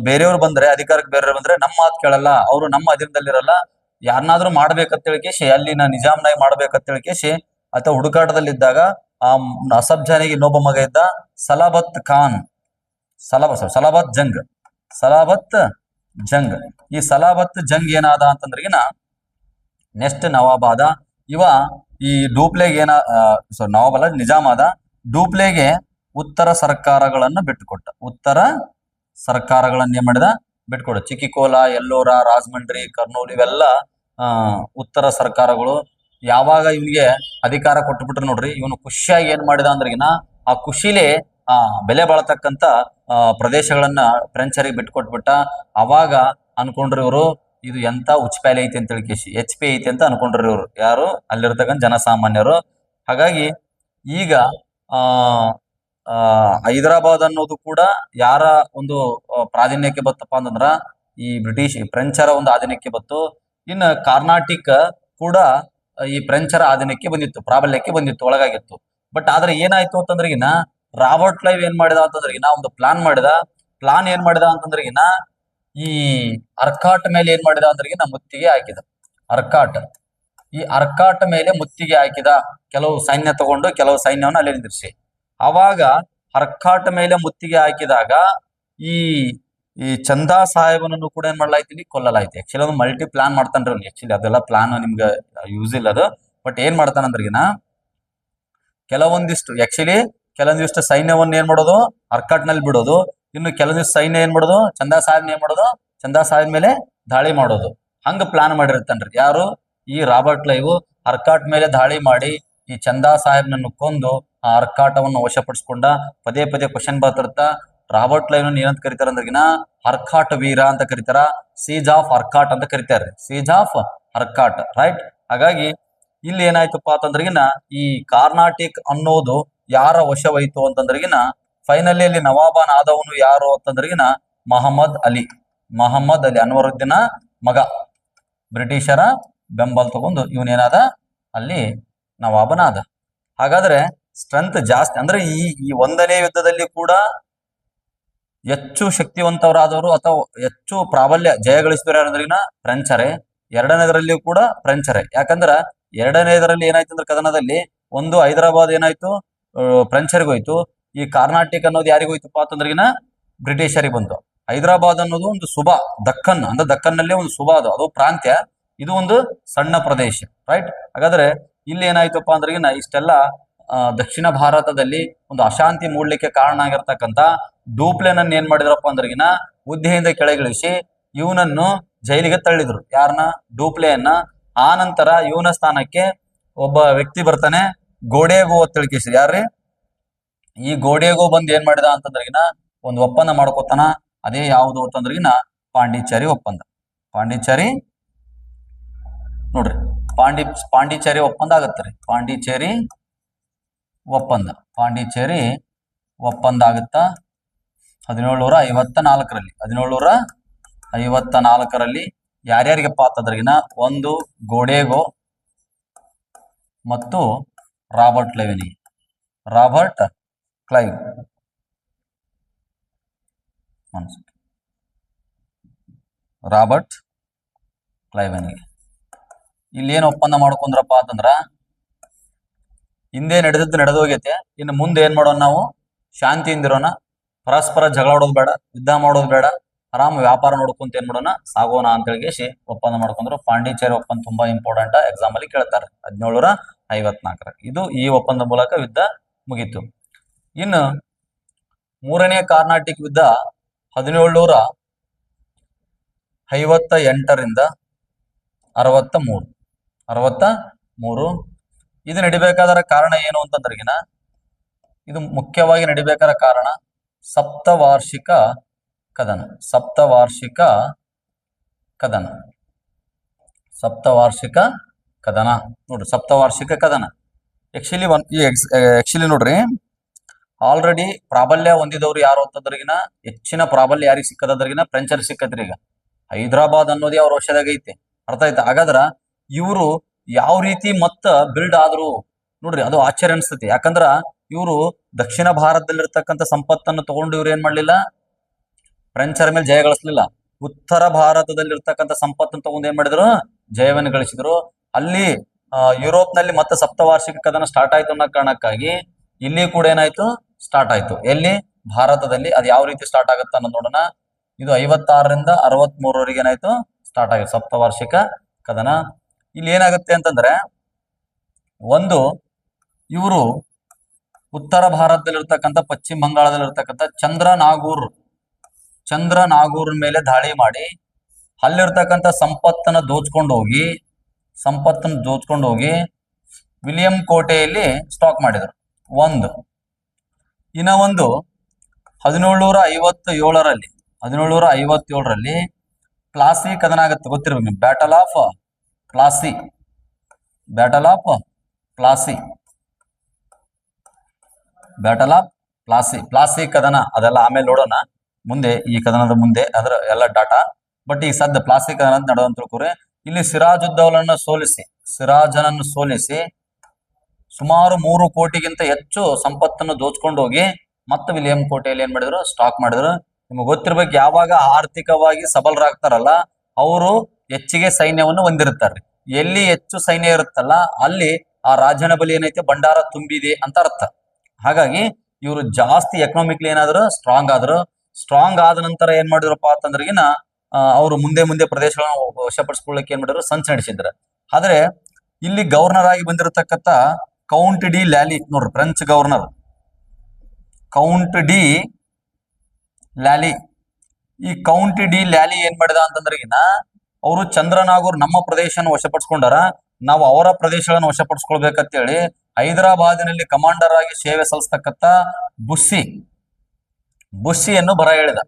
ಬೇರೆಯವ್ರು ಬಂದ್ರೆ, ಅಧಿಕಾರಕ್ಕೆ ಬೇರೆಯವ್ರು ಬಂದ್ರೆ ನಮ್ಮ ಮಾತು ಕೇಳಲ್ಲ, ಅವರು ನಮ್ಮ ಅಧೀನದಲ್ಲಿರಲ್ಲ, ಯಾರನ್ನಾದ್ರೂ ಮಾಡ್ಬೇಕಂತ ಹೇಳಿಕೇಶಿ ಅಲ್ಲಿನ ನಿಜಾಮ್ನಾಗಿ ಮಾಡ್ಬೇಕಂತ ಹೇಳಿಕೇಶಿ ಅಥವಾ ಹುಡುಕಾಟದಲ್ಲಿದ್ದಾಗ ಆ ಅಸಫ್ ಜಾನಿಗೆ ಇನ್ನೊಬ್ಬ ಮಗ ಇದ್ದ, ಸಲಾಬತ್ ಜಂಗ್. ಈ ಸಲಾಬತ್ ಜಂಗ್ ಏನಾದ ಅಂತಂದ್ರಿಗಿನ ನೆಕ್ಸ್ಟ್ ನವಾಬ್ ಆದ. ಇವ ಈ ಡೂಪ್ಲೆಗೆ ನವಾಬ್ ಅಲ್ಲ, ನಿಜಾಮ್ ಆದ. ಡೂಪ್ಲೆಗೆ ಉತ್ತರ ಸರ್ಕಾರಗಳನ್ನ ಏನ್ ಮಾಡಿದ? ಬಿಟ್ಕೊಡ. ಚಿಕ್ಕಿಕೋಲ, ಎಲ್ಲೋರ, ರಾಜಮಂಡ್ರಿ, ಕರ್ನೂಲ್ ಇವೆಲ್ಲ ಉತ್ತರ ಸರ್ಕಾರಗಳು. ಯಾವಾಗ ಇವನಿಗೆ ಅಧಿಕಾರ ಕೊಟ್ಬಿಟ್ರು ನೋಡ್ರಿ, ಇವನು ಖುಷಿಯಾಗಿ ಏನ್ ಮಾಡಿದ ಅಂದ್ರಿಗಿನ ಆ ಖುಷಿಲೇ ಬೆಲೆ ಬಾಳತಕ್ಕಂತ ಪ್ರದೇಶಗಳನ್ನ ಫ್ರೆಂಚರಿಗೆ ಬಿಟ್ಕೊಟ್ಬಿಟ್ಟ. ಅವಾಗ ಅನ್ಕೊಂಡ್ರಿ ಇವರು ಇದು ಎಂತ ಉಚ್ಪ್ಯಾಲೆ ಐತಿ ಅಂತ ಹೇಳಿಕೇಶಿ HP ಐತಿ ಅಂತ ಅನ್ಕೊಂಡ್ರಿ ಇವ್ರು. ಯಾರು? ಅಲ್ಲಿರ್ತಕ್ಕಂಥ ಜನಸಾಮಾನ್ಯರು. ಹಾಗಾಗಿ ಈಗ ಹೈದರಾಬಾದ್ ಅನ್ನೋದು ಕೂಡ ಯಾರ ಒಂದು ಪ್ರಾಧಾನ್ಯಕ್ಕೆ ಬತ್ತಪ್ಪ ಅಂತಂದ್ರ ಈ ಫ್ರೆಂಚರ ಒಂದು ಆಧೀನಕ್ಕೆ ಬತ್ತು. ಇನ್ನು ಕರ್ನಾಟಿಕ್ ಕೂಡ ಈ ಫ್ರೆಂಚರ ಆಧೀನಕ್ಕೆ ಬಂದಿತ್ತು, ಪ್ರಾಬಲ್ಯಕ್ಕೆ ಬಂದಿತ್ತು, ಒಳಗಾಗಿತ್ತು. ಬಟ್ ಆದ್ರೆ ಏನಾಯ್ತು ಅಂತಂದ್ರಿಗಿನ ರಾಬರ್ಟ್ ಕ್ಲೈವ್ ಏನ್ ಮಾಡಿದ ಅಂತಂದ್ರಿಗಿನ ಒಂದು ಪ್ಲಾನ್ ಏನ್ ಮಾಡಿದ ಅಂತಂದ್ರಿಗಿನ ಈ ಅರ್ಕಾಟ್ ಮೇಲೆ ಏನ್ ಮಾಡಿದ ಅಂದ್ರಿಗಿನ ಮುತ್ತಿಗೆ ಹಾಕಿದ. ಈ ಅರ್ಕಾಟ್ ಮೇಲೆ ಮುತ್ತಿಗೆ ಹಾಕಿದ. ಕೆಲವು ಸೈನ್ಯ ತಗೊಂಡು ಕೆಲವು ಸೈನ್ಯವನ್ನು ಅಲ್ಲಿ ನಿಂದಿರಿಸಿ. ಅವಾಗ ಅರ್ಕಾಟ್ ಮೇಲೆ ಮುತ್ತಿಗೆ ಹಾಕಿದಾಗ ಈ ಚಂದಾ ಸಾಹೇಬನನ್ನು ಕೂಡ ಏನ್ ಮಾಡ್ಲಾಯ್ತೀನಿ? ಕೊಲ್ಲಲಾಯ್ತು. ಆಕ್ಚುಲಿ ಅದು ಮಲ್ಟಿ ಪ್ಲಾನ್ ಮಾಡ್ತಾನ್ರಿ ಅವ್ನು. ಆಕ್ಚುಲಿ ಅದೆಲ್ಲ ಪ್ಲಾನ್ ನಿಮ್ಗೆ ಯೂಸ್ ಇಲ್ಲ ಅದು. ಬಟ್ ಏನ್ ಮಾಡ್ತಾನಂದ್ರಿಗಿನ ಕೆಲವೊಂದಿಷ್ಟು ಸೈನ್ಯವನ್ನ ಏನ್ ಮಾಡೋದು? ಅರ್ಕಾಟ್ ನಲ್ಲಿ ಬಿಡೋದು. ಇನ್ನು ಕೆಲವೊಂದಿಷ್ಟು ಸೈನ್ಯ ಏನ್ ಮಾಡೋದು? ಚಂದಾ ಸಾಹೇಬ್ ಮೇಲೆ ದಾಳಿ ಮಾಡೋದು. ಹಂಗ ಪ್ಲಾನ್ ಮಾಡಿರ್ತಾನ್ರಿ. ಯಾರು? ಈ ರಾಬರ್ಟ್ ಕ್ಲೈವ್ ಅರ್ಕಾಟ್ ಮೇಲೆ ದಾಳಿ ಮಾಡಿ ಈ ಚಂದಾ ಸಾಹೇಬ್ನನ್ನು ಕೊಂದು ಆ ಅರ್ಕಾಟವನ್ನು ವಶಪಡಿಸಿಕೊಂಡ. ಪದೇ ಪದೇ ಕ್ವಶನ್ ಬರ್ತಿರ್ತ. ರಾಬರ್ಟ್ ಕ್ಲೈವ್ ಏನಂತ ಕರೀತಾರ ಅಂದ್ರಗಿನ ಅರ್ಕಾಟ್ ವೀರ ಅಂತ ಕರೀತಾರ, ಸೀಜ್ ಆಫ್ ಅರ್ಕಾಟ್ ಅಂತ ಕರೀತಾರೆ, ಸೀಜ್ ಆಫ್ ಅರ್ಕಾಟ್, ರೈಟ್. ಹಾಗಾಗಿ ಇಲ್ಲಿ ಏನಾಯ್ತಪ್ಪ ಅಂತಂದ್ರಗಿನ ಈ ಕಾರ್ನಾಟಿಕ್ ಅನ್ನೋದು ಯಾರ ವಶವೈತು ಅಂತಂದ್ರಗಿನ ಫೈನಲಿ ಅಲ್ಲಿ ನವಾಬನ್ ಆದವನು ಯಾರು ಅಂತಂದ್ರಗಿನ ಮಹಮ್ಮದ್ ಅಲಿ ಅನ್ವರುದ್ದೀನ ಮಗ. ಬ್ರಿಟಿಷರ ಬೆಂಬಲ ತಗೊಂಡು ಇವನೇನಾದ ಅಲ್ಲಿ ನವಾಬನಾದ. ಹಾಗಾದ್ರೆ ಸ್ಟ್ರೆಂತ್ ಜಾಸ್ತಿ ಅಂದ್ರೆ ಈ ಒಂದನೇ ಯುದ್ಧದಲ್ಲಿ ಕೂಡ ಹೆಚ್ಚು ಶಕ್ತಿವಂತವರಾದವರು ಅಥವಾ ಹೆಚ್ಚು ಪ್ರಾಬಲ್ಯ ಜಯಗಳಿಸಿದವರು ಯಾರಂದ್ರಿನ ಫ್ರೆಂಚರೇ. ಎರಡನೇದರಲ್ಲಿ ಕೂಡ ಫ್ರೆಂಚರೇ. ಯಾಕಂದ್ರ ಎರಡನೇದರಲ್ಲಿ ಏನಾಯ್ತು ಅಂದ್ರೆ ಕದನದಲ್ಲಿ ಒಂದು ಹೈದರಾಬಾದ್ ಏನಾಯ್ತು ಫ್ರೆಂಚರಿಗೆ ಹೋಯ್ತು. ಈ ಕಾರ್ನಾಟಿಕ್ ಅನ್ನೋದು ಯಾರಿಗೂ ಹೋಯ್ತಪ್ಪ ಅಂತಂದ್ರಿಗಿನ ಬ್ರಿಟಿಷರಿಗೆ ಬಂತು. ಹೈದರಾಬಾದ್ ಅನ್ನೋದು ಒಂದು ಸುಬಾ, ದಕ್ಕನ್ ಅಂದ್ರೆ ದಕ್ಕನ್ನಲ್ಲಿ ಒಂದು ಸುಬಾ ಅದು ಪ್ರಾಂತ್ಯ, ಇದು ಒಂದು ಸಣ್ಣ ಪ್ರದೇಶ, ರೈಟ್. ಹಾಗಾದ್ರೆ ಇಲ್ಲಿ ಏನಾಯ್ತಪ್ಪ ಅಂದ್ರಿಗಿನ ಇಷ್ಟೆಲ್ಲ ದಕ್ಷಿಣ ಭಾರತದಲ್ಲಿ ಒಂದು ಅಶಾಂತಿ ಮೂಡ್ಲಿಕ್ಕೆ ಕಾರಣ ಆಗಿರ್ತಕ್ಕಂಥ ಡೂಪ್ಲೆನನ್ನು ಏನ್ ಮಾಡಿದ್ರಪ್ಪ ಅಂದ್ರಿಗಿನ ಹುದ್ದೆಯಿಂದ ಕೆಳಗಿಳಿಸಿ ಇವನನ್ನು ಜೈಲಿಗೆ ತಳ್ಳಿದ್ರು. ಯಾರನ್ನ? ಡೂಪ್ಲೆಯನ್ನ. ಆ ನಂತರ ಇವನ ಸ್ಥಾನಕ್ಕೆ ಒಬ್ಬ ವ್ಯಕ್ತಿ ಬರ್ತಾನೆ, ಗೋಡೆಗೋ ಅಂತ ತಿಳ್ಕಿಸಿ. ಯಾರ್ರಿ? ಈ ಗೋಡೆಗೋ ಬಂದು ಏನ್ ಮಾಡಿದ ಅಂತಂದ್ರಿಗಿನ ಒಂದು ಒಪ್ಪಂದ ಮಾಡ್ಕೋತಾನ. ಅದೇ ಯಾವುದು ಅಂತಂದ್ರಿಗಿನ ಪಾಂಡಿಚೇರಿ ಒಪ್ಪಂದ. ಪಾಂಡಿಚೇರಿ ನೋಡ್ರಿ, ಪಾಂಡಿಚೇರಿ ಒಪ್ಪಂದ ಆಗತ್ತರಿ. ಪಾಂಡಿಚೇರಿ ಒಪ್ಪಂದ ಆಗುತ್ತಾ 1754ರಲ್ಲಿ. 1754ರಲ್ಲಿ ಯಾರ್ಯಾರಿಗಪ್ಪ ಅಂತಂದ್ರಿಗಿನ ಒಂದು ಗೋಡೆಗೋ ಮತ್ತು ರಾಬರ್ಟ್ ಕ್ಲೈವ್. ರಾಬರ್ಟ್ ಕ್ಲೈವನಿಗೆ ಇಲ್ಲಿ ಏನ್ ಒಪ್ಪಂದ ಮಾಡ್ಕೊಂಡ್ರಪ್ಪ ಅಂತಂದ್ರ ಹಿಂದೆ ನಡೆದು ಹೋಗೈತೆ. ಇನ್ನು ಮುಂದೆ ಏನ್ ಮಾಡೋಣ, ನಾವು ಶಾಂತಿಯಿಂದಿರೋಣ, ಪರಸ್ಪರ ಜಗಳ ಆಡೋದು ಬೇಡ, ಯುದ್ಧ ಮಾಡೋದು ಬೇಡ, ಆರಾಮ್ ವ್ಯಾಪಾರ ನೋಡ್ಕೊಂತ ಏನ್ ಮಾಡೋಣ ಸಾಗೋಣ ಅಂತ ಹೇಳಿ ಒಪ್ಪಂದ ಮಾಡ್ಕೊಂಡ್ರು. ಪಾಂಡಿಚೇರಿ ಒಪ್ಪಂದ ತುಂಬಾ ಇಂಪಾರ್ಟೆಂಟ್, ಎಕ್ಸಾಮ್ ಅಲ್ಲಿ ಕೇಳ್ತಾರೆ. 1754 ಇದು ಈ ಒಪ್ಪಂದ ಮೂಲಕ ಯುದ್ಧ ಮುಗೀತು. ಇನ್ನು ಮೂರನೇ ಕಾರ್ನಾಟಿಕ್ ಯುದ್ಧ 1758ರಿಂದ 63. ಇದು ನಡಿಬೇಕಾದ ಕಾರಣ ಏನು ಅಂತಂದ್ರಿಗಿನ ಇದು ಮುಖ್ಯವಾಗಿ ನಡಿಬೇಕಾದ ಕಾರಣ ಸಪ್ತವಾರ್ಷಿಕ ಕದನ ನೋಡ್ರಿ. ಸಪ್ತವಾರ್ಷಿಕ ಕದನ ಆಕ್ಚುಲಿ ನೋಡ್ರಿ, ಆಲ್ರೆಡಿ ಪ್ರಾಬಲ್ಯ ಹೊಂದಿದವ್ರು ಯಾರು ಅಂತಂದ್ರಿಗಿನ ಹೆಚ್ಚಿನ ಪ್ರಾಬಲ್ಯ ಯಾರಿಗೆ ಸಿಕ್ಕದ್ರಿಗಿನ ಫ್ರೆಂಚರ್ ಸಿಕ್ಕತ್ರಿ. ಈಗ ಹೈದರಾಬಾದ್ ಅನ್ನೋದೇ ಅವ್ರ ವಶದಾಗ ಐತೆ, ಅರ್ಥ ಆಯ್ತಾ? ಹಾಗಾದ್ರ ಇವರು ಯಾವ ರೀತಿ ಮತ್ತ ಬಿಲ್ಡ್ ಆದ್ರು ನೋಡ್ರಿ, ಅದು ಆಶ್ಚರ್ಯ ಅನ್ಸ್ತತಿ. ಯಾಕಂದ್ರ ಇವರು ದಕ್ಷಿಣ ಭಾರತದಲ್ಲಿರ್ತಕ್ಕಂಥ ಸಂಪತ್ತನ್ನು ತಗೊಂಡು ಇವ್ರು ಏನ್ ಮಾಡ್ಲಿಲ್ಲ, ಫ್ರೆಂಚರ ಮೇಲೆ ಜಯ ಗಳಿಸ್ಲಿಲ್ಲ. ಉತ್ತರ ಭಾರತದಲ್ಲಿರ್ತಕ್ಕಂಥ ಸಂಪತ್ತನ್ನು ತಗೊಂಡು ಏನ್ ಮಾಡಿದ್ರು, ಜಯವನ್ನು ಗಳಿಸಿದ್ರು. ಅಲ್ಲಿ ಯುರೋಪ್ ನಲ್ಲಿ ಮತ್ತೆ ಸಪ್ತವಾರ್ಷಿಕ ಕದನ ಸ್ಟಾರ್ಟ್ ಆಯ್ತು ಅನ್ನೋ ಕಾರಣಕ್ಕಾಗಿ ಇಲ್ಲಿ ಕೂಡ ಏನಾಯ್ತು, ಸ್ಟಾರ್ಟ್ ಆಯ್ತು. ಎಲ್ಲಿ? ಭಾರತದಲ್ಲಿ. ಅದು ಯಾವ ರೀತಿ ಸ್ಟಾರ್ಟ್ ಆಗುತ್ತೆ ಅನ್ನೋದು ನೋಡೋಣ. ಇದು 56ರಿಂದ 63ವರೆಗೆ ಏನಾಯ್ತು, ಸ್ಟಾರ್ಟ್ ಆಗಿದೆ ಸಪ್ತವಾರ್ಷಿಕ ಕದನ. ಇಲ್ಲಿ ಏನಾಗುತ್ತೆ ಅಂತಂದ್ರೆ, ಒಂದು ಇವರು ಉತ್ತರ ಭಾರತದಲ್ಲಿರ್ತಕ್ಕಂಥ ಪಶ್ಚಿಮ ಬಂಗಾಳದಲ್ಲಿರ್ತಕ್ಕಂಥ ಚಂದ್ರನಾಗೂರ್ ಮೇಲೆ ದಾಳಿ ಮಾಡಿ ಅಲ್ಲಿರ್ತಕ್ಕಂಥ ಸಂಪತ್ತನ್ನು ದೋಚ್ಕೊಂಡು ಹೋಗಿ ವಿಲಿಯಂ ಕೋಟೆಯಲ್ಲಿ ಸ್ಟಾಕ್ ಮಾಡಿದರು. ಇನ್ನ ಒಂದು 1757ರಲ್ಲಿ ಪ್ಲಾಸಿ ಕದನ ಆಗುತ್ತೆ, ಗೊತ್ತಿರ್ಬೇಕು. ಬ್ಯಾಟಲ್ ಆಫ್ ಪ್ಲಾಸಿ ಕದನ. ಅದೆಲ್ಲ ಆಮೇಲೆ ನೋಡೋಣ ಮುಂದೆ, ಈ ಕದನದ ಮುಂದೆ ಅದರ ಎಲ್ಲ ಡಾಟಾ. ಬಟ್ ಈ ಸದ್ಯ ಪ್ಲಾಸಿ ಕದನ ಅಂತ ನಡೆದಂತ ತಿಳ್ಕೊರಿ. ಇಲ್ಲಿ ಸಿರಾಜನನ್ನು ಸೋಲಿಸಿ ಸುಮಾರು 3 ಕೋಟಿಗಿಂತ ಹೆಚ್ಚು ಸಂಪತ್ತನ್ನು ದೋಚ್ಕೊಂಡು ಹೋಗಿ ಮತ್ತೆ ವಿಲಿಯಂ ಕೋಟೆಯಲ್ಲಿ ಏನ್ ಮಾಡಿದ್ರು, ಸ್ಟಾಕ್ ಮಾಡಿದ್ರು. ನಿಮ್ಗೆ ಗೊತ್ತಿರ್ಬೇಕು, ಯಾವಾಗ ಆರ್ಥಿಕವಾಗಿ ಸಬಲರಾಗ್ತಾರಲ್ಲ ಅವರು ಹೆಚ್ಚಿಗೆ ಸೈನ್ಯವನ್ನು ಹೊಂದಿರ್ತಾರೆ. ಎಲ್ಲಿ ಹೆಚ್ಚು ಸೈನ್ಯ ಇರುತ್ತಲ್ಲ ಅಲ್ಲಿ ಆ ರಾಜನ ಬಳಿ ಏನೈತೆ, ಭಂಡಾರ ತುಂಬಿದೆ ಅಂತ ಅರ್ಥ. ಹಾಗಾಗಿ ಇವರು ಜಾಸ್ತಿ ಎಕನಾಮಿಕ್ಲಿ ಏನಾದ್ರು ಸ್ಟ್ರಾಂಗ್ ಆದ ನಂತರ ಏನ್ ಮಾಡಿದ್ರಪ್ಪ ಅಂತಂದ್ರಿಗಿನ ಅವರು ಮುಂದೆ ಪ್ರದೇಶಗಳನ್ನು ವಶಪಡಿಸ್ಕೊಳ್ಳಕ್ಕೆ ಏನ್ ಮಾಡಿದ್ರು, ಸಂಚು ನಡೆಸಿದ್ರು. ಆದ್ರೆ ಇಲ್ಲಿ ಗವರ್ನರ್ ಆಗಿ ಬಂದಿರತಕ್ಕಂಥ ಕೌಂಟ್ ಡಿ ಲ್ಯಾಲಿ ನೋಡ್ರಿ, ಫ್ರೆಂಚ್ ಗವರ್ನರ್ ಕೌಂಟ್ ಡಿ ಲ್ಯಾಲಿ. ಈ ಕೌಂಟ್ ಡಿ ಲ್ಯಾಲಿ ಏನ್ ಮಾಡಿದ ಅಂತಂದ್ರಿಗಿನ ಅವರು ಚಂದ್ರನಾಗೂರ್ ನಮ್ಮ ಪ್ರದೇಶನ ವಶಪಡಿಸ್ಕೊಂಡಾರ, ನಾವು ಅವರ ಪ್ರದೇಶಗಳನ್ನು ವಶಪಡಿಸ್ಕೊಳ್ಬೇಕಂತೇಳಿ ಹೈದರಾಬಾದಿನಲ್ಲಿ ಕಮಾಂಡರ್ ಆಗಿ ಸೇವೆ ಸಲ್ಲಿಸ್ತಕ್ಕಂಥ ಬುಸ್ಸಿಯನ್ನು ಬರ ಹೇಳಿದ.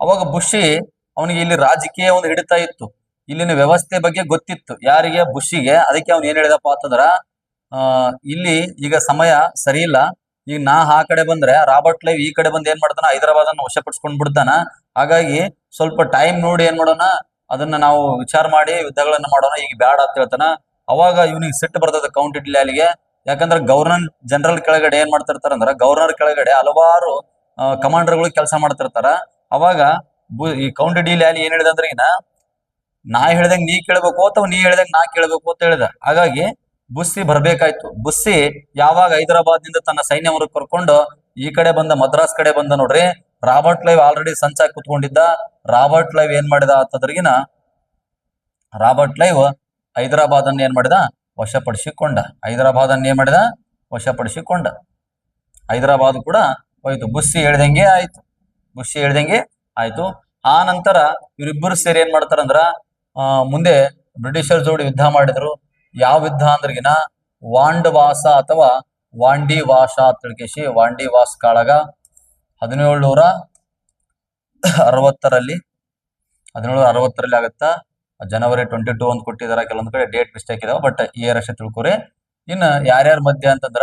ಅವಾಗ ಬುಷಿ ಅವನಿಗೆ ಇಲ್ಲಿ ರಾಜಕೀಯ ಒಂದು ಹಿಡಿತಾ ಇತ್ತು, ಇಲ್ಲಿನ ವ್ಯವಸ್ಥೆ ಬಗ್ಗೆ ಗೊತ್ತಿತ್ತು ಯಾರಿಗೆ, ಬುಷಿಗೆ. ಅದಕ್ಕೆ ಅವ್ನು ಏನ್ ಹೇಳಿದಪ್ಪ ಅಂತಂದ್ರ, ಇಲ್ಲಿ ಈಗ ಸಮಯ ಸರಿ ಇಲ್ಲ, ಈಗ ನಾ ಆ ಕಡೆ ಬಂದ್ರೆ ರಾಬರ್ಟ್ ಕ್ಲೈವ್ ಈ ಕಡೆ ಬಂದು ಏನ್ ಮಾಡ್ತಾನ, ಹೈದರಾಬಾದ್ ಅನ್ನು ವಶಪಡಿಸ್ಕೊಂಡ್ ಬಿಡ್ತಾನ. ಹಾಗಾಗಿ ಸ್ವಲ್ಪ ಟೈಮ್ ನೋಡಿ ಏನ್ ಮಾಡೋಣ, ಅದನ್ನ ನಾವು ವಿಚಾರ ಮಾಡಿ ಯುದ್ಧಗಳನ್ನ ಮಾಡೋಣ, ಈಗ ಬ್ಯಾಡ ಅಂತ ಹೇಳ್ತಾನ. ಅವಾಗ ಇವನಿಗೆ ಸಿಟ್ಟು ಬರ್ತದೆ ಕೌಂಟ್ ಇಟ್ಲಿಯಾಲಿಗೆ. ಯಾಕಂದ್ರೆ ಗವರ್ನರ್ ಜನರಲ್ ಕೆಳಗಡೆ ಏನ್ ಮಾಡ್ತಿರ್ತಾರ ಅಂದ್ರ, ಗವರ್ನರ್ ಕೆಳಗಡೆ ಹಲವಾರು ಕಮಾಂಡರ್ಗಳು ಕೆಲಸ ಮಾಡ್ತಿರ್ತಾರ. ಅವಾಗ ಈ ಕೌಂಟ್ ಡಿ ಲ್ಯಾಲಿ ಏನ್ ಹೇಳಿದ ಅಂದ್ರೆ, ಈಗ ನಾ ಹೇಳ್ದಂಗ್ ನೀ ಕೇಳ್ಬೇಕು ಅಥವಾ ನೀ ಹೇಳ್ದಂಗ್ ನಾ ಕೇಳ್ಬೇಕು ಅಂತ ಹೇಳಿದ. ಹಾಗಾಗಿ ಬುಸ್ಸಿ ಬರ್ಬೇಕಾಯ್ತು. ಬುಸ್ಸಿ ಯಾವಾಗ ಹೈದರಾಬಾದ್ ನಿಂದ ತನ್ನ ಸೈನ್ಯವನ್ನು ಕರ್ಕೊಂಡು ಈ ಕಡೆ ಬಂದ, ಮದ್ರಾಸ್ ಕಡೆ ಬಂದ ನೋಡ್ರಿ, ರಾಬರ್ಟ್ ಕ್ಲೈವ್ ಆಲ್ರೆಡಿ ಸಂಚಾಗಿ ಕುತ್ಕೊಂಡಿದ್ದ. ರಾಬರ್ಟ್ ಕ್ಲೈವ್ ಏನ್ ಮಾಡಿದ ಅಂತಂದ್ರಗಿನ, ರಾಬರ್ಟ್ ಕ್ಲೈವ್ ಹೈದರಾಬಾದ್ ಅನ್ನ ಏನ್ ಮಾಡಿದ, ವಶಪಡಿಸಿಕೊಂಡ. ಹೈದರಾಬಾದ್ ಅನ್ನ ಏನ್ ಮಾಡಿದ, ವಶಪಡಿಸಿಕೊಂಡ. ಹೈದರಾಬಾದ್ ಕೂಡ ಹೋಯ್ತು, ಬುಸ್ಸಿ ಹೇಳ್ದಂಗೆ ಆಯ್ತು, ಬುಸ್ಸಿ ಹೇಳ್ದಂಗೆ ಆಯ್ತು. ಆ ನಂತರ ಇವರಿಬ್ಬರು ಸೇರಿ ಏನ್ ಮಾಡ್ತಾರಂದ್ರ, ಮುಂದೆ ಬ್ರಿಟಿಷರ್ ಜೋಡಿ ಯುದ್ಧ ಮಾಡಿದ್ರು. ಯಾವ ಯುದ್ಧ ಅಂದ್ರಗಿನ ವಾಂಡವಾಸ ಅಥವಾ ವಾಂಡಿವಾಶ ಅಂತ ತಿಳ್ಕೇಶಿ, ವಾಂಡಿವಾಸ್ ಕಾಳಗ 1760ರಲ್ಲಿ ಆಗತ್ತ. ಜನವರಿ 22 ಅಂತ ಕೊಟ್ಟಿದಾರ, ಕೆಲವೊಂದ್ ಕಡೆ ಡೇಟ್ ಮಿಸ್ಟೇಕ್ ಇದಾವ, ಬಟ್ ಇಯರ್ ಅಷ್ಟೇ ತಿಳ್ಕೊರಿ. ಇನ್ನು ಯಾರ್ಯಾರ ಮಧ್ಯೆ ಅಂತಂದ್ರ,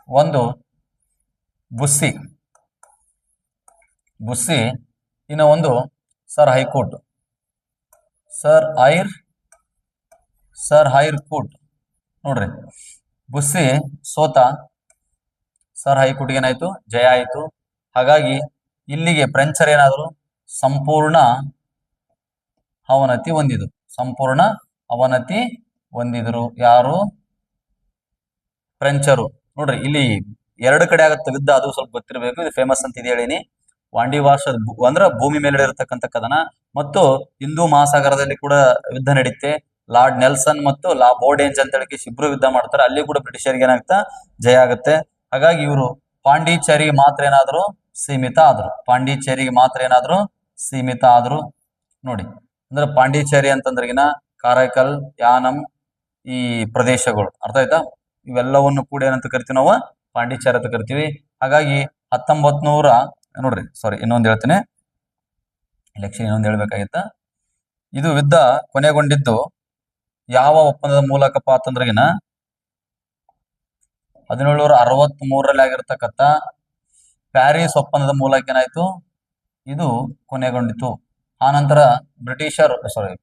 ಒಂದು ಬುಸ್ಸಿ, ಇನ್ನು ಒಂದು sir high court, sir higher court. ನೋಡ್ರಿ, ಬುಸ್ಸಿ ಸೋತ, ಸರ್ ಹೈಕೋರ್ಟ್ಗೆ ಏನಾಯ್ತು, ಜಯ ಆಯ್ತು. ಹಾಗಾಗಿ ಇಲ್ಲಿಗೆ ಫ್ರೆಂಚರ್ ಏನಾದ್ರು ಸಂಪೂರ್ಣ ಅವನತಿ ಹೊಂದಿದ್ರು. ಯಾರು, ಫ್ರೆಂಚರು. ನೋಡ್ರಿ, ಇಲ್ಲಿ ಎರಡು ಕಡೆ ಆಗತ್ತೆ ಯುದ್ಧ, ಅದು ಸ್ವಲ್ಪ ಗೊತ್ತಿರಬೇಕು. ಇದು ಫೇಮಸ್ ಅಂತ ಇದೆ ಹೇಳಿನಿ. ವಾಂಡಿವಾಶ ಅಂದ್ರ ಭೂಮಿ ಮೇಲೆ ಇರತಕ್ಕಂಥ ಕದನ, ಮತ್ತು ಹಿಂದೂ ಮಹಾಸಾಗರದಲ್ಲಿ ಕೂಡ ಯುದ್ಧ ನಡೀತೆ. ಲಾರ್ಡ್ ನೆಲ್ಸನ್ ಮತ್ತು ಲಾ ಬೋರ್ಡೆಂಜ್ ಅಂತ ಹೇಳಿ ಇಬ್ರು ಯುದ್ಧ ಮಾಡ್ತಾರೆ. ಅಲ್ಲಿ ಕೂಡ ಬ್ರಿಟಿಷರಿಗೆ ಏನಾಗ್ತಾ, ಜಯ ಆಗುತ್ತೆ. ಹಾಗಾಗಿ ಇವರು ಪಾಂಡಿಚೇರಿಗೆ ಮಾತ್ರ ಏನಾದ್ರು ಸೀಮಿತ ಆದ್ರು. ನೋಡಿ, ಅಂದ್ರೆ ಪಾಂಡಿಚೇರಿ ಅಂತಂದ್ರಗಿನ ಕಾರೈಕಲ್, ಯಾನಂ ಈ ಪ್ರದೇಶಗಳು, ಅರ್ಥ ಆಯ್ತಾ? ಇವೆಲ್ಲವನ್ನು ಕೂಡ ಏನಂತ ಕರಿತೀವಿ ನಾವು, ಪಾಂಡಿಚೇರಿ ಅಂತ ಕರಿತೀವಿ. ಹಾಗಾಗಿ 1900 ನೋಡ್ರಿ, ಸಾರಿ ಇನ್ನೊಂದು ಹೇಳ್ತೀನಿ, ಇನ್ನೊಂದು ಹೇಳ್ಬೇಕಾಗಿತ್ತ. ಇದು ಯುದ್ಧ ಕೊನೆಗೊಂಡಿದ್ದು ಯಾವ ಒಪ್ಪಂದದ ಮೂಲಕಪ್ಪ ಅಂತಂದ್ರಗಿನ 1763ರಲ್ಲಿ ಆಗಿರ್ತಕ್ಕಂಥ ಪ್ಯಾರಿಸ್ ಒಪ್ಪಂದದ ಮೂಲಕ ಏನಾಯ್ತು, ಇದು ಕೊನೆಗೊಂಡಿತು. ಆ ನಂತರ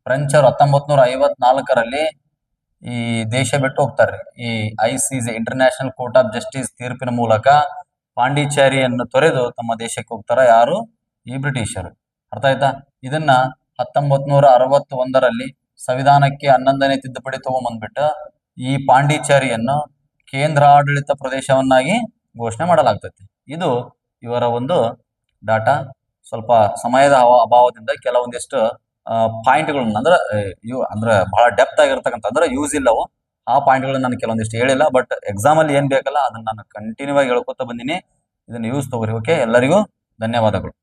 ಫ್ರೆಂಚರು 1954ರಲ್ಲಿ ಈ ದೇಶ ಬಿಟ್ಟು ಹೋಗ್ತಾರೆ. ಈ ICJ international court of justice ತೀರ್ಪಿನ ಮೂಲಕ ಪಾಂಡಿಚೇರಿಯನ್ನು ತೊರೆದು ತಮ್ಮ ದೇಶಕ್ಕೆ ಹೋಗ್ತಾರ. ಯಾರು, ಈ ಬ್ರಿಟಿಷರು. ಅರ್ಥ ಆಯ್ತಾ? ಇದನ್ನ 1961ರಲ್ಲಿ ಸಂವಿಧಾನಕ್ಕೆ 11ನೇ ತಿದ್ದುಪಡಿ ತಗೊಂಡ್ಬಂದ್ಬಿಟ್ಟು ಈ ಪಾಂಡಿಚೇರಿಯನ್ನು ಕೇಂದ್ರಾಡಳಿತ ಪ್ರದೇಶವನ್ನಾಗಿ ಘೋಷಣೆ ಮಾಡಲಾಗ್ತೈತಿ. ಇದು ಇವರ ಒಂದು ಡಾಟಾ. ಸ್ವಲ್ಪ ಸಮಯದ ಅಭಾವದಿಂದ ಕೆಲವೊಂದಿಷ್ಟು ಪಾಯಿಂಟ್ಗಳನ್ನ ಅಂದ್ರೆ ಬಹಳ ಡೆಪ್ತ್ ಆಗಿರ್ತಕ್ಕಂಥ, ಅಂದ್ರೆ ಯೂಸ್ ಇಲ್ಲವು ಆ ಪಾಯಿಂಟ್ಗಳನ್ನ ನಾನು ಕೆಲವೊಂದಿಷ್ಟು ಹೇಳಿಲ್ಲ. ಬಟ್ ಎಕ್ಸಾಮ್ ಅಲ್ಲಿ ಏನ್ ಬೇಕಲ್ಲ ಅದನ್ನ ನಾನು ಕಂಟಿನ್ಯೂ ಆಗಿ ಹೇಳ್ಕೊತಾ ಬಂದಿನಿ. ಇದನ್ನ ಯೂಸ್ ತಗೋರಿ. ಓಕೆ, ಎಲ್ಲರಿಗೂ ಧನ್ಯವಾದಗಳು.